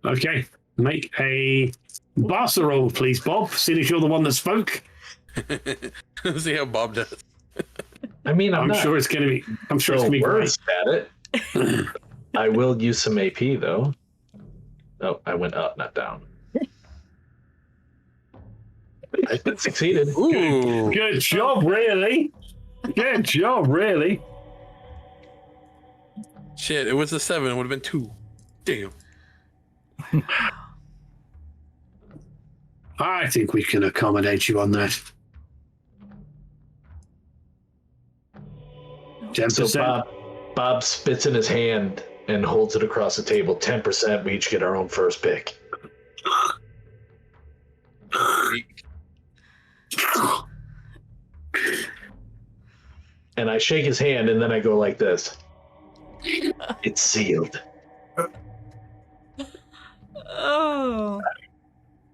[SPEAKER 2] Okay. Make a Barca roll, please, Bob, seeing as you're the one that spoke.
[SPEAKER 5] See how Bob does.
[SPEAKER 4] I mean,
[SPEAKER 2] I'm sure it's going to be. I'm sure it's going to be great.
[SPEAKER 4] worst at it. I will use some AP though. Oh, I went up, not down. I succeeded.
[SPEAKER 5] Ooh.
[SPEAKER 2] Good job, really. Good job, really.
[SPEAKER 5] Shit, it was a 7. It would have been 2. Damn.
[SPEAKER 2] I think we can accommodate you on that. 10%.
[SPEAKER 4] So Bob spits in his hand and holds it across the table. 10%. We each get our own first pick. And I shake his hand, and then I go like this. It's sealed.
[SPEAKER 3] oh,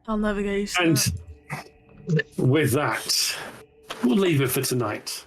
[SPEAKER 3] I'll never get used to
[SPEAKER 2] And
[SPEAKER 3] that.
[SPEAKER 2] with that, we'll leave it for tonight.